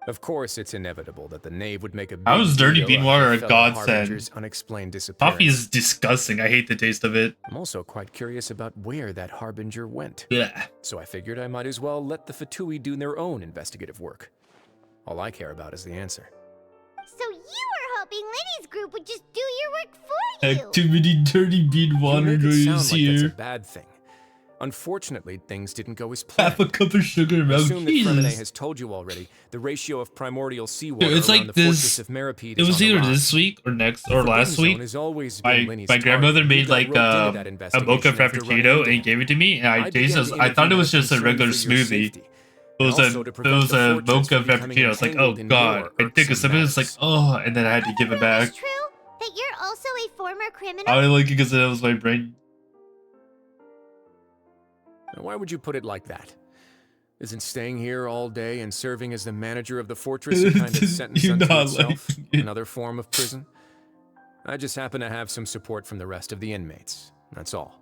Of course, it's inevitable that the Knave would make a big How is dirty deal bean of water their a fellow godsend? Harbinger's unexplained disappearance. Coffee is disgusting. I hate the taste of it. I'm also quite curious about where that Harbinger went. Yeah. So I figured I might as well let the Fatui do their own investigative work. All I care about is the answer. So you were hoping Lenny's group would just do your work for you. Activity dirty bean water You make it is sound like that's a here. bad thing. Unfortunately, things didn't go as planned. Half a cup of sugar milk. Assume that Fremonet Jesus. has told you already. The ratio of primordial seawater Dude, it's around like the this. fortress of Meripede It is was on the either rise. this week or next The or Forbidden last Zone week. has always been Lenny's My grandmother target. You made got like roped into that a mocha investigation after running frappuccino into and gave it to me, and I I began tasted. to I thought it intervene was out of just a concern regular for your smoothie. safety, It was and a also to it prevent was the a fortress mocha from becoming frappuccino. I was like, oh entangled in god. more I took a irksome sip and it's like, matters. oh, and then I had to give it back. It's true that you're also a former criminal. I like it because it was my brain. Now, why would you put it like that? Isn't staying here all day and serving as the manager of the fortress a kind of sentence You're unto not itself? liking it. Another form of prison? I just happen to have some support from the rest of the inmates. That's all.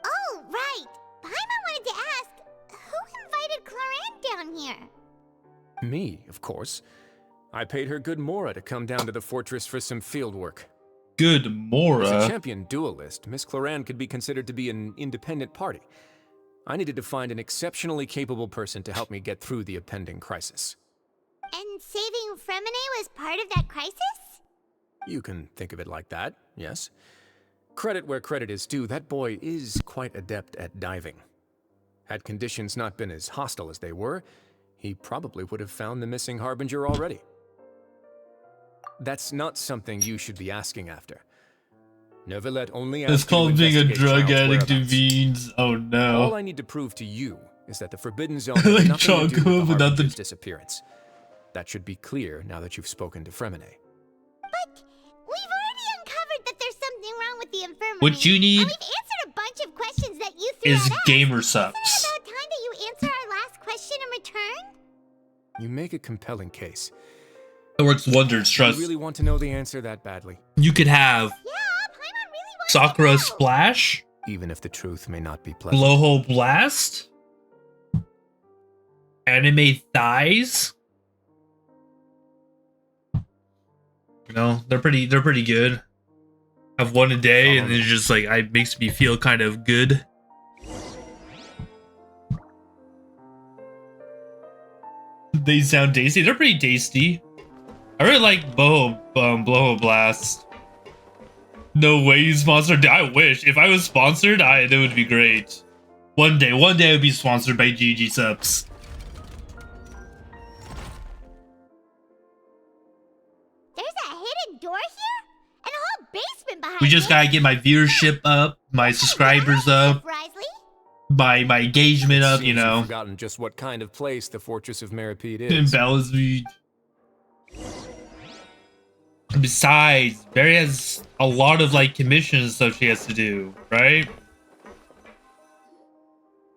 Oh, right. Paimon wanted to ask, who invited Cloran down here? Me, of course. I paid her good Mora to come down to the fortress for some field work. Good As a Mora. champion duelist, Miss Cloran could be considered to be an independent party. I needed to find an exceptionally capable person to help me get through the impending crisis. And saving Fremonet was part of that crisis? You can think of it like that, yes. Credit where credit is due, that boy is quite adept at diving. Had conditions not been as hostile as they were, he probably would have found the missing Harbinger already. That's not something you should be asking after. Never let only ask It's you to called being a investigate drug Child's addict to whereabouts. beans. Oh All no. I need to prove to you is that the Forbidden Zone I had like nothing to do with chocolate the without the- Harbinger's disappearance. That should be clear now that you've spoken to Fremonet. But we've already uncovered that there's something wrong with the infirmary. What you need And we've answered a bunch of questions that you threw is at us. gamer Isn't subs. it about time that you answer our last question in return? You make a compelling case. It works wonders, trust. You really want to know the answer that badly? You could have Sakura Splash, Even if the truth may not be pleasant. Blowhole Blast, Anime Thighs. You know, they're pretty good. Have one a day and it's just like it makes me feel kind of good. They sound tasty. They're pretty tasty. I really like Blowhole Blast. No way you sponsored. I wish. If I was sponsored, that would be great. One day I would be sponsored by GG Subs. There's a hidden door here? And a whole basement behind We just it? gotta get my viewership up, my subscribers up, my engagement up, you know. You've forgotten just what kind of place the Fortress of Meripede is. Balance me. Besides, Barry has a lot of like commissions and stuff she has to do, right?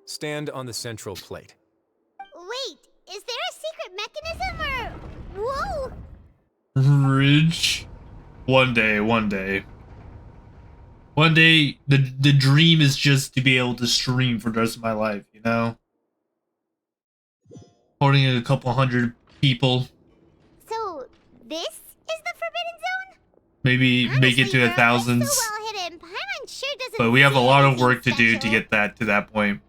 Stand on the central plate. Wait, is there a secret mechanism or... Whoa! Ridge. One day. One day, the dream is just to be able to stream for the rest of my life, you know? Holding a couple hundred people. So, this is the Forbidden Zone? Maybe make it to the thousands. So well hidden, Paimon sure doesn't But we have a lot of anything work to do to special. get that to that point.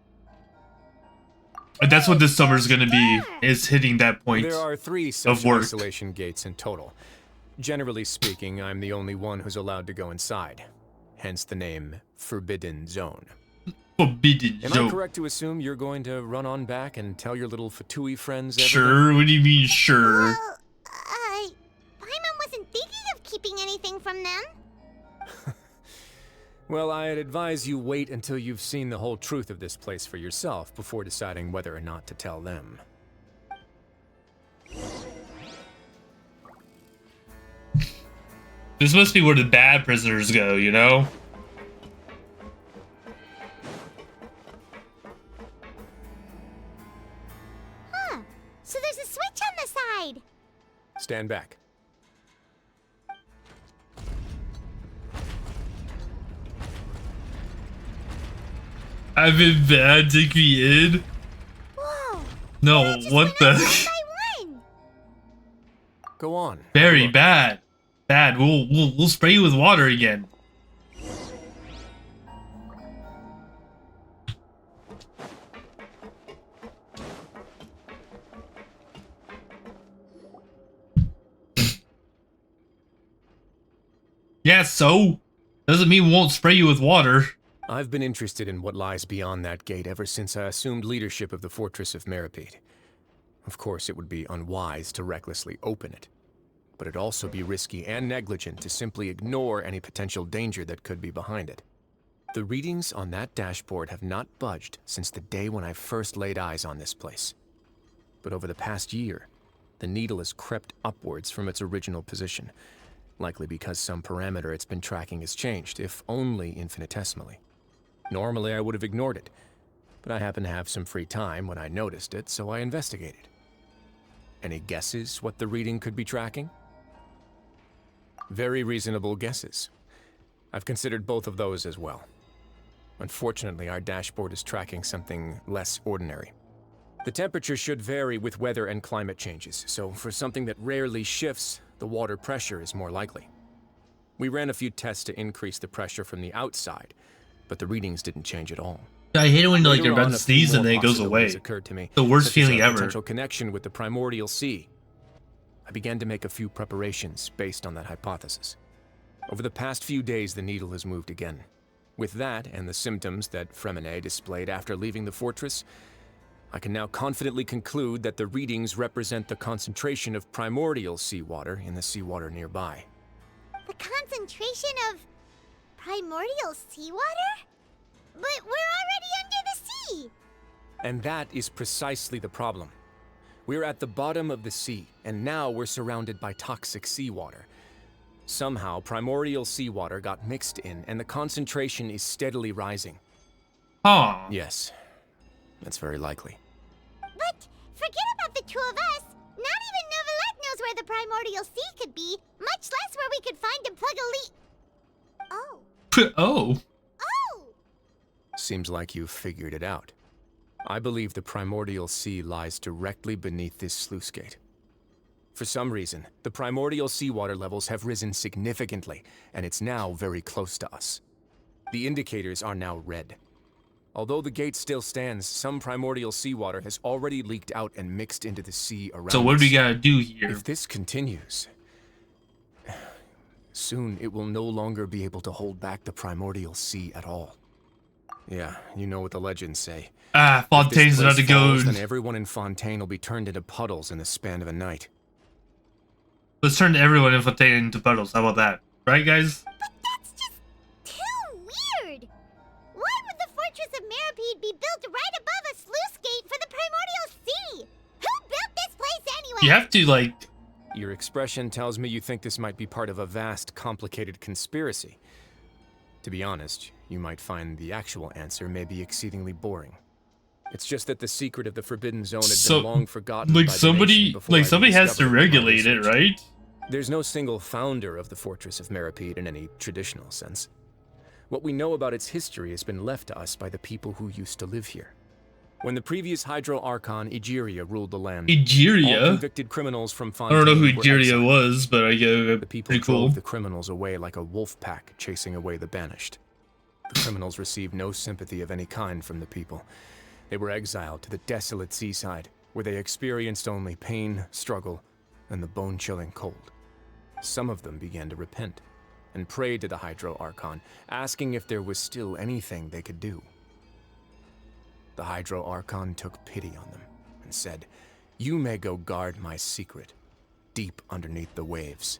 And that's what this summer is going to be, is hitting that point There are 3 of such work. isolation gates in total. Generally speaking, I'm the only one who's allowed to go inside. Hence the name Forbidden Zone. Forbidden Am Zone. I correct to assume you're going to run on back and tell your little Fatui friends everything? Sure? What do you mean, sure? Well, Paimon wasn't thinking of keeping anything from them. Well, I'd advise you wait until you've seen the whole truth of this place for yourself before deciding whether or not to tell them. This must be where the bad prisoners go, you know? Huh. So there's a switch on the side. Stand back. I've been bad, take me in. Whoa. No, what the? Go on. Very bad. Bad. We'll spray you with water again. Yeah, so? Doesn't mean we won't spray you with water. I've been interested in what lies beyond that gate ever since I assumed leadership of the Fortress of Meripede. Of course, it would be unwise to recklessly open it, but it'd also be risky and negligent to simply ignore any potential danger that could be behind it. The readings on that dashboard have not budged since the day when I first laid eyes on this place. But over the past year, the needle has crept upwards from its original position, likely because some parameter it's been tracking has changed, if only infinitesimally. Normally, I would have ignored it, but I happened to have some free time when I noticed it, so I investigated. Any guesses what the reading could be tracking? Very reasonable guesses. I've considered both of those as well. Unfortunately, our dashboard is tracking something less ordinary. The temperature should vary with weather and climate changes, so for something that rarely shifts, the water pressure is more likely. We ran a few tests to increase the pressure from the outside, but the readings didn't change at all. I hate it when like Later you're about on, to a few sneeze and more then it goes away. possibilities occurred to me, The worst such as feeling a ever. potential connection with the primordial sea. I began to make a few preparations based on that hypothesis. Over the past few days, the needle has moved again. With that, and the symptoms that Rainier displayed after leaving the fortress, I can now confidently conclude that the readings represent the concentration of primordial seawater in the seawater nearby. The concentration of primordial seawater? But we're already under the sea! And that is precisely the problem. We're at the bottom of the sea, and now we're surrounded by toxic seawater. Somehow, primordial seawater got mixed in, and the concentration is steadily rising. Huh. Yes, that's very likely. But forget about the two of us. Not even Novelette knows where the primordial sea could be, much less where we could find and plug a leak. Oh. Oh. Oh! Seems like you've figured it out. I believe the primordial sea lies directly beneath this sluice gate. For some reason, the primordial seawater levels have risen significantly, and it's now very close to us. The indicators are now red. Although the gate still stands, some primordial seawater has already leaked out and mixed into the sea around us. So what do we gotta do here? If this continues, soon it will no longer be able to hold back the primordial sea at all. Yeah, you know what the legends say. Ah, Fontaine's about to go. Then everyone in Fontaine will be turned into puddles in the span of a night. Let's turn everyone in Fontaine into puddles. How about that? Right, guys? But that's just too weird! Why would the Fortress of Meripede be built right above a sluice gate for the Primordial Sea? Who built this place anyway? You have to, like... Your expression tells me you think this might be part of a vast, complicated conspiracy. To be honest, you might find the actual answer may be exceedingly boring. It's just that the secret of the Forbidden Zone had been long forgotten like by the somebody, nation before somebody has to regulate it, right? There's no single founder of the Fortress of Meripede in any traditional sense. What we know about its history has been left to us by the people who used to live here. When the previous Hydro Archon Egeria ruled the land, Egeria? all convicted criminals from I Fontaine don't know who were Egeria exiled. was, but I get it. The people Pretty drove cool. the criminals away like a wolf pack chasing away the banished. The criminals received no sympathy of any kind from the people. They were exiled to the desolate seaside, where they experienced only pain, struggle, and the bone-chilling cold. Some of them began to repent, and prayed to the Hydro Archon, asking if there was still anything they could do. The Hydro Archon took pity on them, and said, "You may go guard my secret, deep underneath the waves."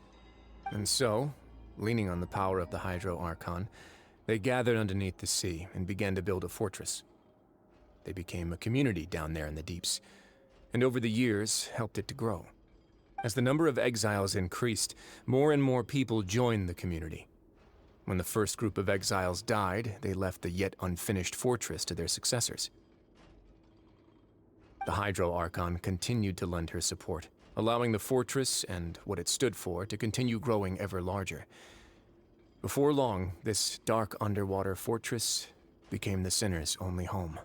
And so, leaning on the power of the Hydro Archon, they gathered underneath the sea and began to build a fortress. They became a community down there in the deeps, and over the years helped it to grow. As the number of exiles increased, more and more people joined the community. When the first group of exiles died, they left the yet unfinished fortress to their successors. The Hydro Archon continued to lend her support, allowing the fortress and what it stood for to continue growing ever larger. Before long, this dark underwater fortress became the sinner's only home.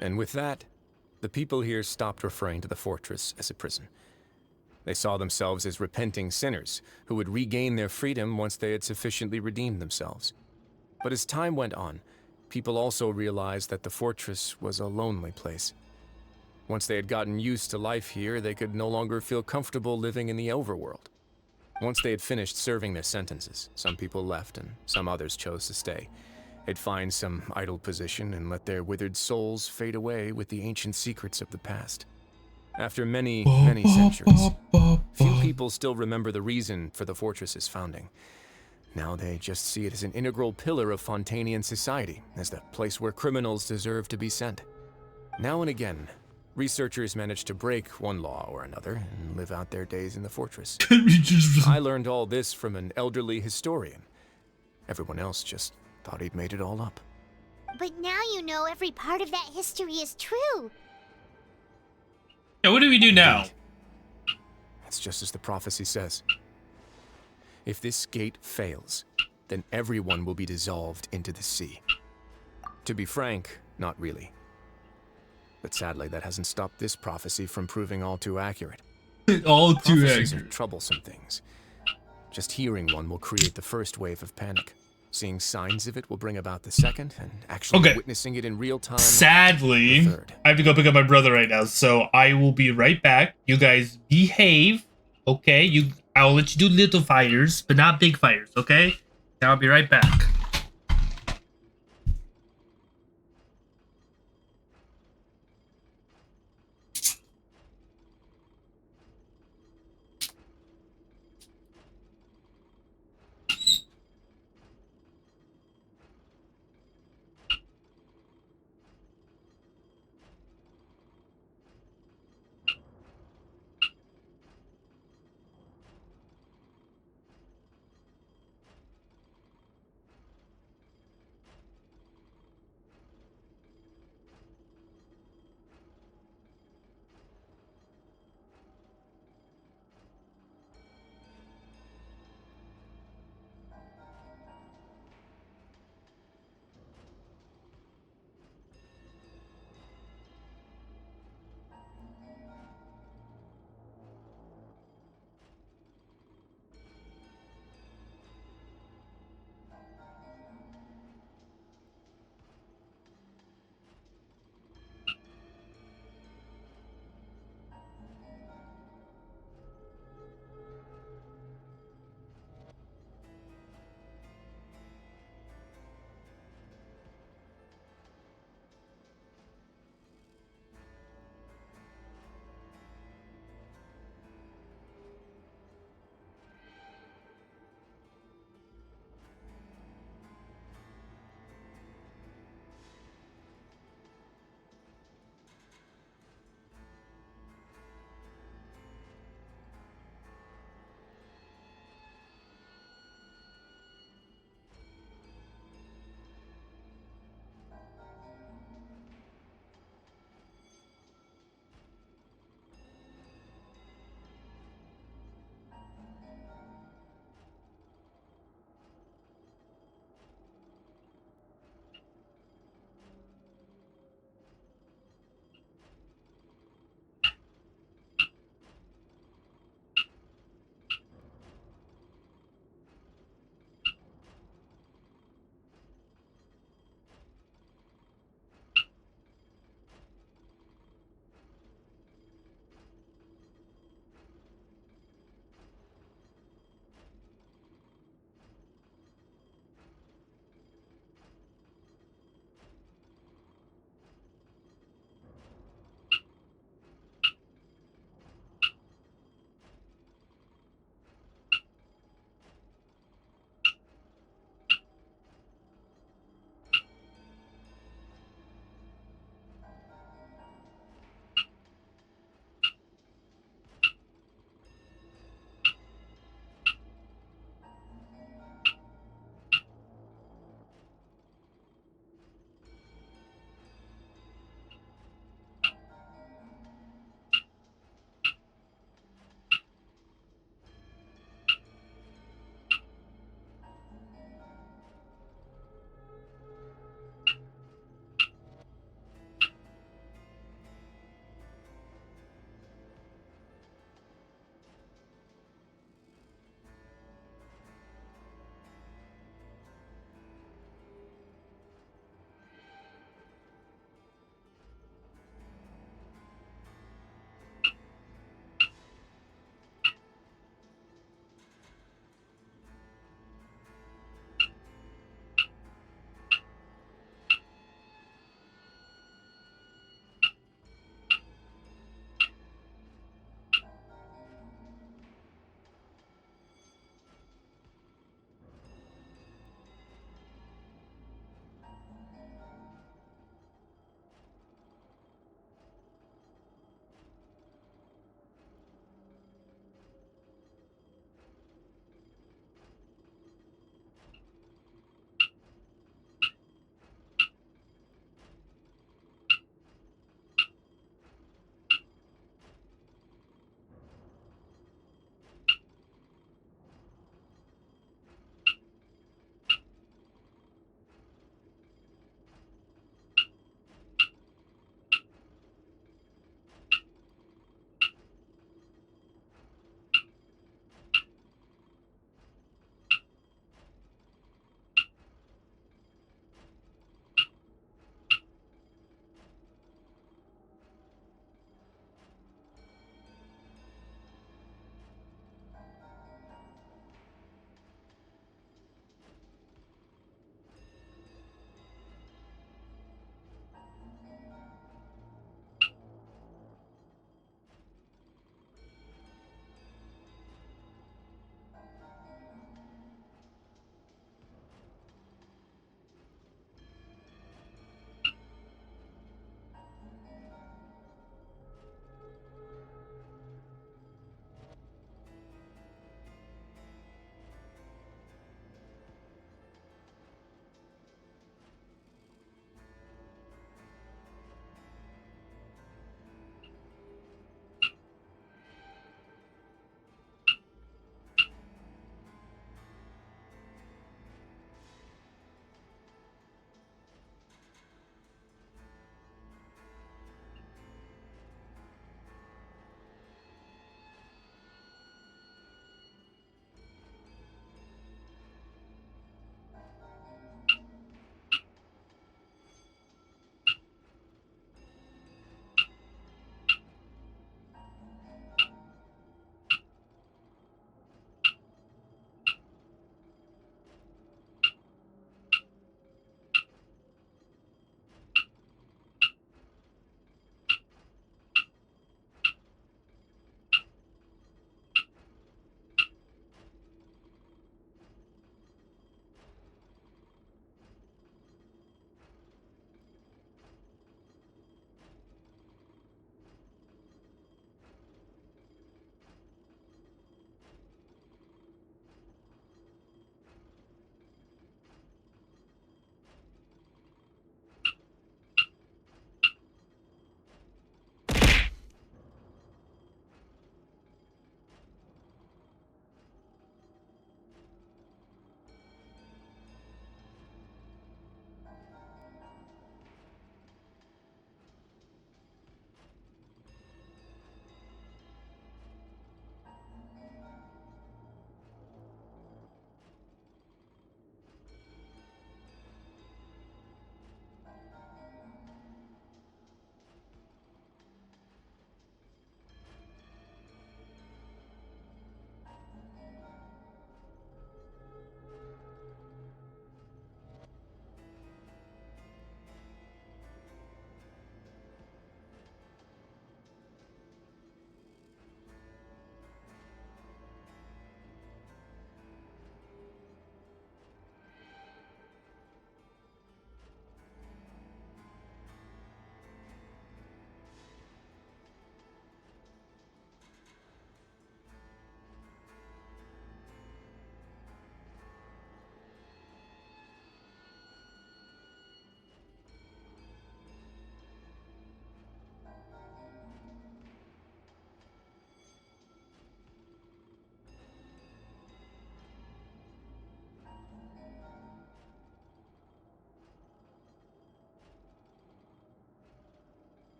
And with that, the people here stopped referring to the fortress as a prison. They saw themselves as repenting sinners who would regain their freedom once they had sufficiently redeemed themselves. But as time went on, people also realized that the fortress was a lonely place. Once they had gotten used to life here, they could no longer feel comfortable living in the overworld. Once they had finished serving their sentences, some people left and some others chose to stay. They'd find some idle position and let their withered souls fade away with the ancient secrets of the past. After many, many centuries, few people still remember the reason for the fortress's founding. Now they just see it as an integral pillar of Fontainian society, as the place where criminals deserve to be sent. Now and again, researchers manage to break one law or another and live out their days in the fortress. I learned all this from an elderly historian. Everyone else just thought he'd made it all up. But now you know every part of that history is true. Yeah, what do we do now? It's just as the prophecy says. If this gate fails, then everyone will be dissolved into the sea. To be frank, not really. But sadly, that hasn't stopped this prophecy from proving all too accurate. All too Prophecies accurate. are troublesome things. Just hearing one will create the first wave of panic. Seeing signs of it will bring about the second, and actually witnessing it in real time. Sadly, I have to go pick up my brother right now, so I will be right back. You guys behave, okay? I'll let you do little fires, but not big fires, okay? I'll be right back.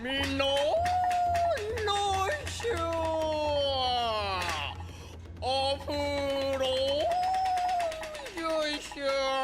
Me no sure. Apuro sure.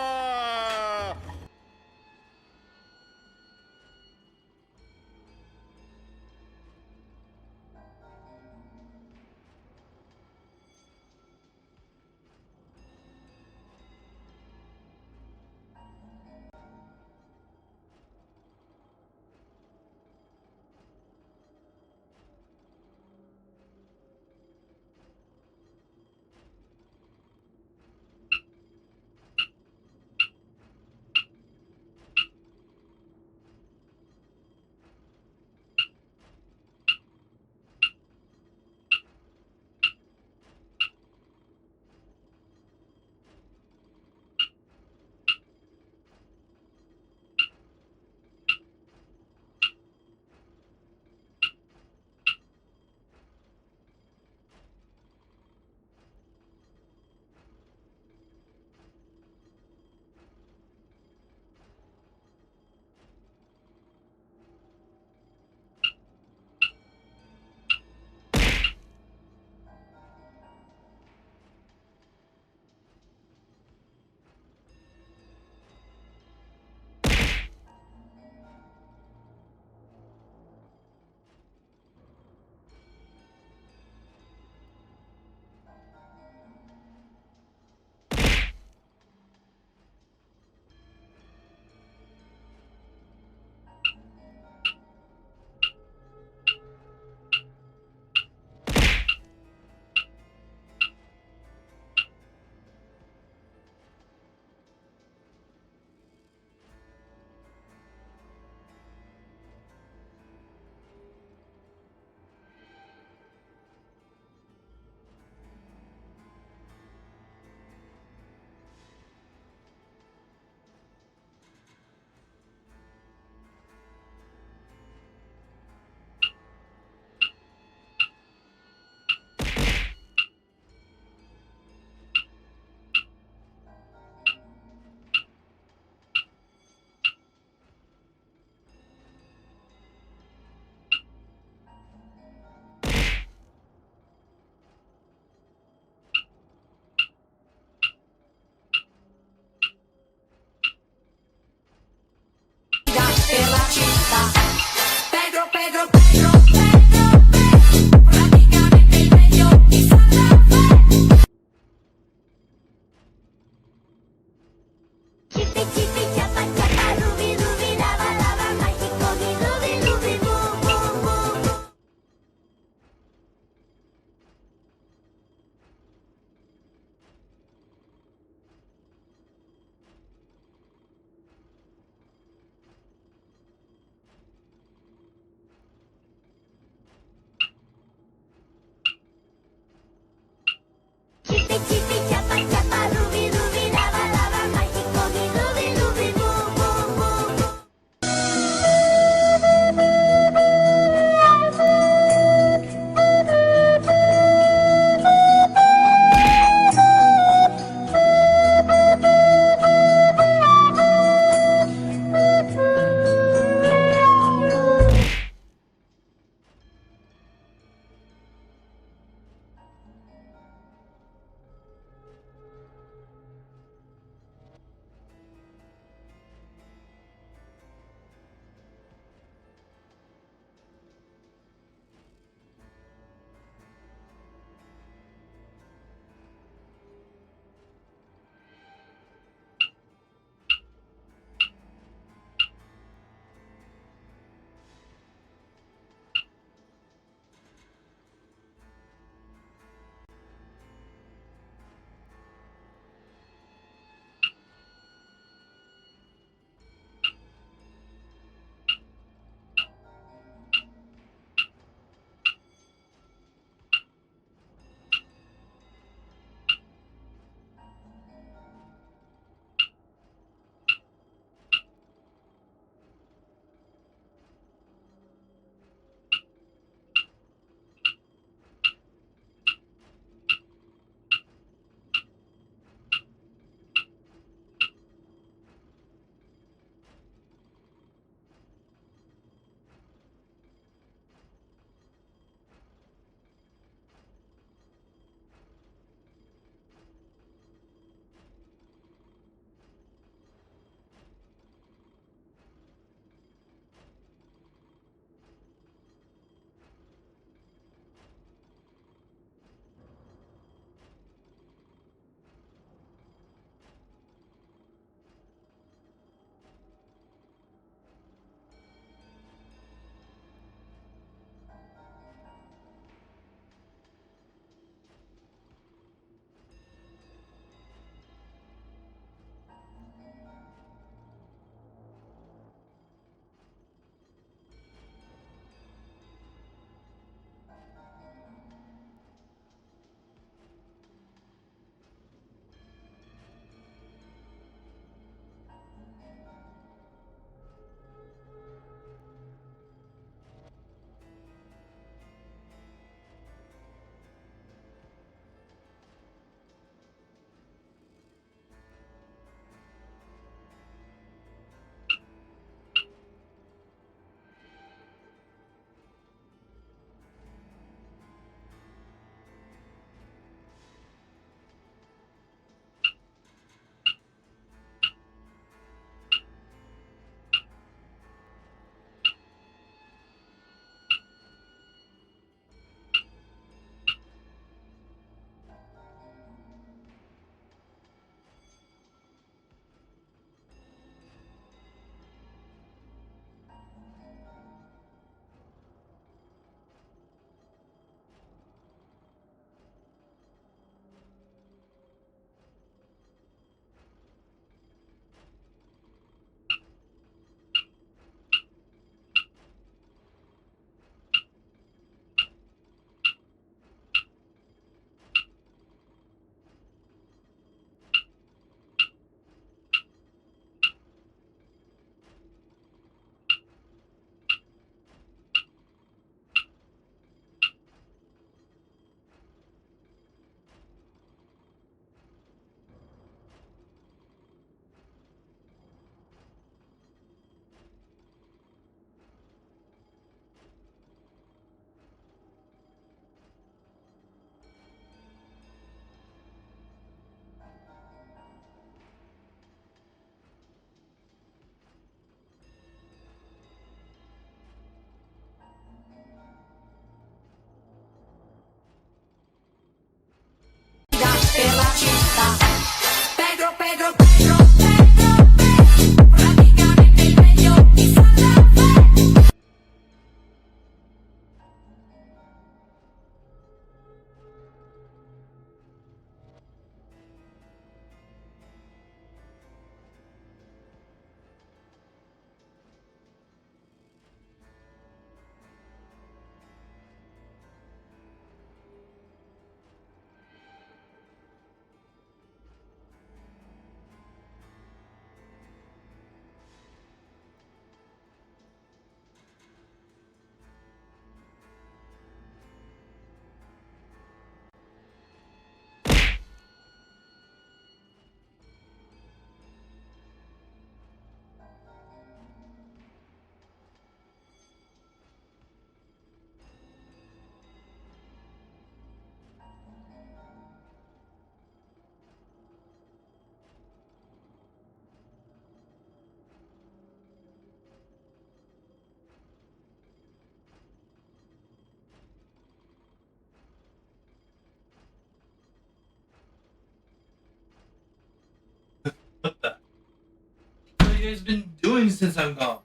you guys been doing since I'm gone?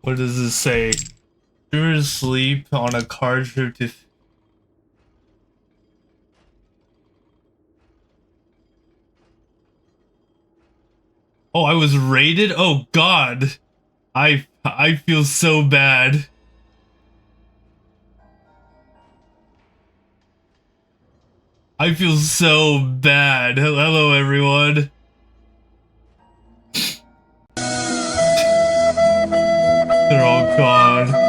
What does this say? You're asleep on a car trip to... Oh, I was raided? Oh god. I feel so bad. I feel so bad. Hello everyone. They're all gone.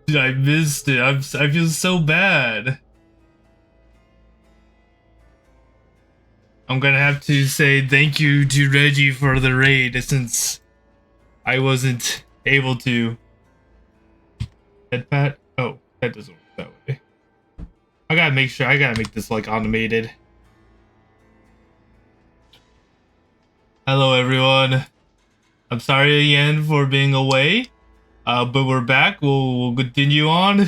Dude, I missed it. I feel so bad. I'm gonna have to say thank you to Reggie for the raid since I wasn't able to. Head pat? Oh, that doesn't work that way. I gotta make this like automated. Hello everyone. I'm sorry again for being away. But we're back. We'll continue on.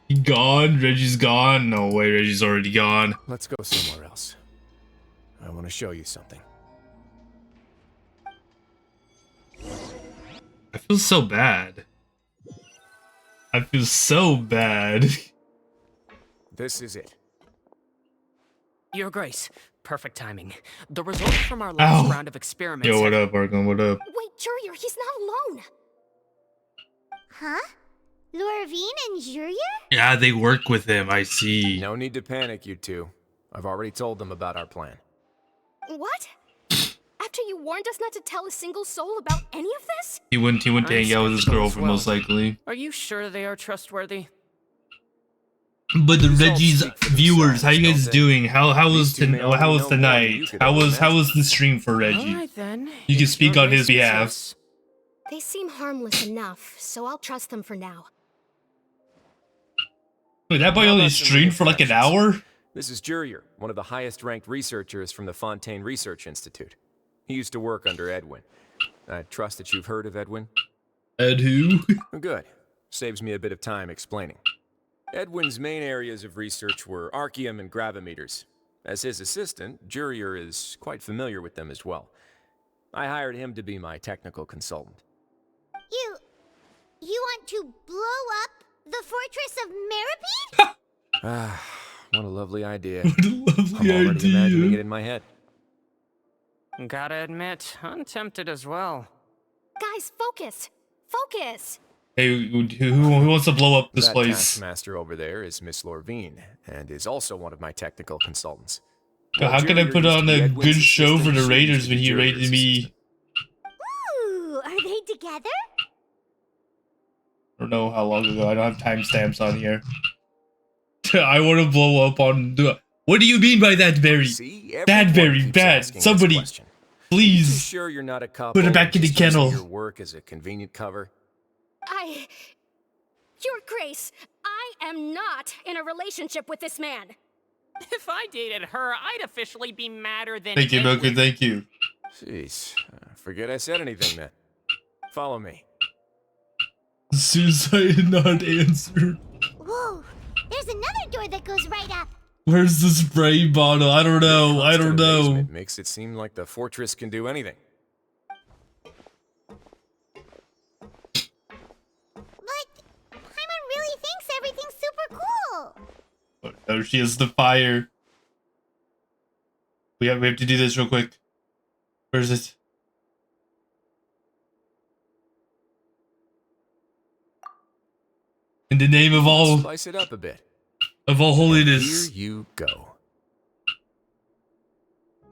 He gone? Reggie's gone? No way, Reggie's already gone. Let's go somewhere else. I want to show you something. I feel so bad. I feel so bad. This is it. Your Grace, perfect timing. The results from our last round of experiments. Yo, what up, Argon? What up? Wait, Jurier, he's not alone. Huh? Lorvine and Jurier? Yeah, they work with him. I see. No need to panic, you two. I've already told them about our plan. What? After you warned us not to tell a single soul about any of this? He went to hang out with his girlfriend, most likely. Are you sure they are trustworthy? But the Reggie's viewers, how you guys doing? How was tonight? How was the stream for Reggie? All right, then. You can speak on his behalf. They seem harmless enough, so I'll trust them for now. Wait, that boy only streamed for like an hour? This is Jurier, one of the highest-ranked researchers from the Fontaine Research Institute. He used to work under Edwin. I trust that you've heard of Edwin? Ed who? Good. Saves me a bit of time explaining. Edwin's main areas of research were archaeum and gravimeters. As his assistant, Jurier is quite familiar with them as well. I hired him to be my technical consultant. You want to blow up the fortress of Meripede? Ah, what a lovely idea. What a lovely I'm already imagining it in my head. Gotta admit, I'm tempted as well. Guys, focus! Focus! Hey, who wants to blow up this place? That taskmaster over there is Miss Lorvine, and is also one of my technical consultants. How can I put on a good show for the Raiders when he raided me? Ooh, are they together? I don't know how long ago. I don't have timestamps on here. I want to blow up on... What do you mean by that, Barry? Bad, Barry, bad. Somebody, please, sure you're not a couple put it back in the kennel. Your work as a convenient cover. Your Grace, I am not in a relationship with this man. If I dated her, I'd officially be madder than Thank you, Milky, thank you. Jeez, forget I said anything then. Follow me. Suicide not answered. Whoa, there's another door that goes right up. Where's the spray bottle? I don't know. I don't know. It makes it seem like the fortress can do anything. But Paimon really thinks everything's super cool. Oh, she has the fire. We have to do this real quick. Where is it? In the name of all... Spice it up a bit. Of all holiness. Here you go.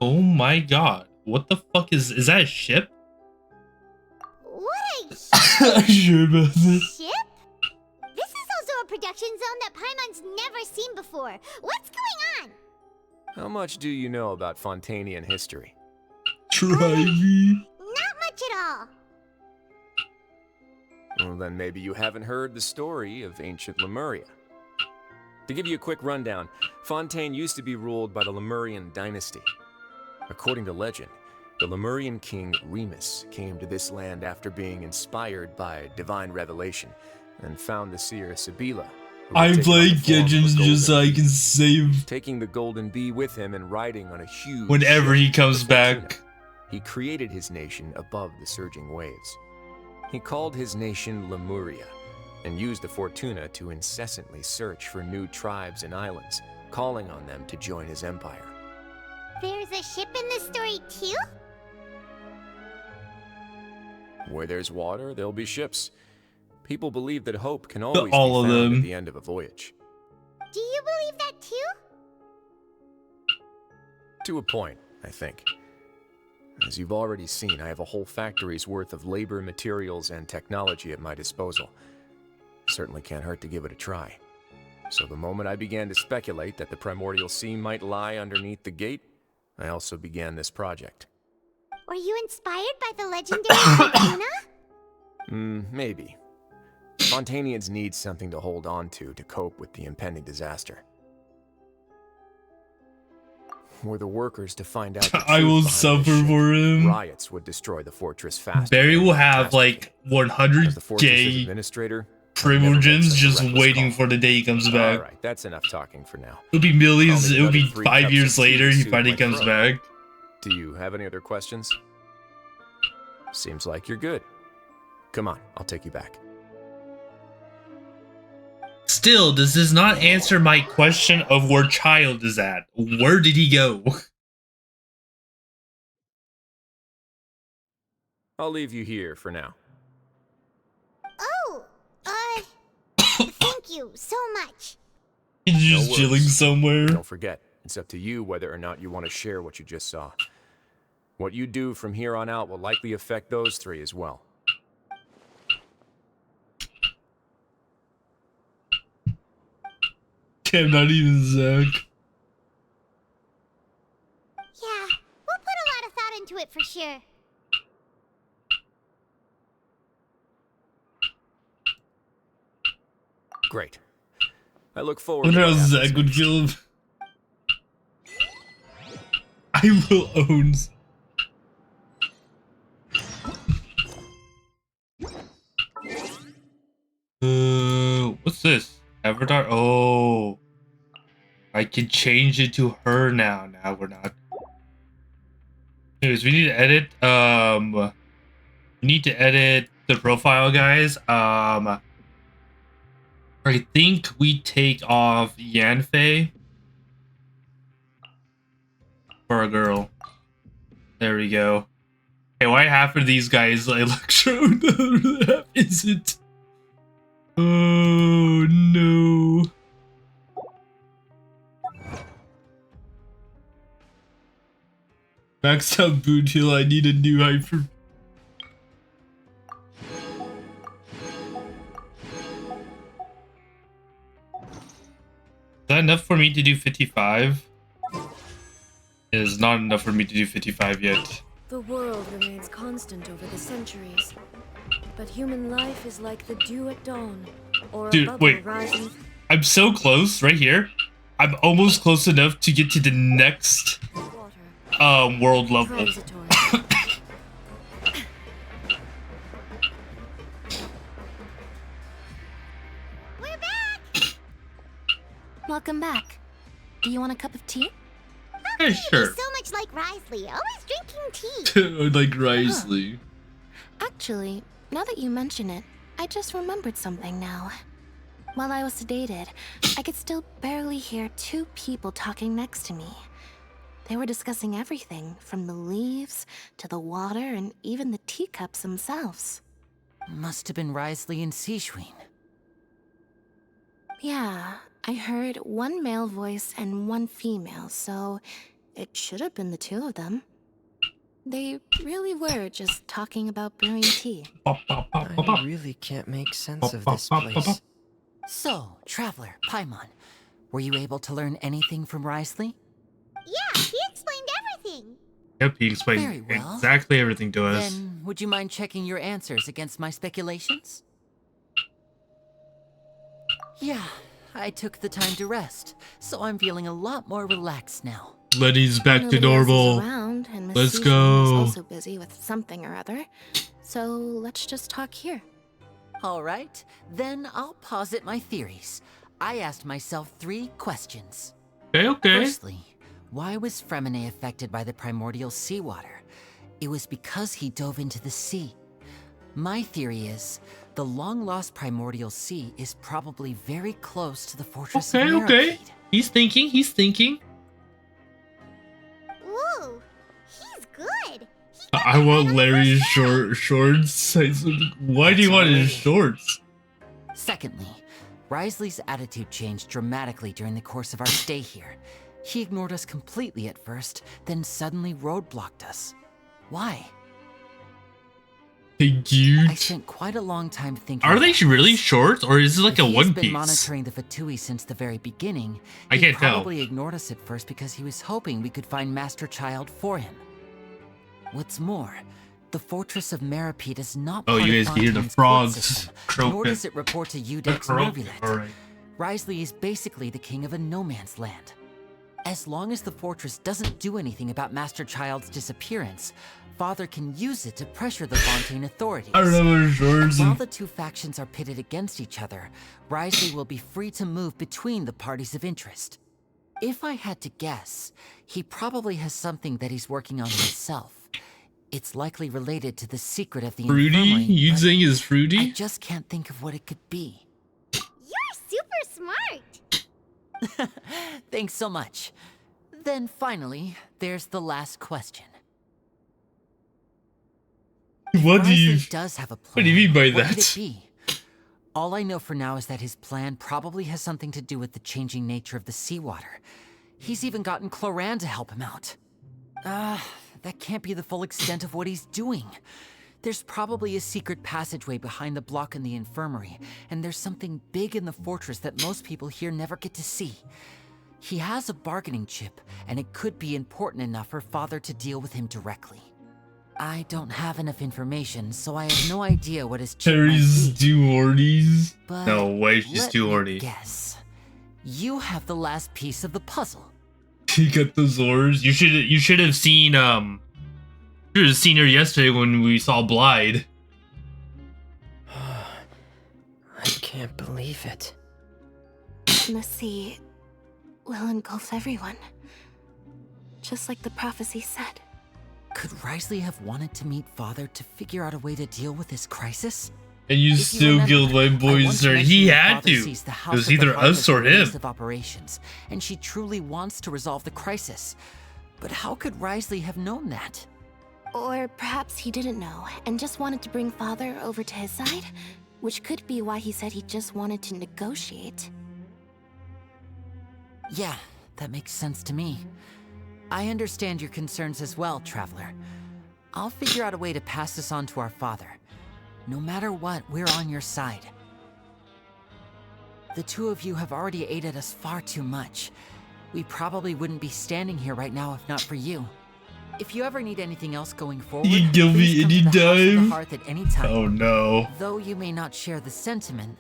Oh my god. What the fuck is that a ship? What a I'm sure about this. ship? This is also a production zone that Paimon's never seen before. What's going on? How much do you know about Fontainian history? Try me. Not much at all. Well, then maybe you haven't heard the story of ancient Lemuria. To give you a quick rundown, Fontaine used to be ruled by the Lemurian dynasty. According to legend, the Lemurian king Remus came to this land after being inspired by divine revelation and found the seer Sibila. I play Genshin just so I can save. Taking the golden bee with him and riding on a huge Whenever ship he comes with Fortuna, back. he created his nation above the surging waves. He called his nation Lemuria and used the Fortuna to incessantly search for new tribes and islands, calling on them to join his empire. There's a ship in this story too? Where there's water, there'll be ships. People believe that hope can always all be of found them. at the end of a voyage. Do you believe that too? To a point, I think. As you've already seen, I have a whole factory's worth of labor, materials, and technology at my disposal. Certainly can't hurt to give it a try. So the moment I began to speculate that the primordial sea might lie underneath the gate, I also began this project. Were you inspired by the legendary Fortuna? Maybe. Fontainians need something to hold on to cope with the impending disaster. Were the workers to find out the I will truth behind suffer this ship, for him. riots would destroy the fortress fast. Barry will have like As the fortress's 100k administrator, privileges just waiting for the day he comes back. Alright, that's enough talking for now. It'll be millions. I'll need It'll be another 3 5 cups years of tea later. to He soothe finally my comes throat. back. Do you have any other questions? Seems like you're good. Come on, I'll take you back. Still, this does not answer my question of where Child is at. Where did he go? I'll leave you here for now. Oh, thank you so much. He's No just worries. chilling somewhere. Don't forget, it's up to you whether or not you want to share what you just saw. What you do from here on out will likely affect those 3 as well. Damn, not even Zach. Yeah, we'll put a lot of thought into it for sure. Great. I look forward Wonder to how what happens Zach would feel. I will own. What's this? Avatar? Oh. I can change it to her now. Now we're not. Anyways, we need to edit. We need to edit the profile, guys. I think we take off Yanfei for a girl. There we go. Okay, why half of these guys Electro? Half isn't. Oh no. Maxed out boot heal, I need a new hyper. Is that enough for me to do 55? It is not enough for me to do 55 yet. The world remains constant over the centuries, but human life is like the dew at dawn, or a Dude, bubble wait. rising. I'm so close, right here. I'm almost close enough to get to the next world level. Transitory. We're back! Welcome back. Do you want a cup of tea? Yeah, sure. So much like Risley, always drinking tea. Like Risley. Actually, now that you mention it, I just remembered something now. While I was sedated, I could still barely hear 2 people talking next to me. They were discussing everything, from the leaves to the water and even the teacups themselves. Must have been Risley and Seishween. Yeah, I heard 1 male voice and 1 female, so it should have been the 2 of them. They really were just talking about brewing tea. I really can't make sense of this place. So, Traveler, Paimon, were you able to learn anything from Risley? Yeah, he explained everything. Yep, he explained Very well. exactly everything to us. Then, would you mind checking your answers against my speculations? Yeah, I took the time to rest, so I'm feeling a lot more relaxed now. Letty's back to Nobody else is normal. around, and Miss Let's Season go. is also busy with something or other. So let's just talk here. All right, then I'll posit my theories. I asked myself 3 questions. Okay. Firstly, why was Fremine affected by the primordial seawater? It was because he dove into the sea. My theory is, the long-lost primordial sea is probably very close to the fortress of Meripede. Okay. He's thinking. Woo! He's good. I want Larry's shorts. Why do you want his shorts? Secondly, Risley's attitude changed dramatically during the course of our stay here. He ignored us completely at first, then suddenly roadblocked us. Why? Dude. I spent quite a long time thinking. Are they really shorts, or is it like a He One has been Piece? monitoring the Fatui since the very beginning. I can't tell. He probably ignored us at first because he was hoping we could find Master Child for him. What's more, the fortress of Meripede is not part you of guys can hear the Fontaine's frogs court system, croaking. nor does it report to Udex croaking, Nervulet. alright. Risley is basically the king of a no-man's land. As long as the fortress doesn't do anything about Master Child's disappearance, Father can use it to pressure the Fontaine authorities. I don't know what shorts. While the 2 factions are pitted against each other, Risley will be free to move between the parties of interest. If I had to guess, he probably has something that he's working on himself. It's likely related to the secret of the Fruity? infirmary, You but saying is fruity? I just can't think of what it could be. You're super smart. Thanks so much. Then finally, there's the last question. What do you? Risley does have a plan. What do you mean by What could that? it be? All I know for now is that his plan probably has something to do with the changing nature of the seawater. He's even gotten Cloran to help him out. That can't be the full extent of what he's doing. There's probably a secret passageway behind the block in the infirmary, and there's something big in the fortress that most people here never get to see. He has a bargaining chip, and it could be important enough for Father to deal with him directly. I don't have enough information, so I have no idea what his chip Harry's might be. too horny. But No way, she's let too me horny. guess. You have the last piece of the puzzle. He got the Zors. You should have seen her yesterday when we saw Blythe. I can't believe it. The sea will engulf everyone. Just like the prophecy said. Could Risley have wanted to meet Father to figure out a way to deal with this crisis? And you If you still remember, killed my I boy, once sir. mentioned He that had Father to. sees the It house was at the either heart of us the or him. list of operations, and she truly wants to resolve the crisis. But how could Risley have known that? Or perhaps he didn't know and just wanted to bring Father over to his side, which could be why he said he just wanted to negotiate. Yeah, that makes sense to me. I understand your concerns as well, Traveler. I'll figure out a way to pass this on to our father. No matter what, we're on your side. The 2 of you have already aided us far too much. We probably wouldn't be standing here right now if not for you. If you ever need anything else going forward, You can kill me please come to the House of the anytime. Hearth at any time. Oh no. Though you may not share the sentiment,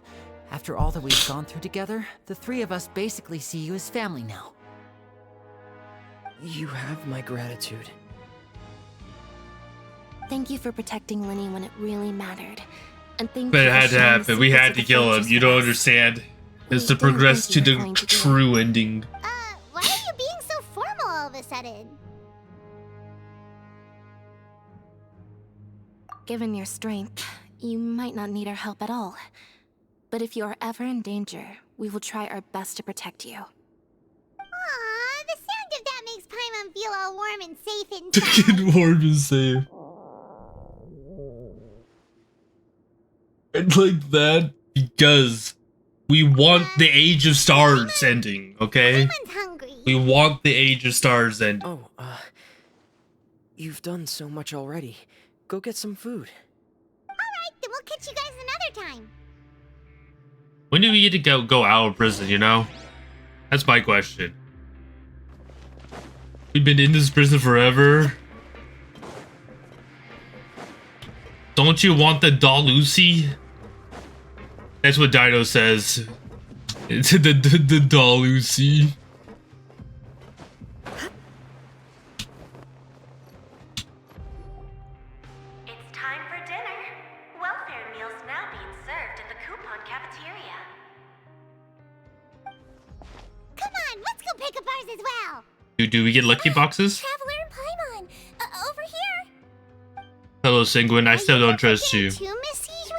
after all that we've gone through together, the 3 of us basically see you as family now. You have my gratitude. Thank you for protecting Lenny when it really mattered. And thank But you it for had to sharing the happen. We secrets had of to the kill him. fortress You with don't us. understand. It's We to didn't progress think to you were the going to do it. true ending. Why are you being so formal all of a sudden? Given your strength, you might not need our help at all. But if you are ever in danger, we will try our best to protect you. Aw, the sound of that makes Paimon feel all warm and safe inside. Get warm and safe. And like that because we want the Age of Stars ending, okay? Paimon's hungry. We want the Age of Stars ending. Oh, you've done so much already. Go get some food. Alright, then we'll catch you guys another time. When do we get to go out of prison, you know? That's my question. We've been in this prison forever. Don't you want the doll Lucy? That's what Dido says It's the doll Lucy. It's time for dinner. Welfare meals now being served in the coupon cafeteria. Come on, let's go pick up ours as well. Do we get lucky boxes? Traveler and Paimon, over here. Hello, Sanguine. I still don't trust you. To Miss Siegewing?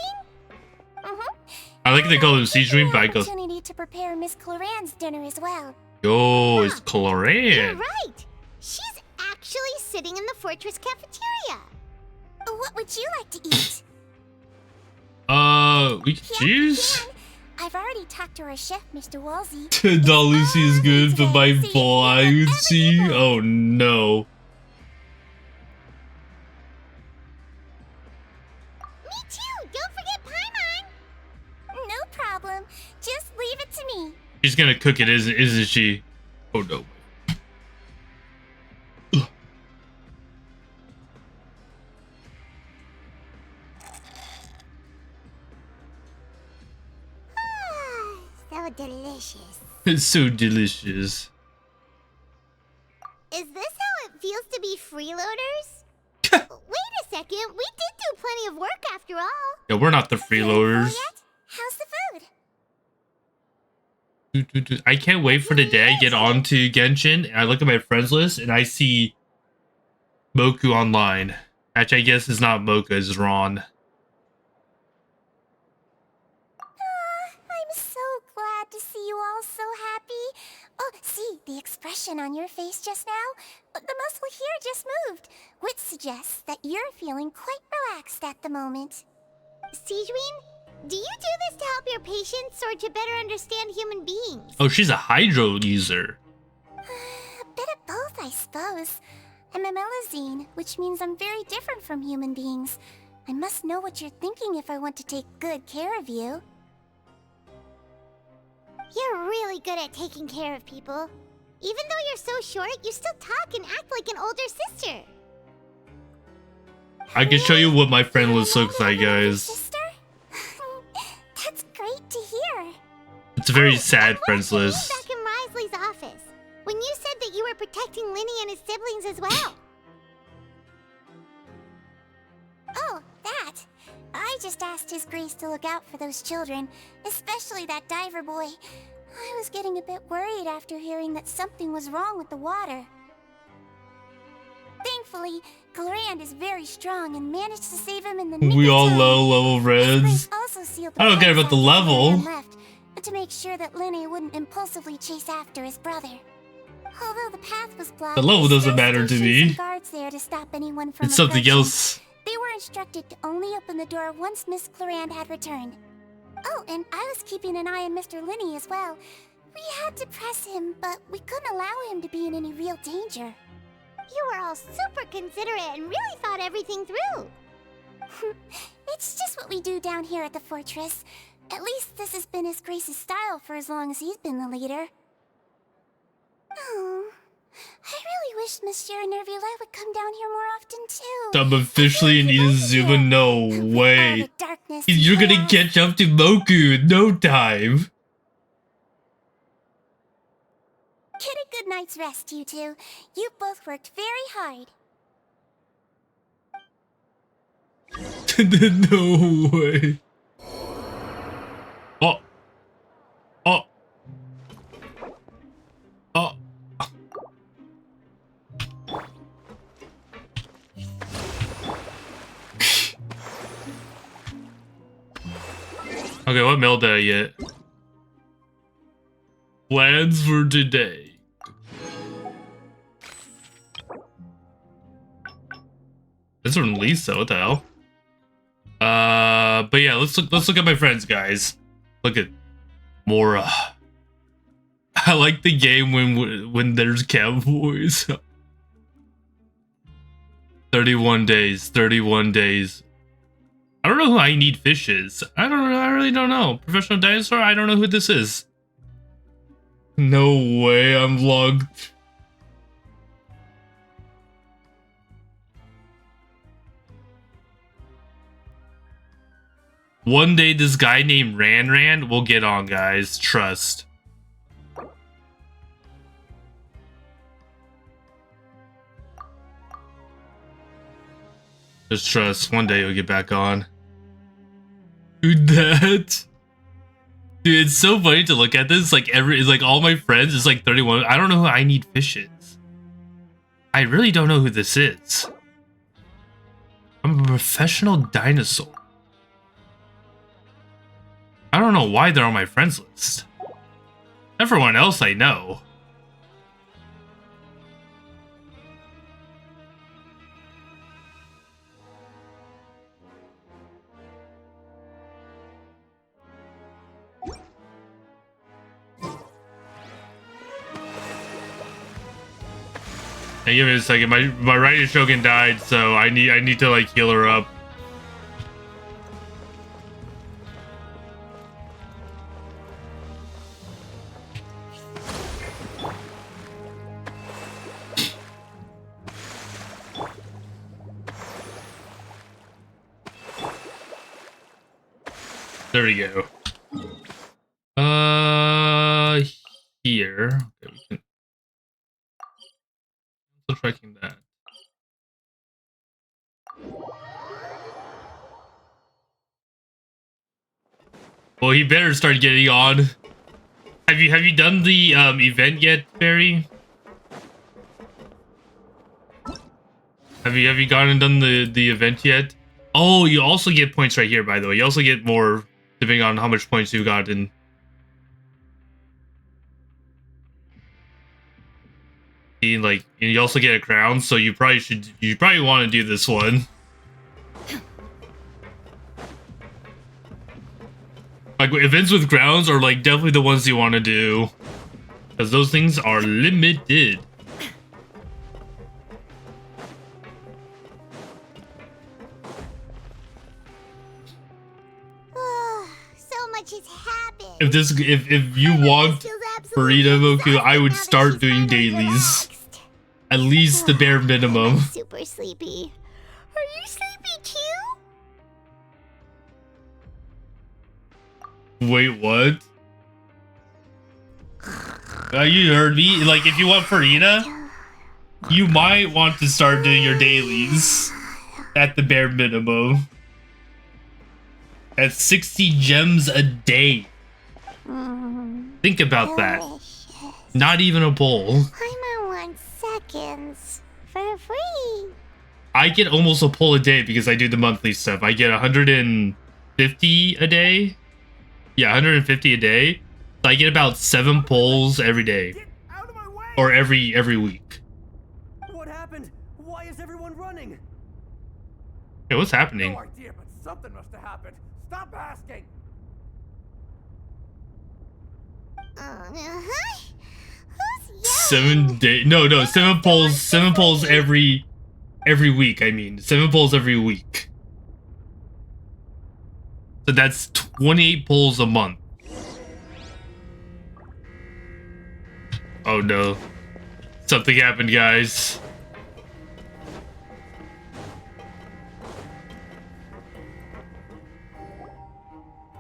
I like they call him Siegewing, but I go. Opportunity to prepare Miss Cloran's dinner as well. Yo, it's You're Cloran. right. She's actually sitting in the fortress cafeteria. What would you like to eat? We can choose. I've already talked to our chef, Mr. Wolsey. Doll Lucy is good, but my boy Lucy. Oh no. Me too. Don't forget Paimon. No problem. Just leave it to me. She's gonna cook it, isn't she? Oh no. So delicious. It's so delicious. Is this how it feels to be freeloaders? Wait a second, we did do plenty of work after all. Yeah, we're not the freeloaders. How's the food? I can't wait for the day I get onto Genshin and I look at my friends list and I see Moku online. Actually, I guess it's not Moka, it's Ron. I'm so glad to see you all so happy. Oh, see, the expression on your face just now? The muscle here just moved, which suggests that you're feeling quite relaxed at the moment. Siegeween, do you do this to help your patients or to better understand human beings? Oh, she's a Hydro user. A bit of both, I suppose. I'm a Melazine, which means I'm very different from human beings. I must know what you're thinking if I want to take good care of you. You're really good at taking care of people. Even though you're so short, you still talk and act like an older sister. I can show you what my friend list looks like, guys. That's great to hear. It's a very sad friends list. Back in Risley's office, when you said that you were protecting Linny and his siblings as well. Oh, that. I just asked His Grace to look out for those children, especially that diver boy. I was getting a bit worried after hearing that something was wrong with the water. Thankfully, Cloran is very strong and managed to save him in the nick We of all time. low level reds. Also sealed I don't care about the level. left, to make sure that Linny wouldn't impulsively chase after his brother. Although the path was blocked, The level they doesn't still matter to stationed some me. guards there to stop anyone from It's something approaching. else. They were instructed to only open the door once Miss Cloran had returned. Oh, and I was keeping an eye on Mr. Linny as well. We had to press him, but we couldn't allow him to be in any real danger. You were all super considerate and really thought everything through. It's just what we do down here at the fortress. At least this has been His Grace's style for as long as he's been the leader. Oh, I really wish Monsieur Nervula would come down here more often too. I'm officially in Inazuma. No way. You're gonna catch up to Moku in no time. Get a good night's rest, you two. You both worked very hard. No way. Oh. Oh. Oh. Okay, what mail did I get? Plans for today. This from Lisa, what the hell? But yeah, let's look at my friends, guys. Look at Mora. I like the game when there's cowboys. 31 days, 31 days. I don't know who I Need Fish is. I really don't know. Professional dinosaur? I don't know who this is. No way, I'm logged. One day this guy named Ran will get on, guys. Trust. Just trust. One day he'll get back on. Dude, that. Dude, it's so funny to look at this. Like all my friends is like 31. I don't know who I Need Fish is. I really don't know who this is. I'm a professional dinosaur. I don't know why they're on my friends list. Everyone else I know. Hey, give me a second. My Rainier Shogun died, so I need to like heal her up. There we go. Here. Okay, we can also tracking that. Well, he better start getting on. Have you done the event yet, Barry? Have you gone and done the event yet? Oh, you also get points right here, by the way. You also get more depending on how much points you got in. Like, and you also get a crown, so you probably want to do this one. Like, events with crowns are like definitely the ones you want to do, because those things are limited. So much has happened. If you want Farida Moku, I would start doing dailies. At least the bare minimum. I'm super sleepy. Are you sleepy too? Wait, what? You heard me. Like, if you want Farina, you might want to start doing your dailies at the bare minimum. At 60 gems a day. Think about that. Not even a bowl. I'm on 1 second for free. I get almost a pull a day because I do the monthly stuff. I get 150 a day. Yeah, 150 a day. So I get about 7 pulls every day. Or every week. What happened? Why is everyone running? Hey, what's happening? No idea, but something must have happened. Stop asking. Who's 7 days? No, 7 pulls. 7 pulls every week. I mean, 7 pulls every week. So that's 28 pulls a month. Oh no. Something happened, guys.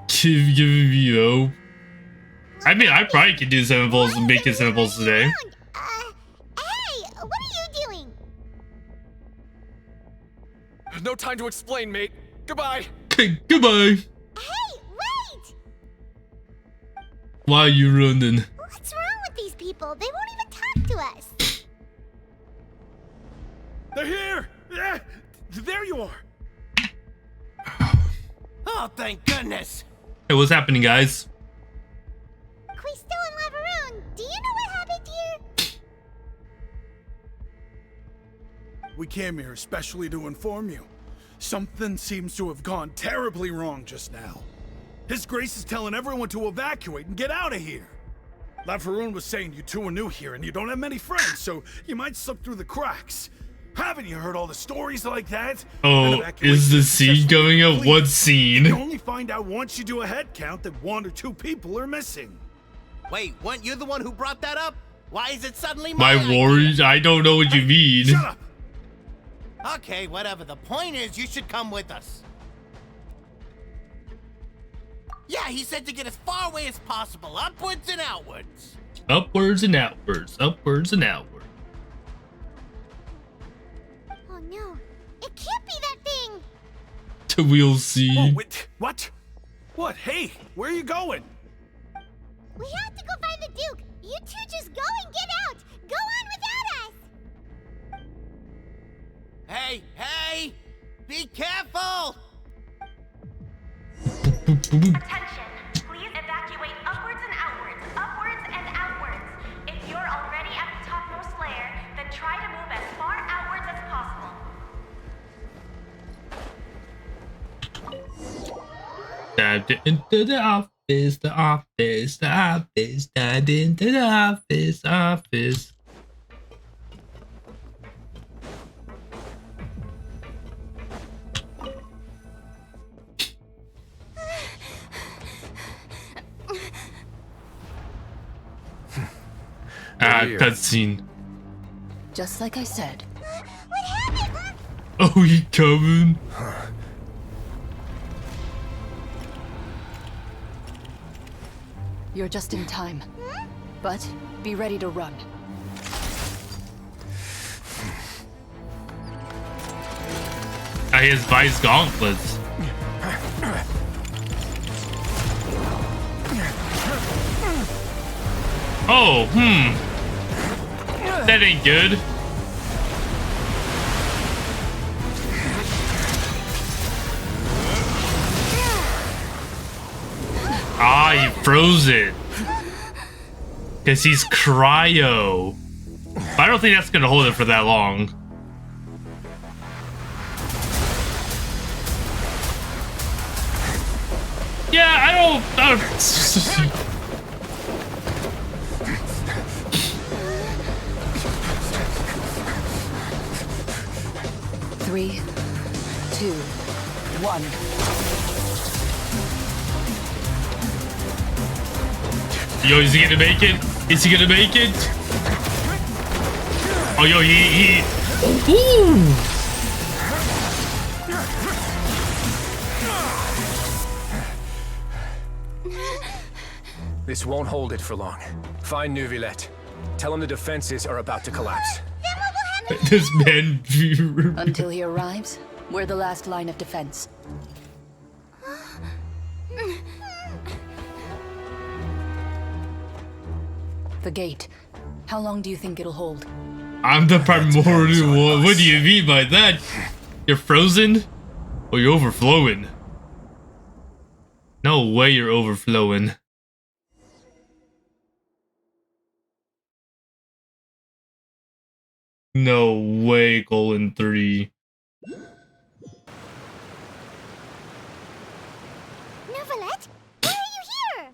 Give me hope. I mean, I probably could do 7 pulls and make it 7 pulls today. Hey, what are you doing? No time to explain, mate. Goodbye. Goodbye. Hey, wait! Why are you running? What's wrong with these people? They won't even talk to us. They're here! Yeah, there you are! Oh, thank goodness! Hey, what's happening, guys? We still in Lavaroon. Do you know what happened here? We came here especially to inform you. Something seems to have gone terribly wrong just now. His Grace is telling everyone to evacuate and get out of here. Lavaroon was saying you two are new here and you don't have many friends, so you might slip through the cracks. Haven't you heard all the stories like that? Oh, is the scene going up? What scene? You only find out once you do a head count that 1 or 2 people are missing. Wait, weren't you the one who brought that up? Why is it suddenly My worries? I don't know what you mean. Shut up! Okay, whatever. The point is, you should come with us. Yeah, he said to get as far away as possible, upwards and outwards. Upwards and outwards, upwards and outwards. Oh no, it can't be that thing! We'll see. Oh, wait, what? What? Hey, where are you going? We have to go find the Duke! You two just go and get out! Go on without us! Hey, hey! Be careful! Attention! Please evacuate upwards and outwards, upwards and outwards. If you're already at the topmost layer, then try to move as far outwards as possible. Dived into the office, the office, the office. Dived into the office, office. Cutscene. Just like I said. Oh, he coming? You're just in time. But be ready to run. He has Vice gauntlets. Oh, that ain't good. Ah, he froze it. Because he's cryo. But I don't think that's gonna hold it for that long. Yeah, I don't 3, 2, 1. Yo, is he gonna make it? Is he gonna make it? Oh, yo, he. Ooh. This won't hold it for long. Find Neuvillette. Tell him the defenses are about to collapse. This man. Until he arrives, we're the last line of defense. The gate. How long do you think it'll hold? I'm the primordial one. What do you mean by that? You're frozen? Or you're overflowing? No way you're overflowing. No way, Golden 3. Neuvillette, why are you here?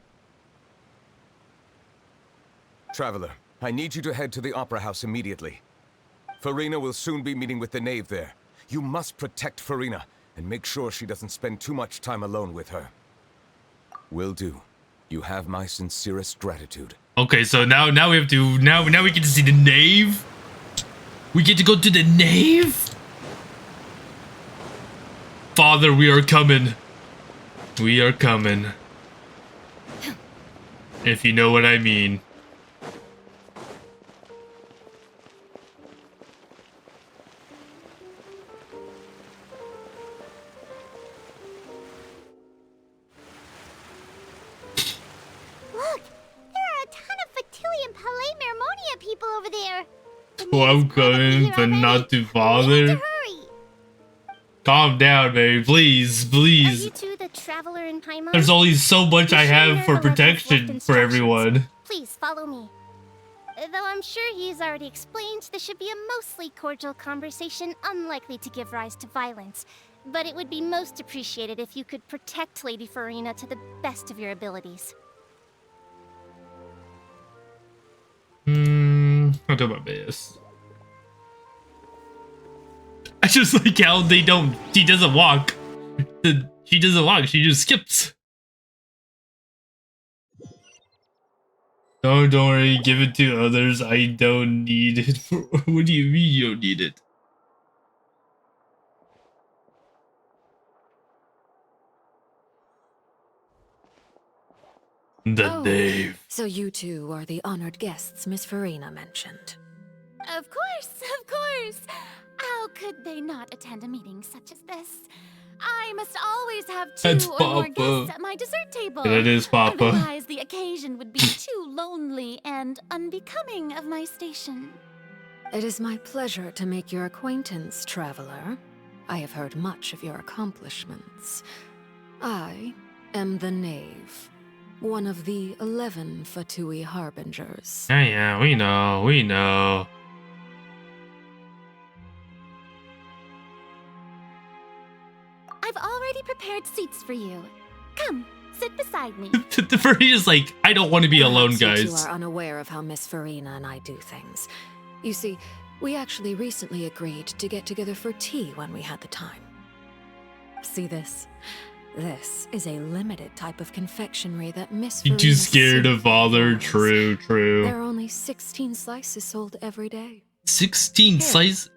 Traveler, I need you to head to the Opera House immediately. Farina will soon be meeting with the Knave there. You must protect Farina and make sure she doesn't spend too much time alone with her. Will do. You have my sincerest gratitude. Okay, so now we have to now we get to see the Knave. We get to go to the Knave. Father, we are coming. We are coming. If you know what I mean. Look, there are a ton of Fatilian Palais Mermonia people over there. Oh, I'm coming, but not to bother. Calm down, baby. Please, please. Are you two the traveler in Paimon? There's only so much I have for Sure protection for everyone. Please follow me. Though I'm sure he's already explained, this should be a mostly cordial conversation, unlikely to give rise to violence. But it would be most appreciated if you could protect Lady Farina to the best of your abilities. I'll do my best. I just like how they don't. She doesn't walk. She doesn't walk. She just skips. No, don't worry. Give it to others. I don't need it. What do you mean you don't need it? The Dave. So you two are the honored guests Miss Farina mentioned. Of course, of course. How could they not attend a meeting such as this? I must always have That's two or more Papa. guests at my dessert table. That is Papa. Otherwise, the occasion would be too lonely and unbecoming of my station. It is my pleasure to make your acquaintance, traveler. I have heard much of your accomplishments. I am the Knave, one of the 11 Fatui Harbingers. Yeah, we know. I've already prepared seats for you. Come, sit beside me. Farina's like, I don't want to be alone, Perhaps guys. You are unaware of how Miss Farina and I do things. You see, we actually recently agreed to get together for tea when we had the time. See this? This is a limited type of confectionery that Miss You're too Farina scared to simply bother. loves. True. There are only 16 slices sold every day. 16 Here. slices?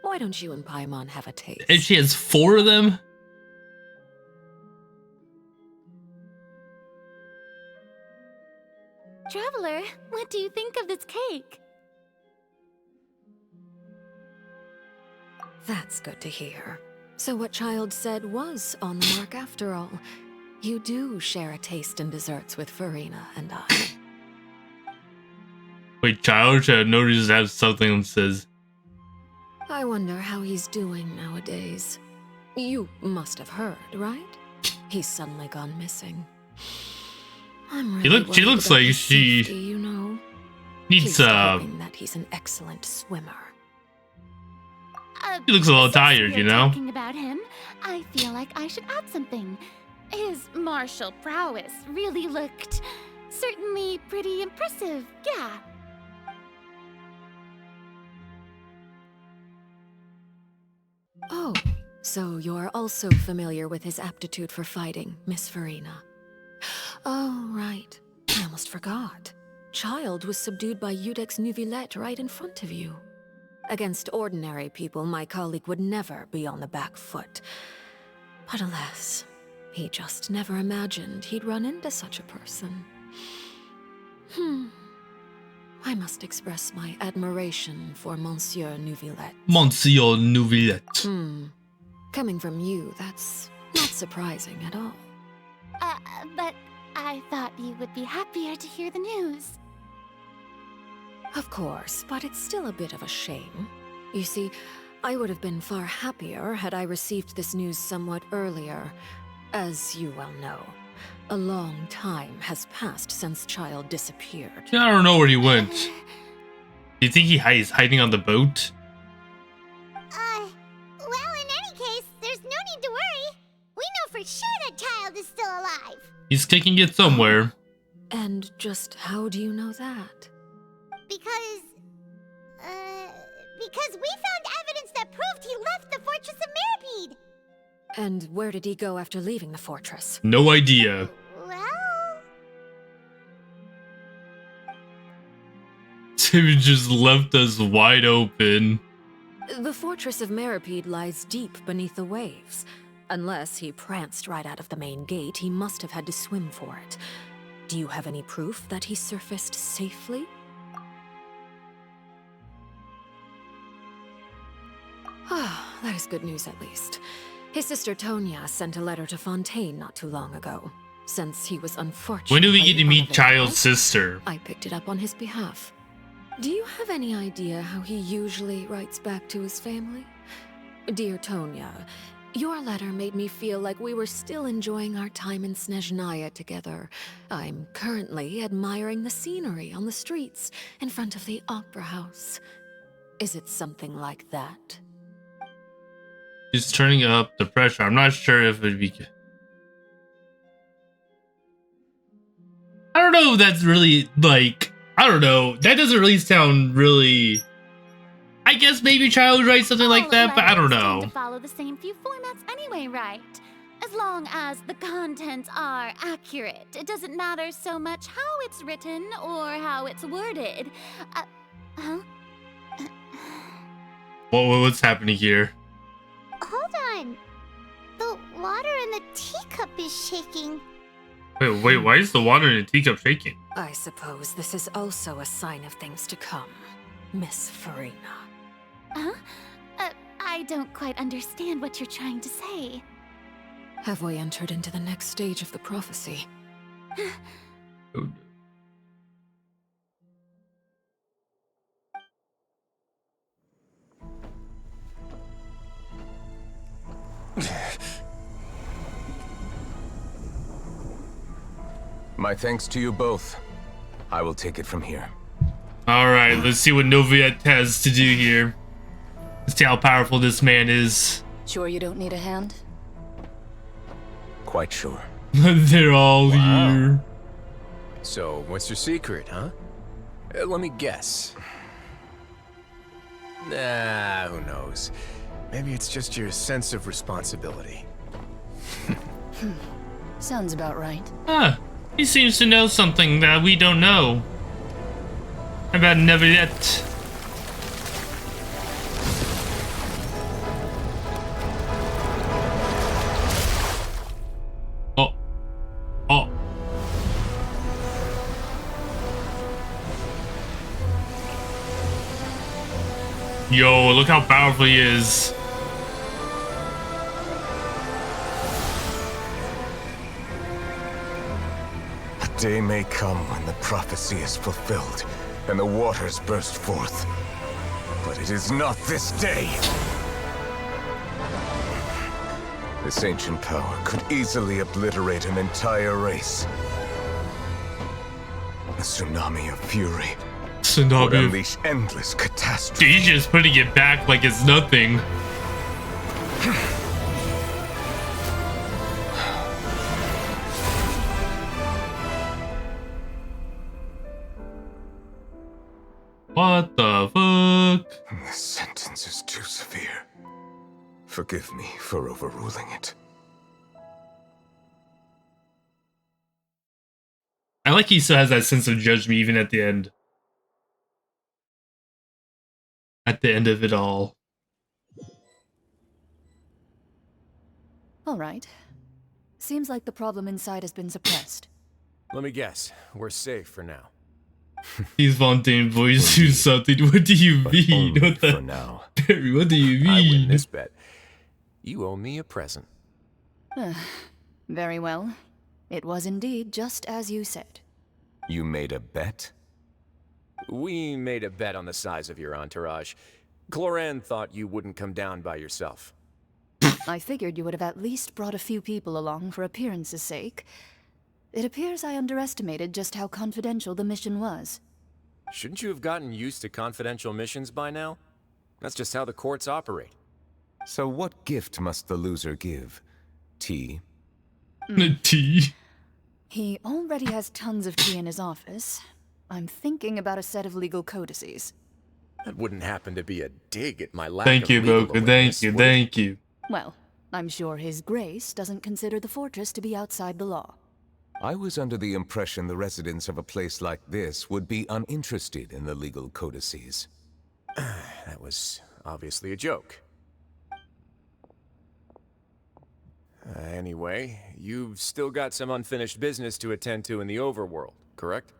Why don't you and Paimon have a taste? And she has 4 of them? Traveler, what do you think of this cake? That's good to hear. So what Child said was on the mark after all. You do share a taste in desserts with Farina and I. Wait, Child should have noticed that something that says. I wonder how he's doing nowadays. You must have heard, right? He's suddenly gone missing. I'm really She worried looks about like his she safety, you know. needs Here's hoping that he's an excellent swimmer. He looks a little Since tired, we're you know? Talking about him, I feel like I should add something. His martial prowess really looked certainly pretty impressive, yeah. Oh, so you're also familiar with his aptitude for fighting, Miss Farina. Oh, right. I almost forgot. Child was subdued by Udex Nuvillette right in front of you. Against ordinary people, my colleague would never be on the back foot. But alas, he just never imagined he'd run into such a person. I must express my admiration for Monsieur Nuvillette. Monsieur Nuvillette. Coming from you, that's not surprising at all. But I thought you would be happier to hear the news. Of course, but it's still a bit of a shame. You see, I would have been far happier had I received this news somewhat earlier. As you well know, a long time has passed since Child disappeared. I don't know where he went. Do you think he's hiding on the boat? Well, in any case, there's no need to worry. We know for sure that Child is still alive. He's taking it somewhere. And just how do you know that? Because we found evidence that proved he left the Fortress of Mirapede. And where did he go after leaving the fortress? No idea. Well... He just left us wide open. The Fortress of Mirapede lies deep beneath the waves. Unless he pranced right out of the main gate, he must have had to swim for it. Do you have any proof that he surfaced safely? Ah, that is good news at least. His sister Tonya sent a letter to Fontaine not too long ago. Since he was unfortunate. When do we get to meet Child's sister? I picked it up on his behalf. Do you have any idea how he usually writes back to his family? Dear Tonya, your letter made me feel like we were still enjoying our time in Snezhnaya together. I'm currently admiring the scenery on the streets in front of the opera house. Is it something like that? He's turning up the pressure. I'm not sure if it'd be good. I don't know if that's really, like, I don't know. That doesn't really sound really... I guess maybe Child would write something like that, but I don't know. To follow the same few formats anyway, right? As long as the contents are accurate, it doesn't matter so much how it's written or how it's worded. Huh? What's happening here? Hold on. The water in the teacup is shaking. Wait, why is the water in the teacup shaking? I suppose this is also a sign of things to come, Miss Farina. Huh? I don't quite understand what you're trying to say. Have we entered into the next stage of the prophecy? My thanks to you both. I will take it from here. Alright, let's see what Noviet has to do here. Let's see how powerful this man is. Sure you don't need a hand? Quite sure. They're all here. So, what's your secret, huh? Let me guess. Nah, who knows? Maybe it's just your sense of responsibility. Sounds about right. Huh. He seems to know something that we don't know. About Noviet. Oh. Yo, look how powerful he is. A day may come when the prophecy is fulfilled and the waters burst forth. But it is not this day. This ancient power could easily obliterate an entire race. A tsunami of fury would unleash endless catastrophe. He's just putting it back like it's nothing. What the fuck? This sentence is too severe. Forgive me for overruling it. I like he still has that sense of judgment even at the end. At the end of it all. All right. Seems like the problem inside has been suppressed. Let me guess. We're safe for now. These Fontaine boys do something. What do you mean? What the? For now. Barry, what do you mean? I win this bet. You owe me a present. Very well. It was indeed just as you said. You made a bet? We made a bet on the size of your entourage. Cloran thought you wouldn't come down by yourself. I figured you would have at least brought a few people along for appearance's sake. It appears I underestimated just how confidential the mission was. Shouldn't you have gotten used to confidential missions by now? That's just how the courts operate. So what gift must the loser give? Tea? Tea? He already has tons of tea in his office. I'm thinking about a set of legal codices. That wouldn't happen to be a dig at my lack Thank of you, legal Boku. awareness, would it? Thank you. Well, I'm sure His Grace doesn't consider the fortress to be outside the law. I was under the impression the residents of a place like this would be uninterested in the legal codices. That was obviously a joke. Anyway, you've still got some unfinished business to attend to in the overworld, correct?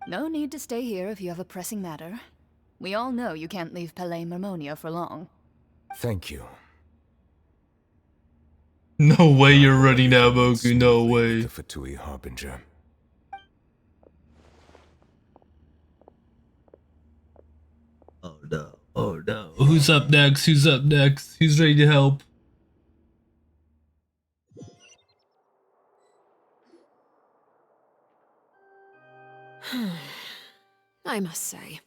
No need to stay here if you have a pressing matter. We all know you can't leave Palais Mermonia for long. Thank you. No way you're running now, Boku. No way. The Fatui Harbinger. Oh no. Oh no. Who's up next? Who's up next? Who's ready to help? I must say,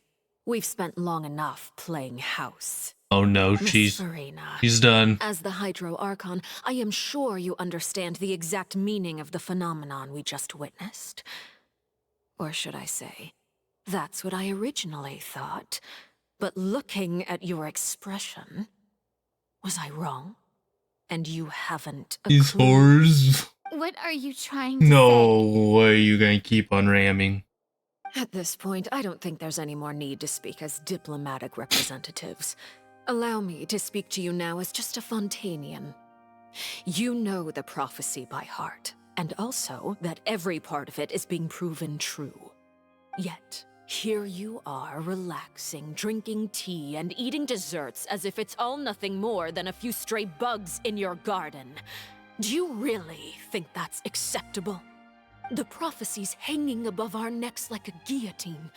we've spent long enough playing house. Oh no, Miss Farina, she's done. As the Hydro Archon, I am sure you understand the exact meaning of the phenomenon we just witnessed. Or should I say, that's what I originally thought. But looking at your expression, was I wrong? And you haven't a These clue? whores. What are you trying to say? No way you gonna keep on ramming. At this point, I don't think there's any more need to speak as diplomatic representatives. Allow me to speak to you now as just a Fontanian. You know the prophecy by heart, and also that every part of it is being proven true. Yet, here you are relaxing, drinking tea, and eating desserts as if it's all nothing more than a few stray bugs in your garden. Do you really think that's acceptable? The prophecy's hanging above our necks like a guillotine.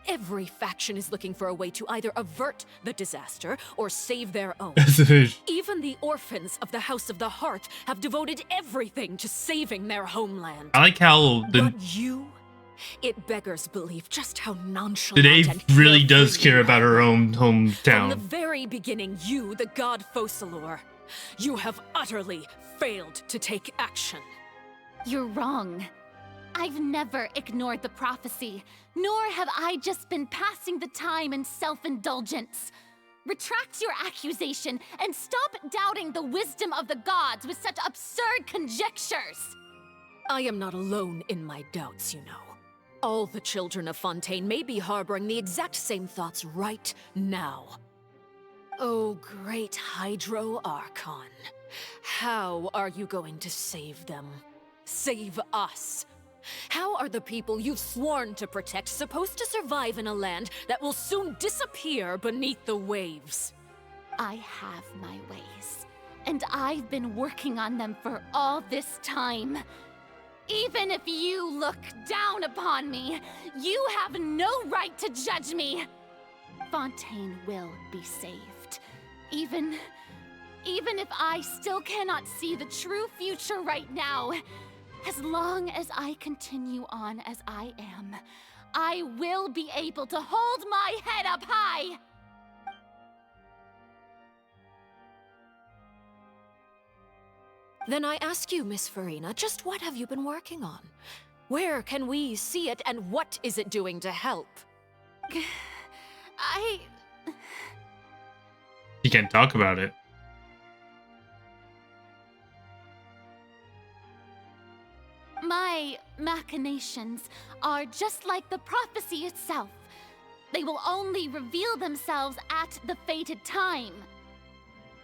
Every faction is looking for a way to either avert the disaster or save their own. Even the orphans of the House of the Hearth have devoted everything to saving their homeland. I like how But you? It beggars belief just how the nonchalant Knave and really does carefree care you about her own From the hometown. very beginning, you, the god Focalor, you have utterly failed to take action. You're wrong. I've never ignored the prophecy, nor have I just been passing the time in self-indulgence. Retract your accusation and stop doubting the wisdom of the gods with such absurd conjectures. I am not alone in my doubts, you know. All the children of Fontaine may be harboring the exact same thoughts right now. Oh, great Hydro Archon. How are you going to save them? Save us? How are the people you've sworn to protect supposed to survive in a land that will soon disappear beneath the waves? I have my ways, and I've been working on them for all this time. Even if you look down upon me, you have no right to judge me. Fontaine will be saved. Even if I still cannot see the true future right now, as long as I continue on as I am, I will be able to hold my head up high. Then I ask you, Miss Farina, just what have you been working on? Where can we see it, and what is it doing to help? You can't talk about it. My machinations are just like the prophecy itself. They will only reveal themselves at the fated time.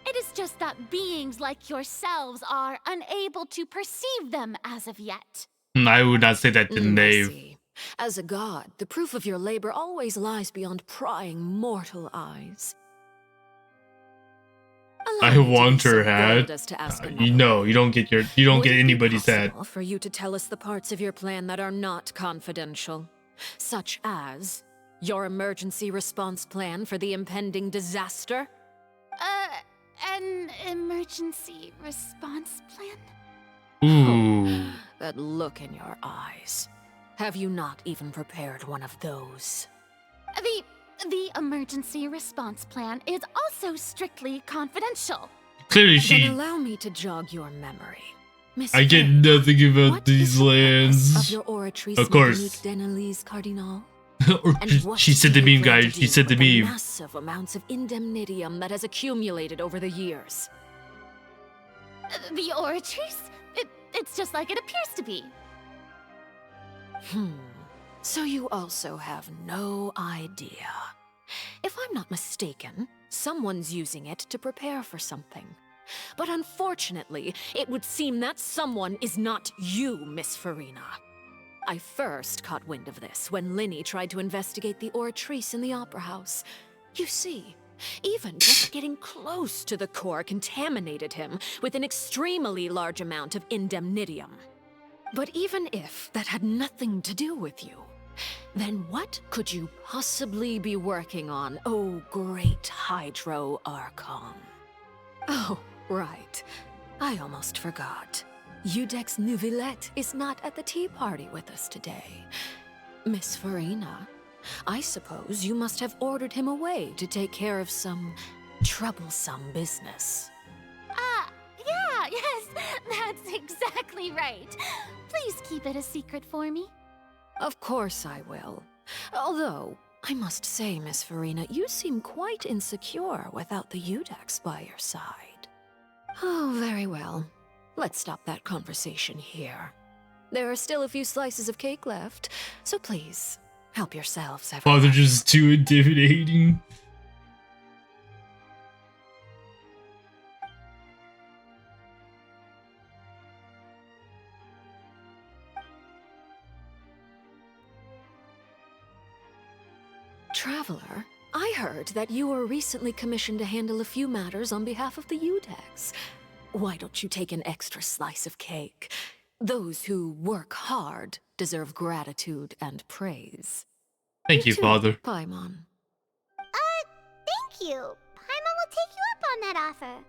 It is just that beings like yourselves are unable to perceive them as of yet. I would not say that to I Knave. see. As a god, the proof of your labor always lies beyond prying mortal eyes. Allow I me to be want so her hat. bold as to ask another You know, you don't get Would get it be anybody's hat. possible for you to tell us the parts of your plan that are not confidential, such as your emergency response plan for the impending disaster? An emergency response plan? Ooh. That look in your eyes. Have you not even prepared one of those? The emergency response plan is also strictly confidential. Clearly she... Then allow me to jog your memory. Miss I get Farina, nothing about what these is the purpose lands. of your oratrice Of course. Monique Denelise Cardinal? She said the meme, guys. She said the meme. Massive amounts of indemnitium that has accumulated over the years. The oratrice? It's just like it appears to be. So you also have no idea. If I'm not mistaken, someone's using it to prepare for something. But unfortunately, it would seem that someone is not you, Miss Farina. I first caught wind of this when Linny tried to investigate the oratrice in the Opera House. You see, even just getting close to the core contaminated him with an extremely large amount of indemnitium. But even if that had nothing to do with you, then what could you possibly be working on, oh great Hydro Archon? Oh, right. I almost forgot. Udex Nouvillette is not at the tea party with us today. Miss Farina, I suppose you must have ordered him away to take care of some troublesome business. Yeah, yes, that's exactly right. Please keep it a secret for me. Of course I will. Although, I must say, Miss Farina, you seem quite insecure without the Udex by your side. Oh, very well. Let's stop that conversation here. There are still a few slices of cake left, so please, help yourselves, everyone. Oh, they're just too intimidating. Traveler, I heard that you were recently commissioned to handle a few matters on behalf of the Udex. Why don't you take an extra slice of cake? Those who work hard deserve gratitude and praise. Thank you, too, Father. Paimon. Thank you. Paimon will take you up on that offer.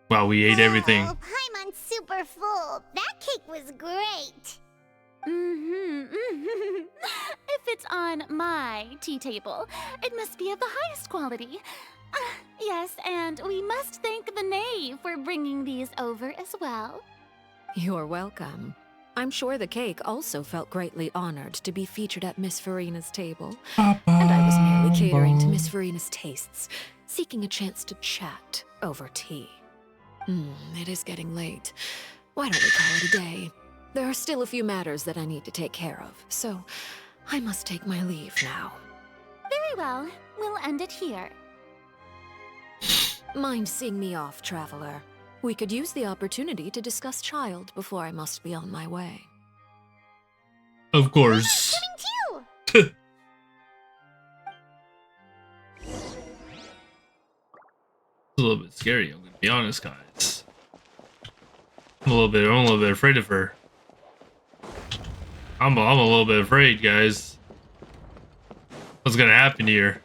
Wow, we ate everything. Oh, Paimon's super full. That cake was great. If it's on my tea table, it must be of the highest quality. Yes, and we must thank the knave for bringing these over as well. You're welcome. I'm sure the cake also felt greatly honored to be featured at Miss Farina's table. And I was merely catering to Miss Farina's tastes, seeking a chance to chat over tea. It is getting late. Why don't we call it a day? There are still a few matters that I need to take care of, so I must take my leave now. Very well. We'll end it here. Mind seeing me off, Traveler? We could use the opportunity to discuss Child before I must be on my way. Of course. Coming too. It's a little bit scary, I'm gonna be honest, guys. I'm a little bit afraid of her. I'm a little bit afraid, guys. What's gonna happen here?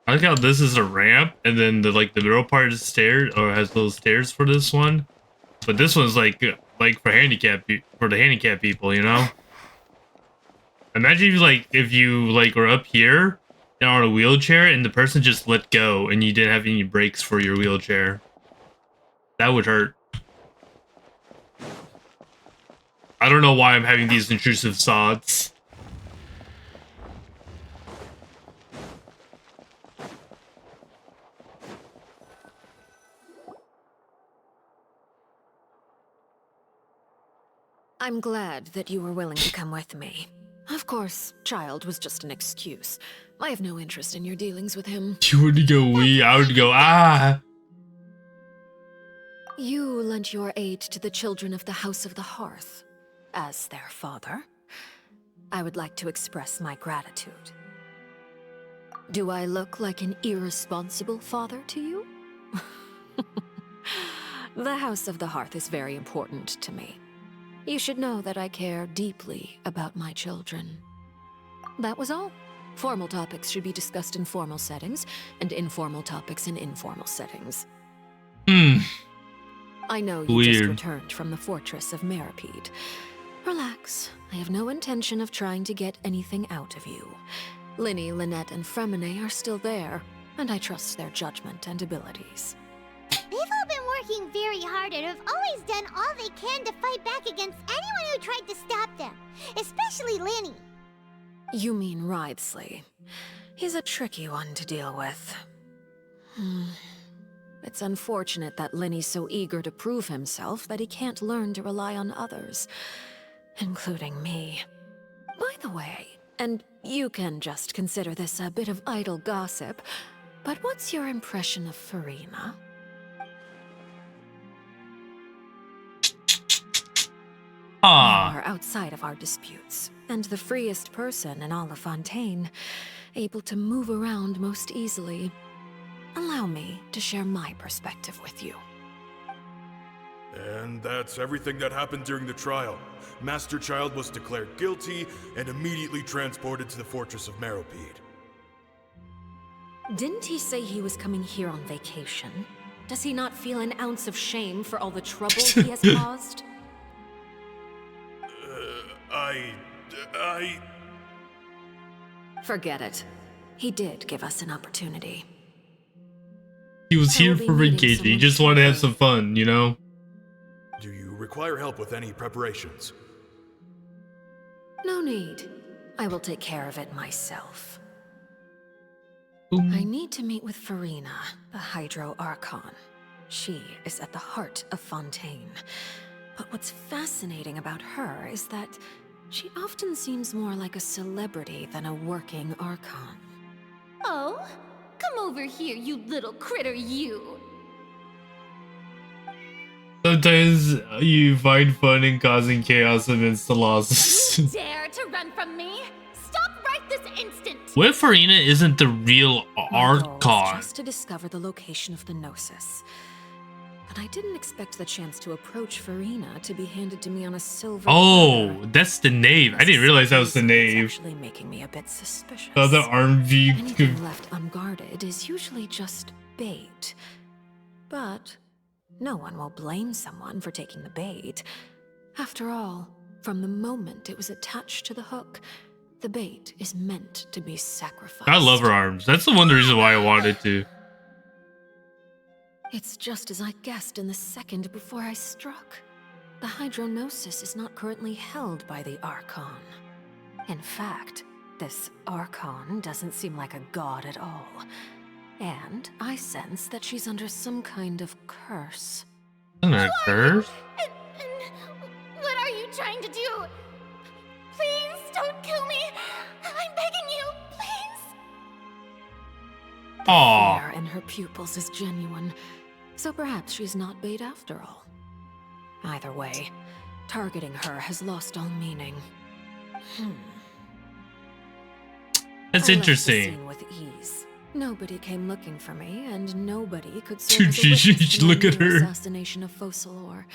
I like how this is a ramp, and then the middle part is stairs, or has those stairs for this one. But this one's like for the handicapped people, you know. Imagine if you were up here and on a wheelchair, and the person just let go, and you didn't have any brakes for your wheelchair. That would hurt. I don't know why I'm having these intrusive thoughts. I'm glad that you were willing to come with me. Of course, Child was just an excuse. I have no interest in your dealings with him. You would go we, I would go ah. You lent your aid to the children of the House of the Hearth. As their father, I would like to express my gratitude. Do I look like an irresponsible father to you? The House of the Hearth is very important to me. You should know that I care deeply about my children. That was all. Formal topics should be discussed in formal settings, and informal topics in informal settings. I know you just returned from the fortress of Meripede. Relax. I have no intention of trying to get anything out of you. Linny, Lynette, and Fremine are still there, and I trust their judgment and abilities. They've all been working very hard and have always done all they can to fight back against anyone who tried to stop them, especially Linny. You mean Wriothesley. He's a tricky one to deal with. It's unfortunate that Linny's so eager to prove himself that he can't learn to rely on others, including me. By the way, and you can just consider this a bit of idle gossip, but what's your impression of Farina? You are outside of our disputes, and the freest person in all of Fontaine, able to move around most easily. Allow me to share my perspective with you. And that's everything that happened during the trial. Master Child was declared guilty and immediately transported to the Fortress of Meripede. Didn't he say he was coming here on vacation? Does he not feel an ounce of shame for all the trouble he has caused? Forget it. He did give us an opportunity. He was here for vacation. He just wanted to have some fun, you know? Do you require help with any preparations? No need. I will take care of it myself. I need to meet with Farina, the Hydro Archon. She is at the heart of Fontaine. But what's fascinating about her is that she often seems more like a celebrity than a working Archon. Oh? Come over here, you little critter, you! Sometimes you find fun in causing chaos amidst the losses. Dare to run from me? Stop right this instant! What if Farina isn't the real My goal was Archon? just to discover the location of the Gnosis. But I didn't expect the chance to approach Farina to be handed to me on a silver Oh, platter. that's the knave. I didn't realize that was the It's knave. actually making me a bit suspicious. Oh, the arm view. Anything left unguarded is usually just bait. But no one will blame someone for taking the bait. After all, from the moment it was attached to the hook, the bait is meant to be sacrificed. I love her arms. That's the one reason why I wanted to. It's just as I guessed in the second before I struck. The Hydronosis is not currently held by the Archon. In fact, this Archon doesn't seem like a god at all. And I sense that she's under some kind of curse. Isn't it a curse? What are you trying to do? Please don't kill me! I'm begging you, please! Aww. Fear in her pupils is genuine, so perhaps she's not bait after all. Either way, targeting her has lost all meaning. That's I interesting. left the scene with ease. Nobody came looking for me, and nobody could serve as a witness to my Look at near her. assassination of Focalor.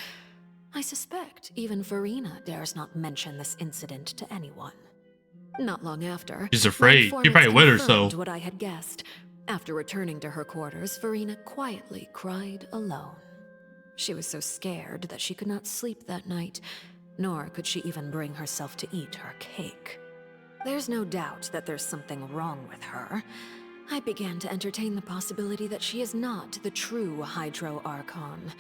I suspect even Farina dares not mention this incident to anyone. Not long after, She's my afraid. She informants probably wet confirmed herself. what I had guessed. After returning to her quarters, Farina quietly cried alone. She was so scared that she could not sleep that night, nor could she even bring herself to eat her cake. There's no doubt that there's something wrong with her. I began to entertain the possibility that she is not the true Hydro Archon.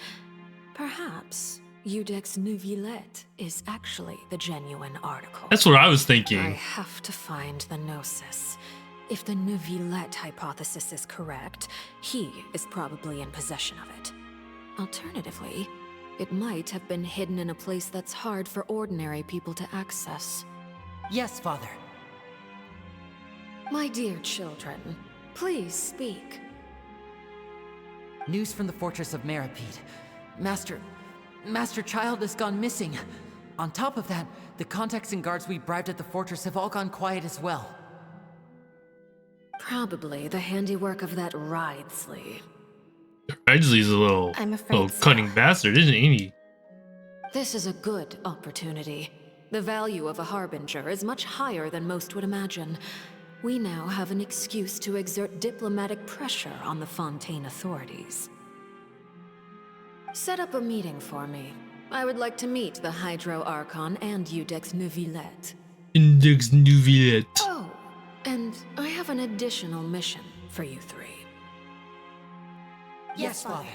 Perhaps Iudex Neuvillette is actually the genuine article. That's what I was I thinking. have to find the Gnosis. If the Neuvillette hypothesis is correct, he is probably in possession of it. Alternatively, it might have been hidden in a place that's hard for ordinary people to access. Yes, Father. My dear children, please speak. News from the fortress of Meripede. Master Child has gone missing. On top of that, the contacts and guards we bribed at the fortress have all gone quiet as well. Probably the handiwork of that Ridesley. Ridsley's a little cunning bastard, isn't he? This is a good opportunity. The value of a Harbinger is much higher than most would imagine. We now have an excuse to exert diplomatic pressure on the Fontaine authorities. Set up a meeting for me. I would like to meet the Hydro Archon and Iudex Neuvillette. Index Neuvillette. Oh, and I have an additional mission for you three. Yes, Father.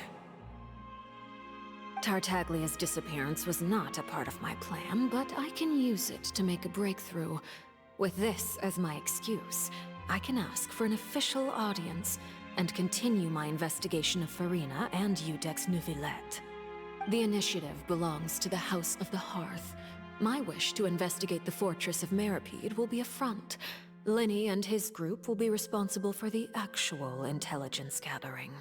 Tartaglia's disappearance was not a part of my plan, but I can use it to make a breakthrough. With this as my excuse, I can ask for an official audience and continue my investigation of Farina and Iudex Neuvillette. The initiative belongs to the House of the Hearth. My wish to investigate the fortress of Meripede will be a front. Linny and his group will be responsible for the actual intelligence gathering.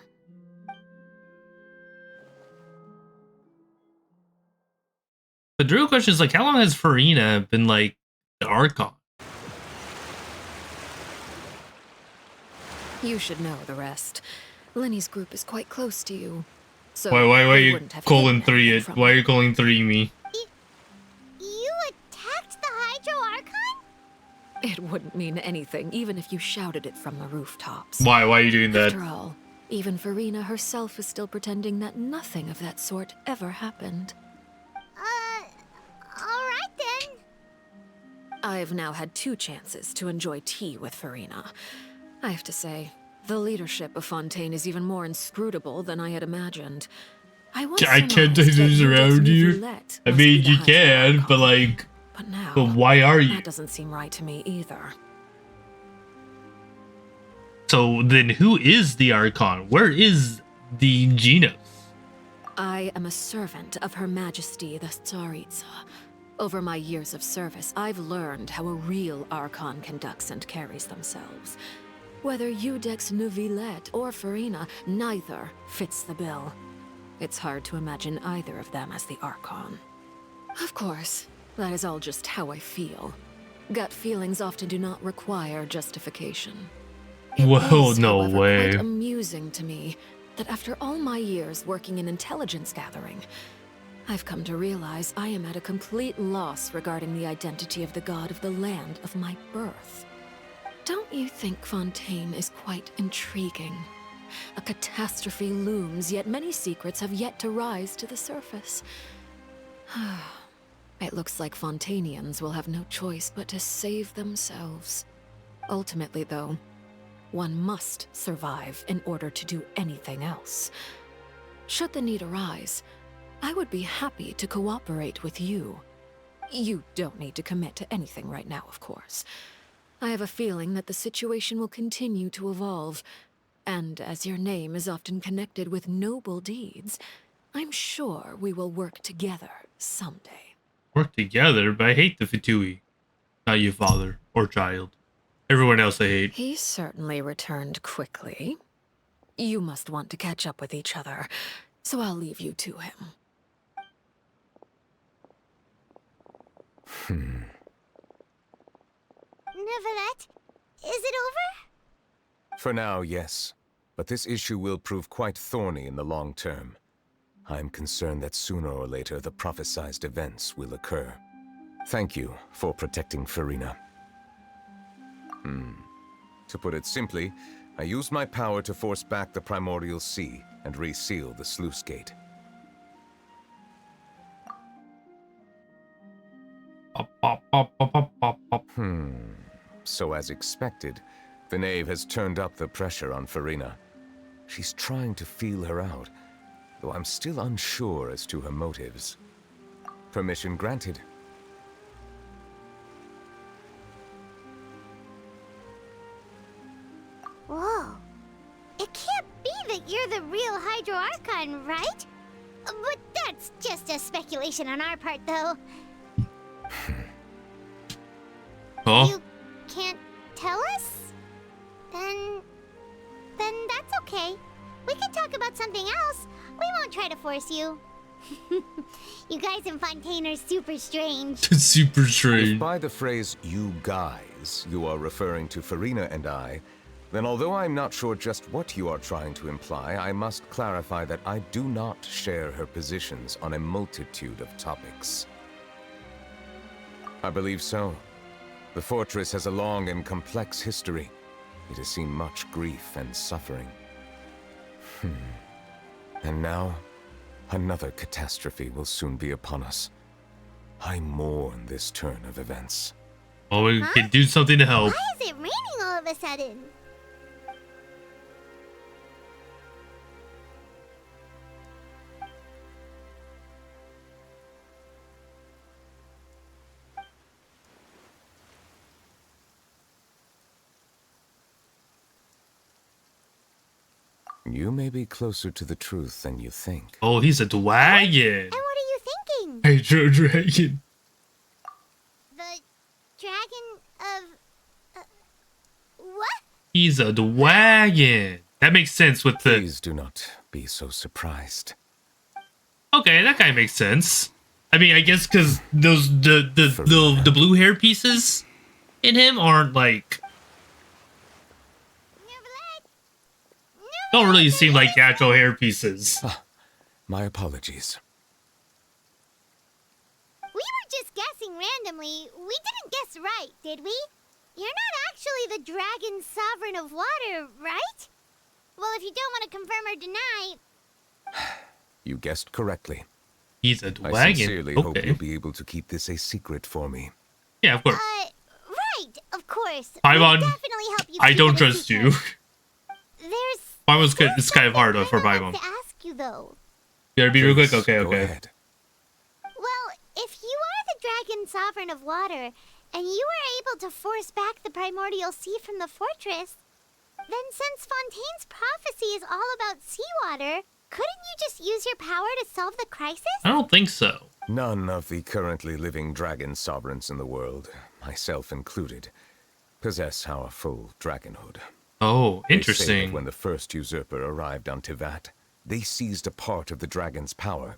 But the real question is, like, how long has Farina been, like, the Archon? You should know the rest. Linny's group is quite close to you. So Why they you wouldn't have calling hidden 3 anything it? from Why are you calling 3 me? You attacked the Hydro Archon? It wouldn't mean anything, even if you shouted it from the rooftops. Why are you doing that? After all, even Farina herself is still pretending that nothing of that sort ever happened. Alright then. I've now had 2 chances to enjoy tea with Farina. I have to say, the leadership of Fontaine is even more inscrutable than I had imagined. I can't take this around you. I mean, you can, but like, but now, why are you? That doesn't seem right to me either. So then who is the Archon? Where is the Genos? I am a servant of Her Majesty the Tsaritsa. Over my years of service, I've learned how a real Archon conducts and carries themselves. Whether Iudex Neuvillette or Farina, neither fits the bill. It's hard to imagine either of them as the Archon. Of course, that is all just how I feel. Gut feelings often do not require justification. It Whoa, is, no however, way. quite amusing to me that after all my years working in intelligence gathering, I've come to realize I am at a complete loss regarding the identity of the god of the land of my birth. Don't you think Fontaine is quite intriguing? A catastrophe looms, yet many secrets have yet to rise to the surface. It looks like Fontainians will have no choice but to save themselves. Ultimately, though, one must survive in order to do anything else. Should the need arise, I would be happy to cooperate with you. You don't need to commit to anything right now, of course. I have a feeling that the situation will continue to evolve, and as your name is often connected with noble deeds, I'm sure we will work together someday. Work together, but I hate the Fatui. Not you, father or child. Everyone else I hate. He certainly returned quickly. You must want to catch up with each other, so I'll leave you to him. Neuvillette, is it over? For now, yes. But this issue will prove quite thorny in the long term. I'm concerned that sooner or later the prophesized events will occur. Thank you for protecting Farina. To put it simply, I used my power to force back the Primordial Sea and reseal the sluice gate. So as expected, the Knave has turned up the pressure on Farina. She's trying to feel her out, though I'm still unsure as to her motives. Permission granted. Whoa. It can't be that you're the real Hydro Archon, right? But that's just a speculation on our part, though. Huh? You can't tell us? Then that's okay. We can talk about something else. We won't try to force you. You guys in Fontaine are super strange. Super strange. If by the phrase, you guys, you are referring to Farina and I, then although I'm not sure just what you are trying to imply, I must clarify that I do not share her positions on a multitude of topics. I believe so. The fortress has a long and complex history. It has seen much grief and suffering. And now, another catastrophe will soon be upon us. I mourn this turn of events. Well, we can do something to help. Why is it raining all of a sudden? You may be closer to the truth than you think. Oh, he's a dragon. And what are you thinking? Hydro dragon. The dragon of... what? He's a dragon. That makes sense with the... Please do not be so surprised. Okay, that guy makes sense. I mean, I guess because those the blue hair pieces in him aren't like... don't really seem like natural hair pieces. My apologies. We were just guessing randomly. We didn't guess right, did we? You're not actually the dragon sovereign of water, right? Well, if you don't want to confirm or deny... You guessed correctly. He's a dragon. I sincerely hope you'll be able to keep this a secret for me. Yeah, of course. Right, of course. Paimon, We'll definitely help you I keep don't it a trust you. secret. Paimon's good. It's kind of hard for I Paimon. have to ask you, though. You gotta be real quick? Please, Okay, go okay. ahead. Well, if you are the dragon sovereign of water, and you were able to force back the primordial sea from the fortress, then since Fontaine's prophecy is all about seawater, couldn't you just use your power to solve the crisis? I don't think so. None of the currently living dragon sovereigns in the world, myself included, possess our full dragonhood. Oh, They say interesting. that when the first usurper arrived on Tivat, They seized a part of the dragon's power.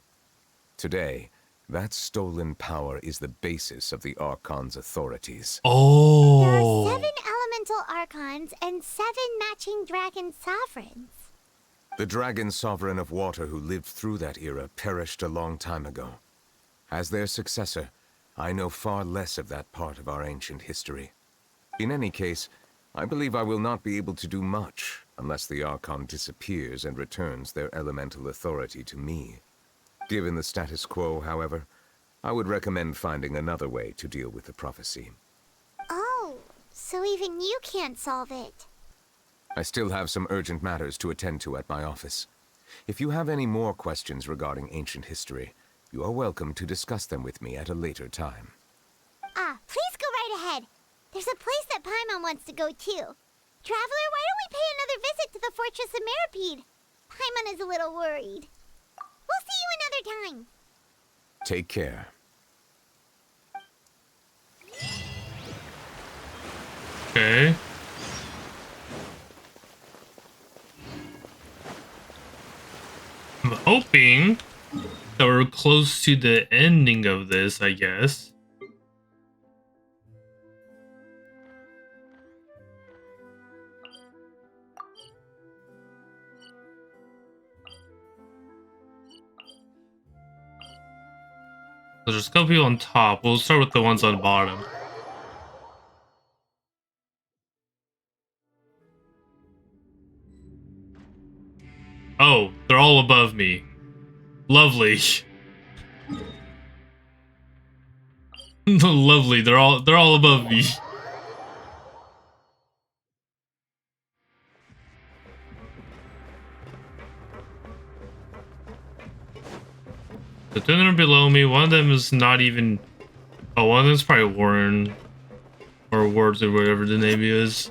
Today, that stolen power is the basis of the Archon's authorities. Oh. There are 7 elemental archons and 7 matching dragon sovereigns. The dragon sovereign of water who lived through that era perished a long time ago. As their successor, I know far less of that part of our ancient history. In any case, I believe I will not be able to do much unless the Archon disappears and returns their elemental authority to me. Given the status quo, however, I would recommend finding another way to deal with the prophecy. Oh, so even you can't solve it. I still have some urgent matters to attend to at my office. If you have any more questions regarding ancient history, you are welcome to discuss them with me at a later time. Please go right ahead. There's a place that Paimon wants to go too. Traveler, why don't we pay another visit to the Fortress of Meripede? Paimon is a little worried. We'll see you another time. Take care. Okay. I'm hoping that we're close to the ending of this, I guess. So there's a couple people on top. We'll start with the ones on bottom. Oh, they're all above me. Lovely. Lovely. They're all above me. The two of them are below me. One of them is not even. Oh, one of them is probably Warren or Words or whatever the name is.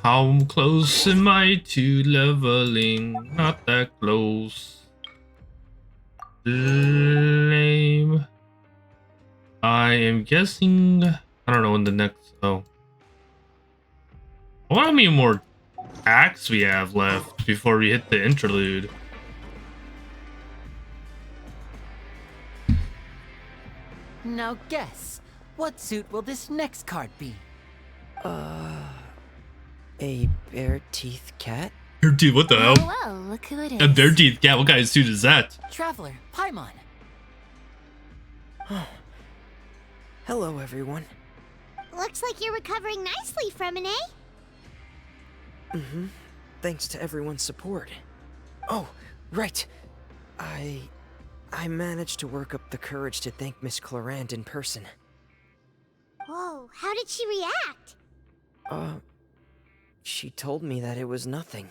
How close am I to leveling? Not that close. Lame. I am guessing. I don't know when the next. Oh. I wonder how many more acts we have left before we hit the interlude. Now guess, what suit will this next card be? A bare teeth cat? Bare teeth, what the hell? Oh, well, look who it is. A bare teeth cat, what kind of suit is that? Traveler, Paimon. Hello, everyone. Looks like you're recovering nicely from it, eh? Mm-hmm. Thanks to everyone's support. Oh, right. I managed to work up the courage to thank Miss Clorant in person. Whoa, how did she react? She told me that it was nothing.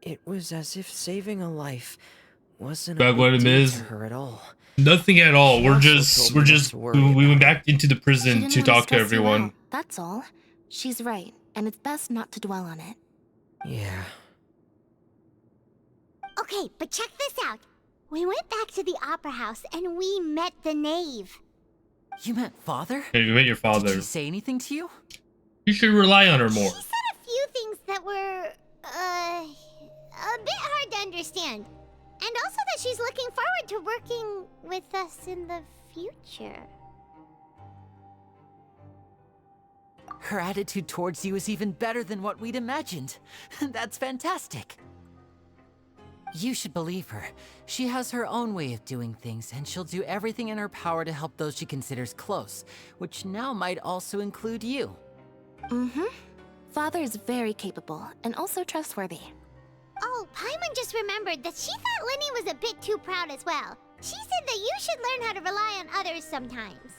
It was as if saving a life wasn't a What big it deal is? to her at all. Nothing at all. She We're also just told me not to worry we went about back into the She prison didn't to wanna talk to stress you everyone. out, that's all. She's right, and it's best not to dwell on it. Yeah. Okay, but check this out. We went back to the opera house and we met the knave. You met father? Hey, you met your father. Did she say anything to you? You should rely on her more. She said a few things that were, a bit hard to understand. And also that she's looking forward to working with us in the future. Her attitude towards you is even better than what we'd imagined. That's fantastic. You should believe her. She has her own way of doing things, and she'll do everything in her power to help those she considers close, which now might also include you. Mm-hmm. Father is very capable, and also trustworthy. Oh, Paimon just remembered that she thought Lenny was a bit too proud as well. She said that you should learn how to rely on others sometimes.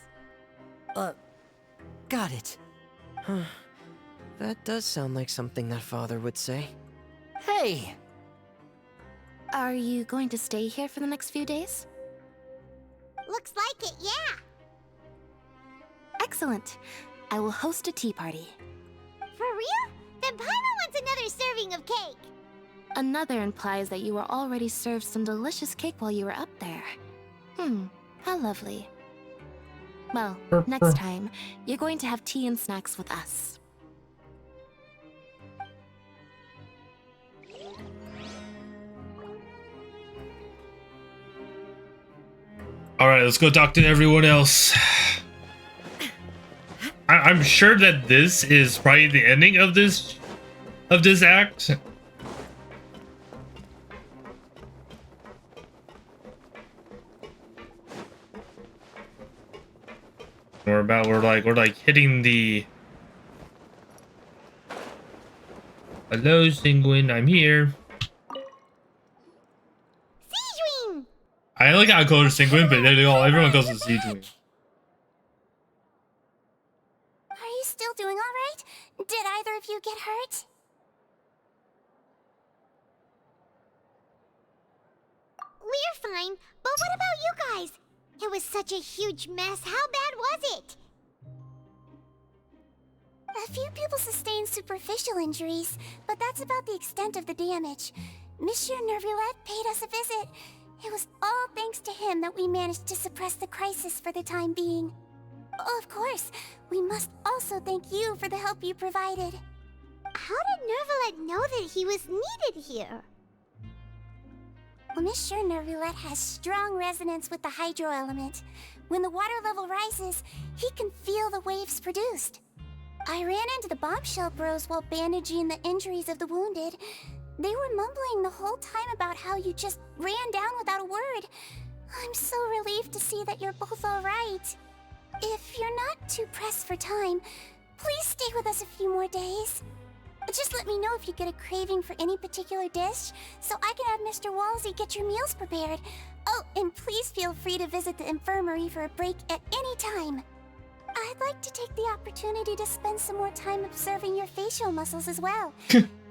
Got it. Huh. That does sound like something that father would say. Hey! Are you going to stay here for the next few days? Looks like it, yeah. Excellent. I will host a tea party. For real? Then Paimon wants another serving of cake. Another implies that you were already served some delicious cake while you were up there. How lovely. Well, next time, you're going to have tea and snacks with us. All right, let's go talk to everyone else. I'm sure that this is probably the ending of this act. We're like hitting the. Hello, Penguin, I'm here. Siegewing! I like how I call her Penguin, but everyone calls it Siegewing. Are you still doing all right? Did either of you get hurt? We're fine, but what about you guys? It was such a huge mess. How bad was it? A few people sustained superficial injuries, but that's about the extent of the damage. Monsieur Nervulette paid us a visit. It was all thanks to him that we managed to suppress the crisis for the time being. Oh, of course, we must also thank you for the help you provided. How did Nervulette know that he was needed here? Well, Monsieur Nervulette has strong resonance with the hydro element. When the water level rises, he can feel the waves produced. I ran into the bombshell bros while bandaging the injuries of the wounded. They were mumbling the whole time about how you just ran down without a word. I'm so relieved to see that you're both all right. If you're not too pressed for time, please stay with us a few more days. Just let me know if you get a craving for any particular dish, so I can have Mr. Walsey get your meals prepared. Oh, and please feel free to visit the infirmary for a break at any time. I'd like to take the opportunity to spend some more time observing your facial muscles as well.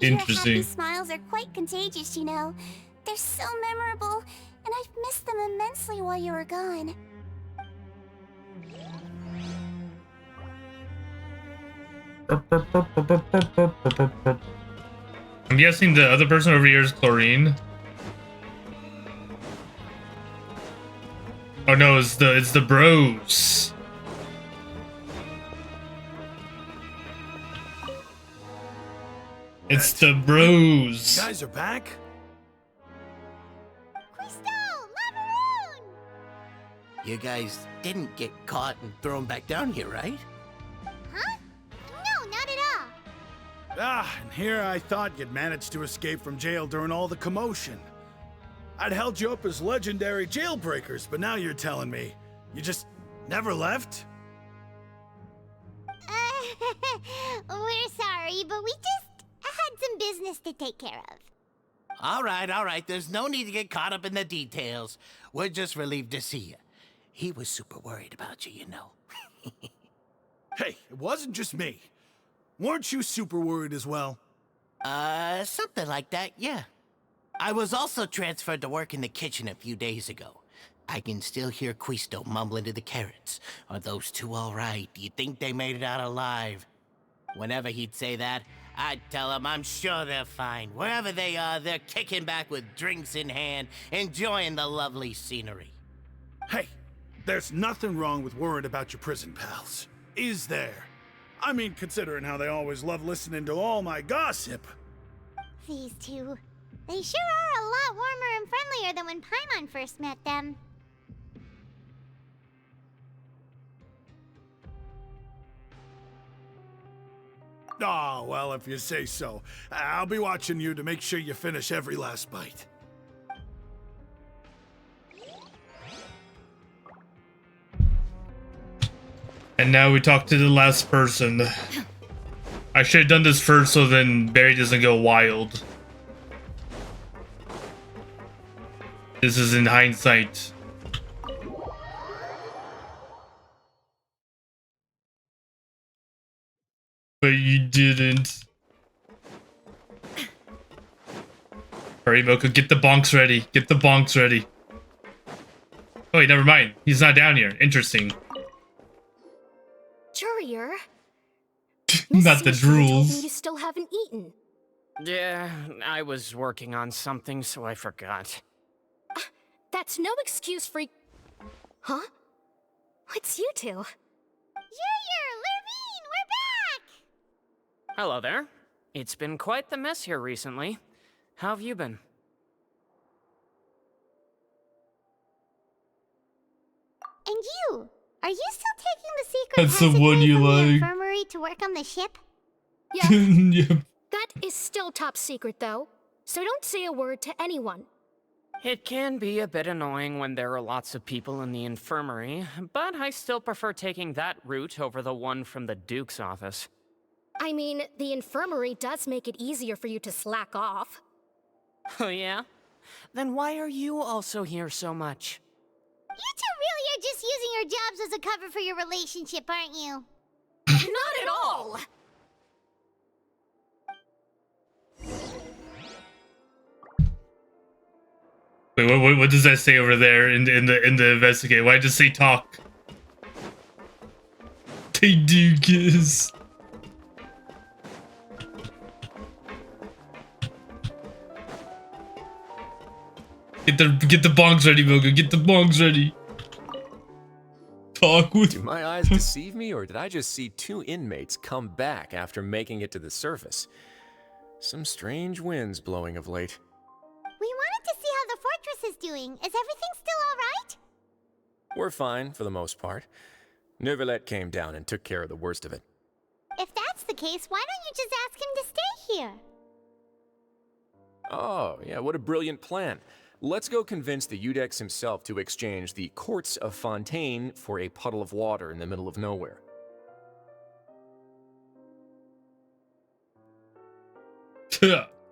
Interesting. Your happy smiles are quite contagious, you know. They're so memorable, and I've missed them immensely while you were gone. I'm guessing the other person over here is Chlorine. Oh no, it's the bros. It's the bros. You guys are back? You guys didn't get caught and thrown back down here, right? Huh? No, not at all. Ah, and here I thought you'd managed to escape from jail during all the commotion. I'd held you up as legendary jailbreakers, but now you're telling me you just never left? We're sorry, but we just had some business to take care of. All right. There's no need to get caught up in the details. We're just relieved to see you. He was super worried about you, you know. Hey, it wasn't just me. Weren't you super worried as well? Something like that, yeah. I was also transferred to work in the kitchen a few days ago. I can still hear Quisto mumbling to the carrots. Are those two all right? Do you think they made it out alive? Whenever he'd say that, I'd tell him I'm sure they're fine. Wherever they are, they're kicking back with drinks in hand, enjoying the lovely scenery. Hey, there's nothing wrong with worrying about your prison pals, is there? I mean, considering how they always love listening to all my gossip. These two, they sure are a lot warmer and friendlier than when Paimon first met them. Oh, well, if you say so. I'll be watching you to make sure you finish every last bite. And now we talk to the last person. I should have done this first so then Barry doesn't go wild. This is in hindsight. But you didn't. Hurry, Mocha, get the bonks ready. Get the bonks ready. Oh wait, never mind. He's not down here. Interesting. Courier? Not the Told me drools. you still haven't eaten. Yeah, I was working on something, so I forgot. That's no excuse for... Huh? It's you two. Lurvine, we're back! Hello there. It's been quite the mess here recently. How have you been? And you? Are you still taking the secret That's the one passageway you from the like. infirmary to work on the ship? Yeah. Yep. That is still top secret, though. So don't say a word to anyone. It can be a bit annoying when there are lots of people in the infirmary, but I still prefer taking that route over the one from the Duke's office. I mean, the infirmary does make it easier for you to slack off. Oh yeah? Then why are you also here so much? You two really are just using your jobs as a cover for your relationship, aren't you? Not at all! Wait, what does that say over there in the investigate? Why does it say talk? They do kiss. Get the bongs ready, Mogo. Get the bongs ready. Talk with. Do my eyes deceive me, or did I just see two inmates come back after making it to the surface? Some strange winds blowing of late. We wanted to see how the fortress is doing. Is everything still alright? We're fine, for the most part. Neuvillette came down and took care of the worst of it. If that's the case, why don't you just ask him to stay here? Oh, yeah, what a brilliant plan. Let's go convince the Eudex himself to exchange the Courts of Fontaine for a puddle of water in the middle of nowhere.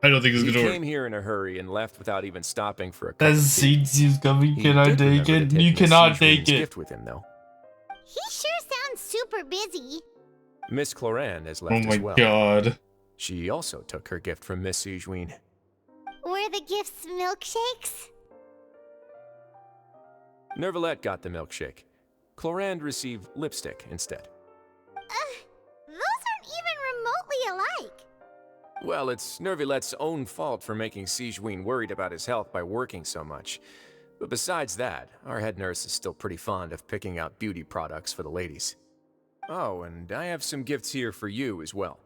I don't think it's gonna He work. came here in a hurry and left without even stopping for a cup That of tea. seeds coming. He Can I did take remember it? to take You Miss cannot Siegewin's take it. gift with him, though. He sure sounds super busy. Miss Cloran has left Oh my as well. god. She also took her gift from Miss Siegewin. Were the gifts milkshakes? Neuvillette got the milkshake. Clorand received lipstick instead. Those aren't even remotely alike. Well, it's Neuvillette's own fault for making Siegewin worried about his health by working so much. But besides that, our head nurse is still pretty fond of picking out beauty products for the ladies. Oh, and I have some gifts here for you as well.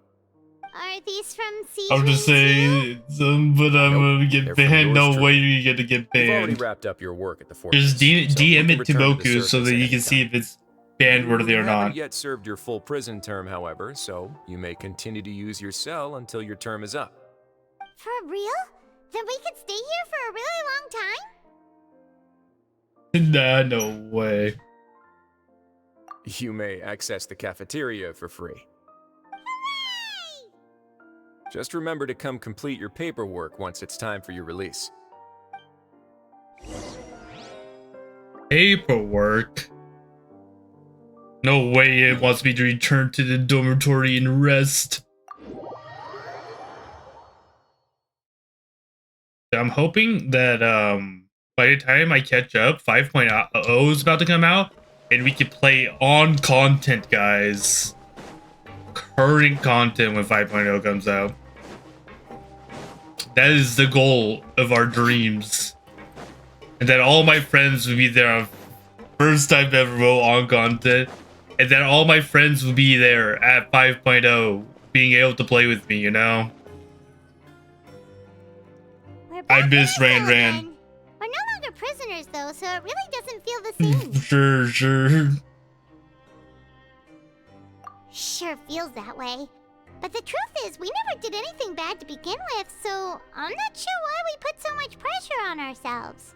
Are these from I was just saying some, but I'm gonna get they're from banned. yours No truly. way you're gonna get You've already banned. wrapped up your work at the fortress. Just DM you it can to return the Moku so surface that at you any can see time. if it's ban worthy or You not. haven't yet served your full prison term, however, so you may continue to use your cell until your term is up. For real? Then we could stay here for a really long time? Nah, no way. You may access the cafeteria for free. Just remember to come complete your paperwork once it's time for your release. Paperwork? No way it wants me to return to the dormitory and rest. I'm hoping that by the time I catch up, 5.0 is about to come out, and we can play on content, guys. Current content when 5.0 comes out. That is the goal of our dreams. And that all my friends will be there on first time ever on content. And that all my friends will be there at 5.0 being able to play with me, you know? I miss Ran. We're no longer prisoners, though, so it really doesn't feel the same. Sure. Sure feels that way. But the truth is, we never did anything bad to begin with, so I'm not sure why we put so much pressure on ourselves.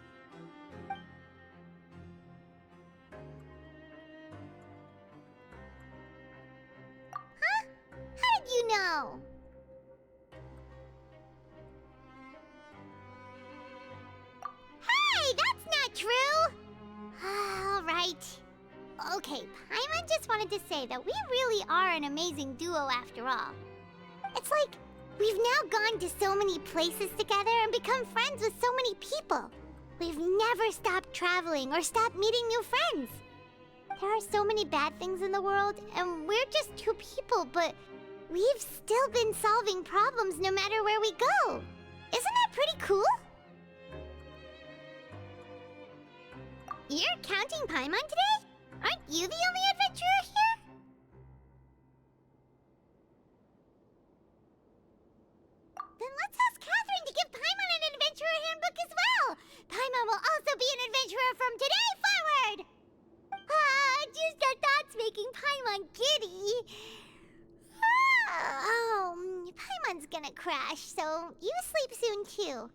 Huh? How did you know? Hey, that's not true! Alright. Okay, Paimon just wanted to say that we really are an amazing duo after all. It's like, we've now gone to so many places together and become friends with so many people. We've never stopped traveling or stopped meeting new friends. There are so many bad things in the world, and we're just two people, but We've still been solving problems no matter where we go. Isn't that pretty cool? You're counting Paimon today? Aren't you the only adventurer here? Then let's ask Catherine to give Paimon an adventurer handbook as well. Paimon will also be an adventurer from today forward. Just the thoughts making Paimon giddy. Paimon's gonna crash, so you sleep soon too.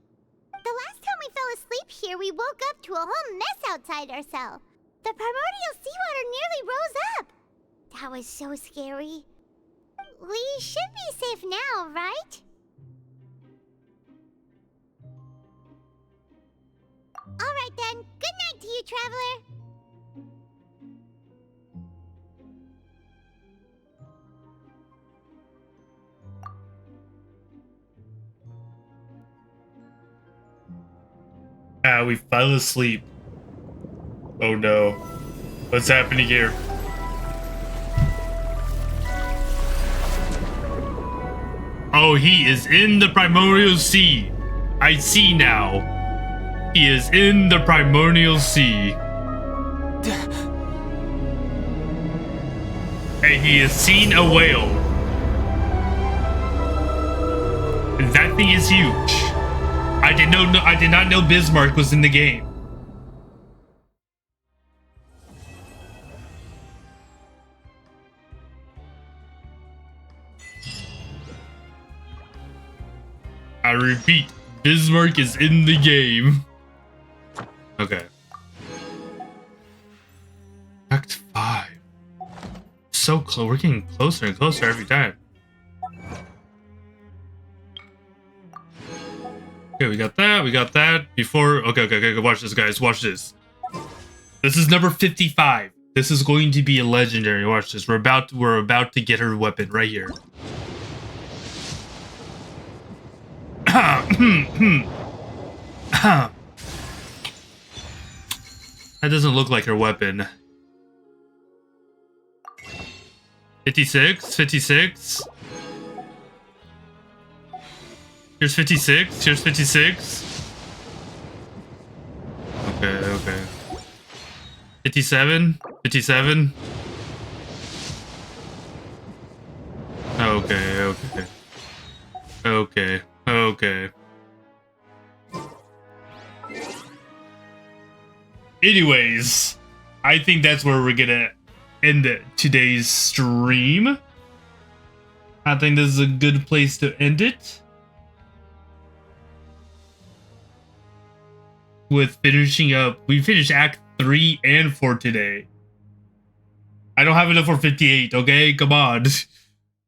The last time we fell asleep here, we woke up to a whole mess outside our cell. The primordial seawater nearly rose up. That was so scary. We should be safe now, right? Alright then, good night to you, Traveler. We fell asleep. Oh no. What's happening here? Oh, he is in the Primordial Sea. I see now. He is in the Primordial Sea. And he has seen a whale. And that thing is huge. I did not know Bismarck was in the game. I repeat, Bismarck is in the game. Okay. Act 5. So close. We're getting closer and closer every time. Okay, we got that. We got that. Before. Okay. Watch this, guys. Watch this. This is number 55. This is going to be a legendary. Watch this. We're about to get her weapon right here. That doesn't look like her weapon. 56. Here's 56. Here's 56. Okay. 57. Okay. Anyways, I think that's where we're gonna end today's stream. I think this is a good place to end it. With finishing up, we finished Act 3 and 4 today. I don't have enough for 58, okay? Come on.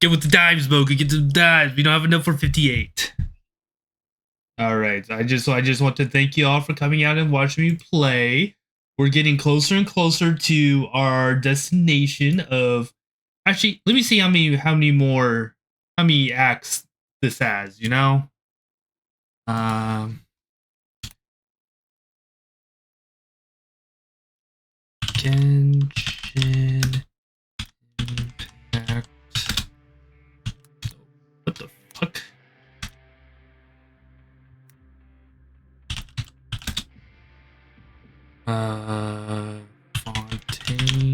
Get with the times, Mocha. Get to the times. We don't have enough for 58. Alright, I just want to thank you all for coming out and watching me play. We're getting closer and closer to our destination of... Actually, let me see how many acts this has, you know? Genshin Impact. What the fuck? Fontaine.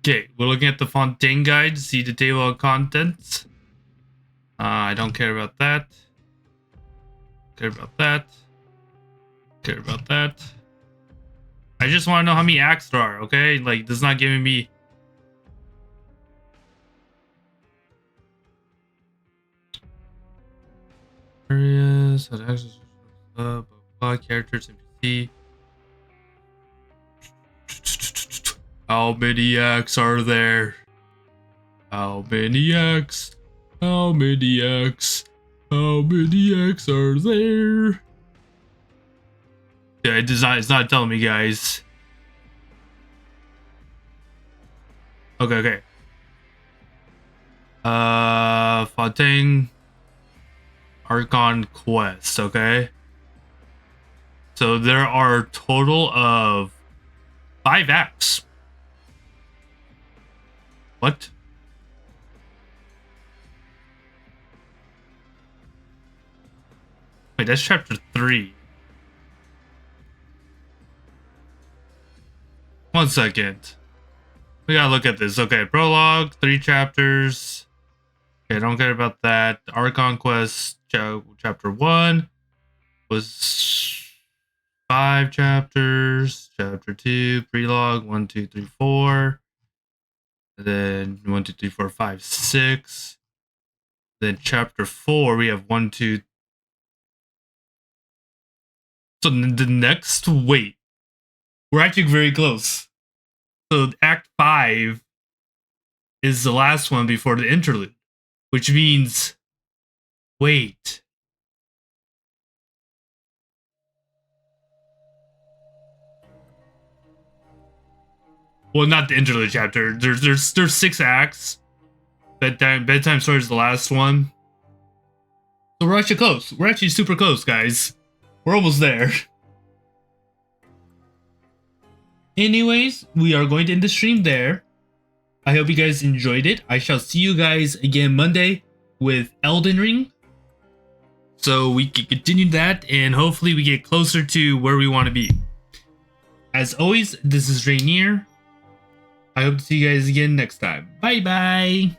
Okay, we're looking at the Fontaine guide to see the table of contents. I don't care about that. Care about that. I just want to know how many acts there are, okay? Like, this is not giving me... Areas, characters, NPC. How many acts are there? How many acts are there? Yeah, it's not telling me, guys. Okay. Fontaine Archon Quest, okay? So there are a total of 5 acts. What? Wait, that's chapter 3. 1 second. We gotta look at this. Okay, prologue, 3 chapters. Okay, don't care about that. Archon Quest, chapter 1 was 5 chapters. Chapter 2, prologue, 1, 2, 3, 4. And then 1, 2, 3, 4, 5, 6. Then chapter 4, we have 1, 2. So the next, wait. We're actually very close. So Act 5 is the last one before the interlude. Which means, wait. Well, not the interlude chapter. There's 6 acts. Bedtime Story is the last one. So we're actually close. We're actually super close, guys. We're almost there. Anyways, we are going to end the stream there. I hope you guys enjoyed it. I shall see you guys again Monday with Elden Ring. So we can continue that and hopefully we get closer to where we want to be. As always, this is Rainier. I hope to see you guys again next time. Bye bye.